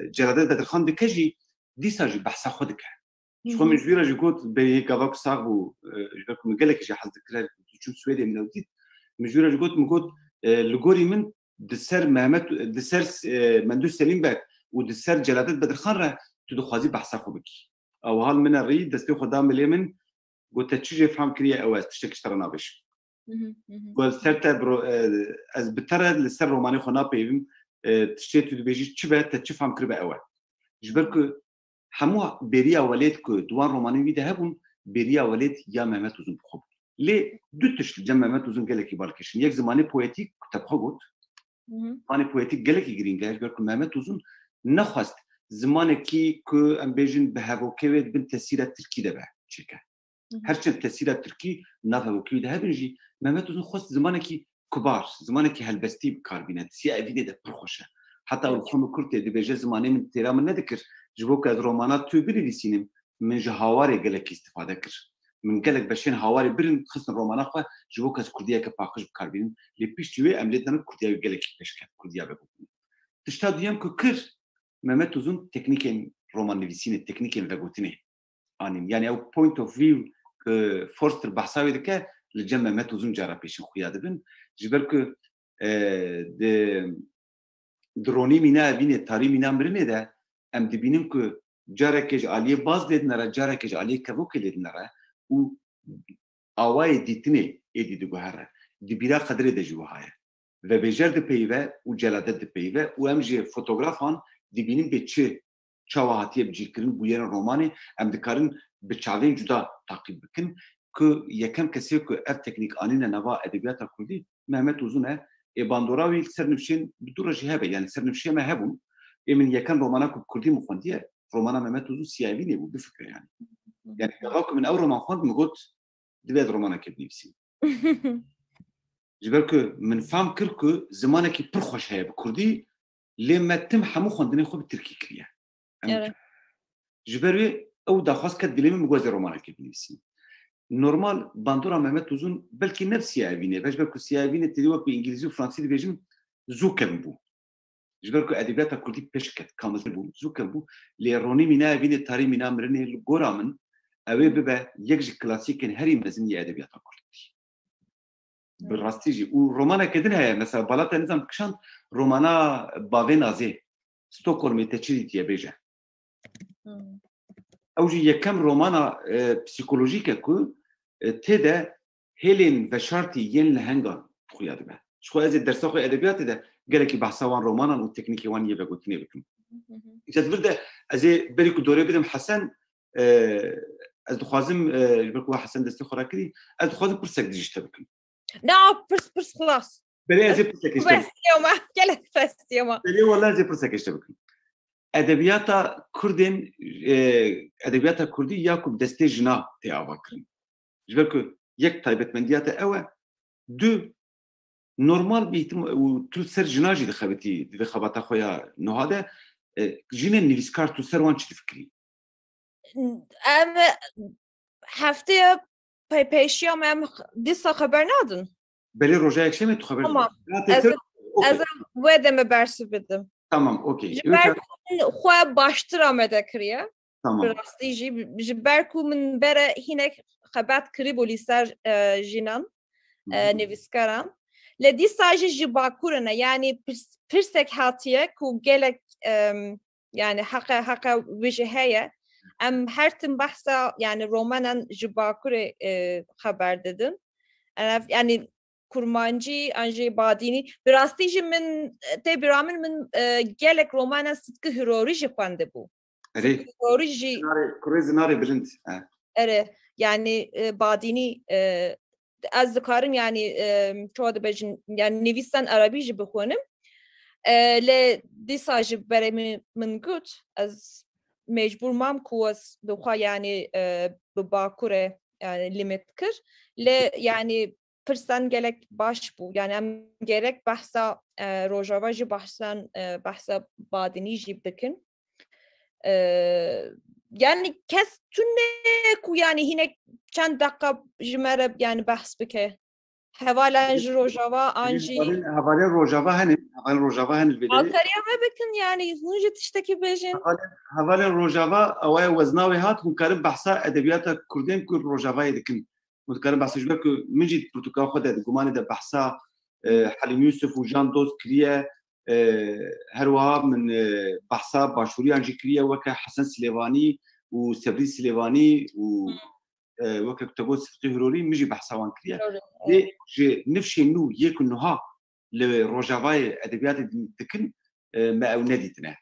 جرادات بدرخان دكجي ديسا جي بحثا خودك شو من جويرا جي قلت بي كافاك صاغو جبركم قال لك جي حظ ذكرى تشوف سويدي من وديت من جويرا جي قلت لغوري من دسر مهمت دسر مندو سليم باك ودسر جرادات بدرخان تدو خوازي بحثا خودك او هال من الريد دستي خدام اليمن قلت تشجي فهم كريا اوز تشتك اشترنا بش قلت سرتا برو از بترى لسر روماني خنا بيم تشتيت بيجي تشبه تشفهم كربا اول جبركو حمو بريا وليدكو دوان روماني وي دهبون بريا وليد يا مهمت وزن بخوب لي دوتش جمع مهمت وزن قالك بالكشن يك زماني بويتيك كتب خبط زماني بويتيك قالك جرينجا جبركو مهمت وزن نخست زماني كي كو ام بيجن بهافو كيد بنت تسيره تركي دبا شركه هرشن تسيره تركي نافو كي دهبنجي مهمت وزن خست زماني كي كبار زمانك هالبستي بكاربينات سي ايدي ده برخوشه حتى الخم كرتي دي بيجي زماني من تيرا من نذكر جبوك رومانات تو بري سينم من جهواري قالك استفاده كر من قالك بشين هواري برن خصن رومانات خو جبوك كرديه كباقش بكاربين لي بيشتوي املتنا كرديه قالك بشكل كرديه بقول تشتاد يم كر ممت زون تكنيكين رومان نفسين التكنيكين فغوتني يعني او بوينت اوف فيو فورست البحثاوي دكا لجمع مت زون جارا بيشن خويا دبن جبركو دروني مينا بيني تاري مينا مرنه ده ام دبينم كو جاركج عليه باز لدنرا جاركج عليه كبوك لدنرا و اواي ديتني ايدي دغهره دبيرا قدر ده جوهايه و بجر ده بيبه و جلادت ده بيبه و ام جي فوتوغرافان دبينم بچه چاوهاتيه بجيكرن بوين روماني ام دكارن بچاوين جدا تعقيب بكن که یکم کسی که اف تکنیک آنین نوا ادبیات کردی مهمت وزونه باندوراوی سرنوشتین بدور جهبه يعني سرنوشتين ما هبون من يكن رومانا كردي مخونديه رومانا مهمت وزو سياويني بفكره يعني قراكم من اول رومان خوند مقول دبي رومانا كبني بسي جبرك من فهم كركو زمانك برخوش هي بكردي لما تم حمو خوندني خو بالتركي كريا جبري او داخواست كدليم مغوز رومانا كبني بسي نورمال باندورا مهمت وزون بلكي نفسي سياويني باش بالكو سياويني تديو بانجليزي وفرنسي بيجم زوكم بو جبركو ادبيات كردي بشكت كامل بو زوكم بو لي روني مينا بين التاري مينا مرني الغورامن اوي ببا يكج كلاسيكن هري مزني ادبيات كردي بالراستيجي ورومانا كدنها مثلا بلاطه نظام كشان رومانا بافينازي ستوكهولم تشريتي بيجا اوجي يكم رومانا بسيكولوجيكا كو تدا هيلين فشارتي ين لهنغان خويا دبا شو از درس خو ادبيات ده قالك بحثوان رومانا والتكنيكي وان يبقى قلتني بكم تدبر از بريكو دوري بدم حسن از دخوازم يبقى حسن دستي خوراكري از دخوازم برسك ديجيتا بكم لا برس خلاص بري از برسك بس يوم كلك بس يوم بري والله زي برسك اشتبكم edebiyata Kurdî ya ku destê jina tê ava kirin. Ji ber ku yek taybetmendiyata ew e, du normal bir û tu ser jina jî dixebitî di xebata xwe ya niha de jinên nivîskar tu ser wan çi difikirî? Em hefteye pêşiya me em dîsa xeber nadin. Belê roja yekşemê tu xeber Tamam. didî. Ez wê de me bersiv bidim. Tamam, okey. Ji ber ku min xwe baştira me de kiriye. Tamam. Bi rastî jî ji ber ku min bere hinek xebet kirîbû lî ser jinan nivîskaran. Li dîsa jî ji bakurin e, yani pirsek hatiye ku gelek yani heqa wê jî heye. Em her tim behsa yani romanan ji bakurê xeber didin. Yani kurmancî an jî badînî bi rastî jî min tê bîra min gelek romanan Sıtkı Hürorî jî xwendibû. Erê. Hürorî jî Kurê zinarê bilind. erê yani badînî ez dikarim yani çawa dibêjin yani nivîsan Arabî jî bixwenim. Lê dîsa jî berê min got ez mecbur mam ku ez bixwe yani bi bakurê yani limit kir. Lê yani pirsan gelek baş bû. Yani em gerek behsa rojava jî behsa badînî jî dikin. Yani kes tune ku yani hinek çend dakika ji me re yani behs bike. Hevalan ji rojava an jî Hevalên rojava henin. Hevalên rojava henin vêderê. alteriya me bikin yani hûn jî tiştekî bêjin. Hevalên rojava ew ê weznavê hat hûn karin behsa edebiyata Kurdên ku rojavayê dikin. Hûn dikarin behsa ji ber ku min jî pirtûka xwe de gumanê de behsa Helîm Yusuf û Jan Dost kiriye. Her wiha min behsa başûriyan jî kiriye weke Hesen Silêvanî û Sebrî Silêvanî û weke Kutebû Sıtkı Hürorî min jî behsa wan kiriye. Lê ji nifşên nû yê ku niha li rojavayê edebiyatê dikin me ew nedîtine.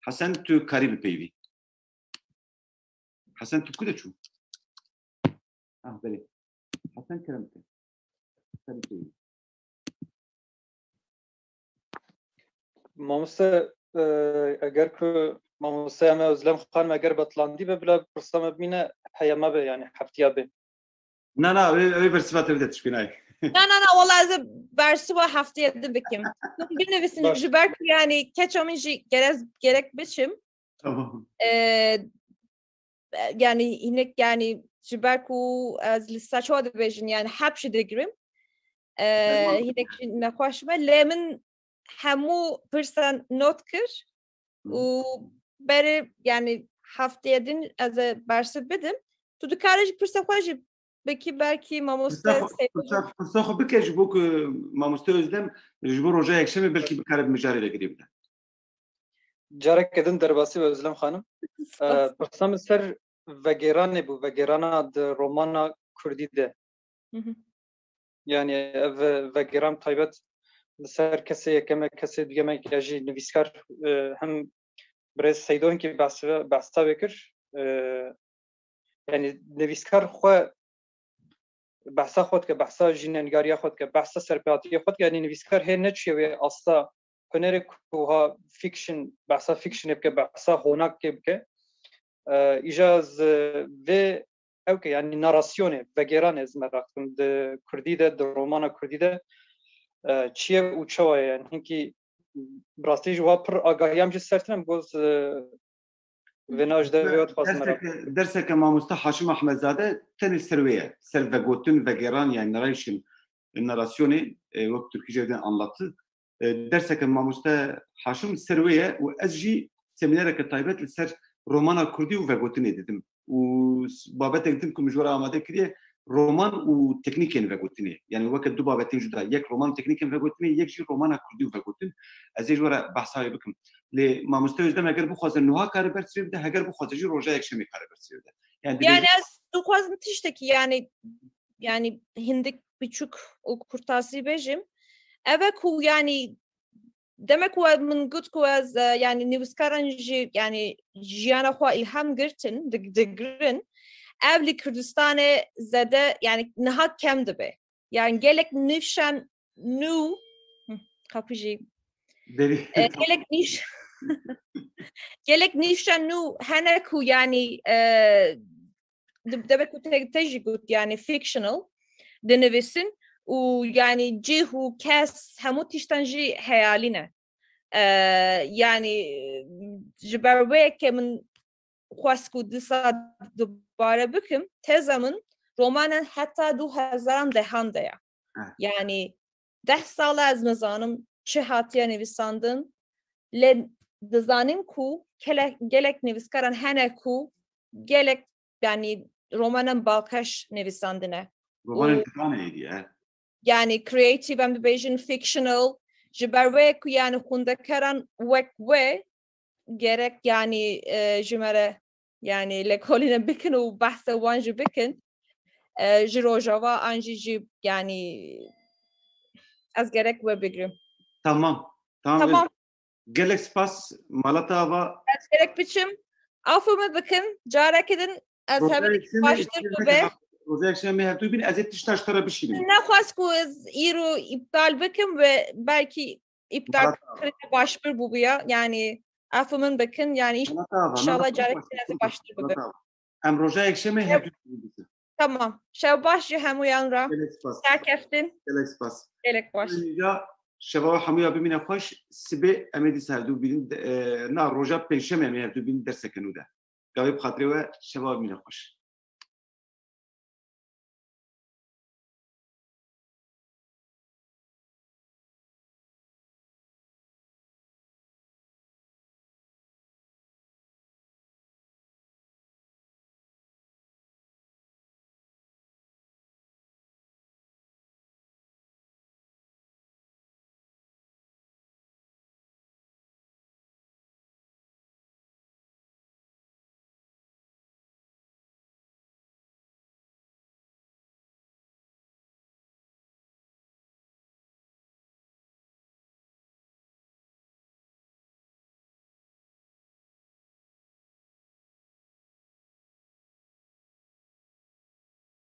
Hesen tu karî bipeyvî. Hesen tu ku de çû? Belê. Hesen kerem te. Karî bipeyvî. Mamoste eger ku mamostaya me Özlem xan me eger betlandî be bila pirsa me bîne heyema be yani heftiya be. Na wê bersiva te bide tişbînayê. Na vallahi ez bersiva hefteye dibikim. Bir nevisin ji ber ku yani keça min jî gerek biçim. Tamam. Yani hinek yani ji ber ku ez li saçwa dibêjin yani hep jî digirim. Hinek jî nexweş me lê min hemû pirsan not kir û berê yani hefteye din ez ê bersiv bidim. Tu dikarî jî pirsa xwe jî belki mamoste Pirsa xwe bike ji bo ku mamoste Özlem ji bo roja yekşemê belkî bikare bi mijarê vekirî bide. Carek edin derbasî ve Özlem xanım. Pirsa min ser vegeranê bû vegerana di romana Kurdî de. Yani ev vegeran taybet li ser kesê yekeme kesê duyeme ya jî nivîskar hem birêz Seydonkî behsa vekir. Yani nivîskar xwe behsa xwe dike behsa jînengariya xwe dike behsa serpilatiya xwe dike yani nivîskar hê neçûye wê asta hunerê ku ha fiction behsa fictionê bike behsa honakê bike îja vê ew ke yani narasyonê vegeranê ez merak dikim di Kurdî de di romana Kurdî de çi ye û çawa ye yani hinkî bi rastî jî wa pir agahiyam jî sertirim goz vêna ji devê dixwazim merak Derseke mamoste Haşim Ahmedzade tenê ser wê ye. Ser vegotin vegeran yani narasyonê wek Türkîce de anlattı. Derseke mamoste Haşim ser wê ye û ez jî seminereke taybet li ser romana Kurdî û vegotinê didim. û babetek din ku min ji we re amade kiriye roman û teknîkên vegotinê. Yani weke du babetên cuda. Yek roman û teknîkên vegotinê, yek jî romana Kurdî û vegotin. Ez ê ji we re behsa bikim. Lê mamoste Özlem eger bixwaze niha karê bersivê bide, heger bixwaze jî roja yekşemê karê bersivê bide. Yani ez dixwazim tiştekî yani hindik biçûk û kurtasî bêjim. Ev e ku yani demek ku min got ku ez yani nivîskaran jî yani jiyana xwe ilham girtin digirin. Ev li Kurdistanê zede yani niha kem dibe. Yani gelek nivşan nû kapı jî gelek nişanu heneku yani دبك تجيكوت يعني fictional دنفسن ويعني جيه كاس هموت تشتنجي حيالنا يعني جبرويك من خواسكو دسا دوباره بكم تزمن رومانا حتى 2000 دهاندaya yani 10 سال از نزانم چه هاتیا نویساندن ل دزانم کو gelek نویسکاران هنه کو gelek yani romanın balkaş nevisandine. Romanın tane ya. Yani creative ambition fictional jiberwe ku yani kundakaran ve gerek yani jimere yani lekoline bikin u bahse wanji bikin jirojava anji yani az gerek ve bigrim. Tamam. Gelek spas Malatava az gerek biçim afımı bakın carekidin از همین باشتر به روزی مهتوی بین از اتیشتاش ترا بشینیم نخواست که از ایرو iptal بکن و belki iptal کرده başpır bu ya yani afımın bakın yani inşallah carekidin baştır bu. Em roja ekşe mehtuy tamam şev başcı hemuyan ra terkeftin gelek baş ya şeva hamuya bimine xoş sibe emedi serdu bilin na roja penşeme mehtuy bin dersekenu da قابل بخاطري وشباب من الخش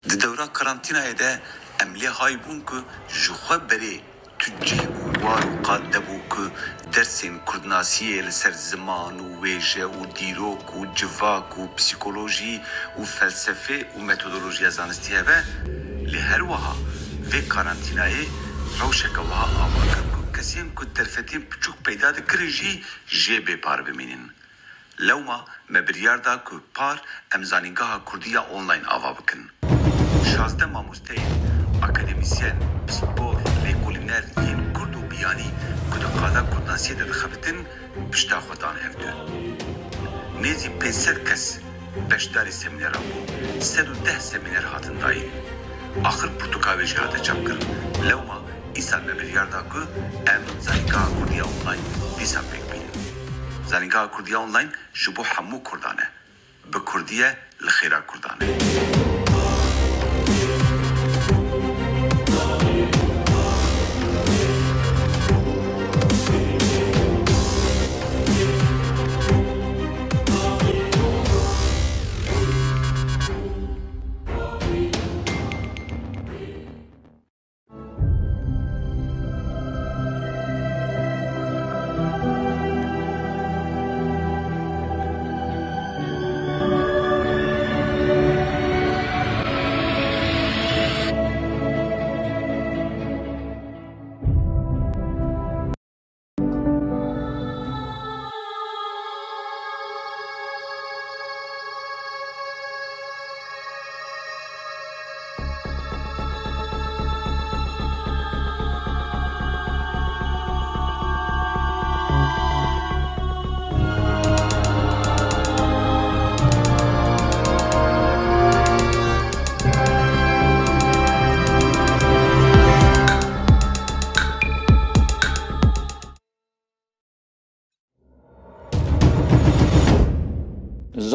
Di dewra karantînayê de em lê hay bûn ku ji xwe berê tu cih û war û qad debû ku dersên kurdnasiyê li ser ziman û wêje û dîrok û civak û psîkolojî û felsefê û metodolojiya zanistî hebe lê her wiha vê karantînayê rewşeke wiha ava kir ku kesên ku derfetên piçûk peyda dikirin jî jê bêpar bimînin. Lewma me biryar da ku par em zanîngeha Kurdî ya online ava bikin. 16 mamosteyên akademisyen, spor, lêkolîner yên Kurd û biyanî ku di qada kurdnasiyê de dixebitin pişta xwe dan hevdû. Nêzî 500 kes beşdarê seminera bû, 110 seminer hatin dayîn. Axir pirtûkavê jî hate çapkirin. Lewma îsal me biryar da ku em zanîngeha Kurdî ya online dîsa pêk bînin. Zanîngeha Kurdî ya online ji bo hemû Kurdan e. Bi Kurdî ye li xêra Kurdan e.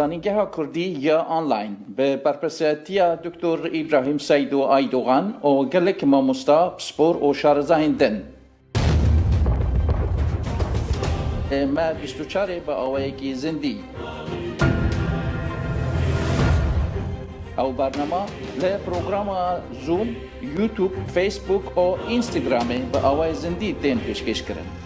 زانینگاه کردی یا آنلاین به برپرسیتی دکتر ابراهیم سیدو ایدوغان و گلک ماموستا سپور و شارزاهندن. ما 24 با آوایگی زندی. او برنامه ل پروگرام زوم، یوتیوب، فیسبوک و اینستاگرام با آوای زندی تین پیشکش کردن.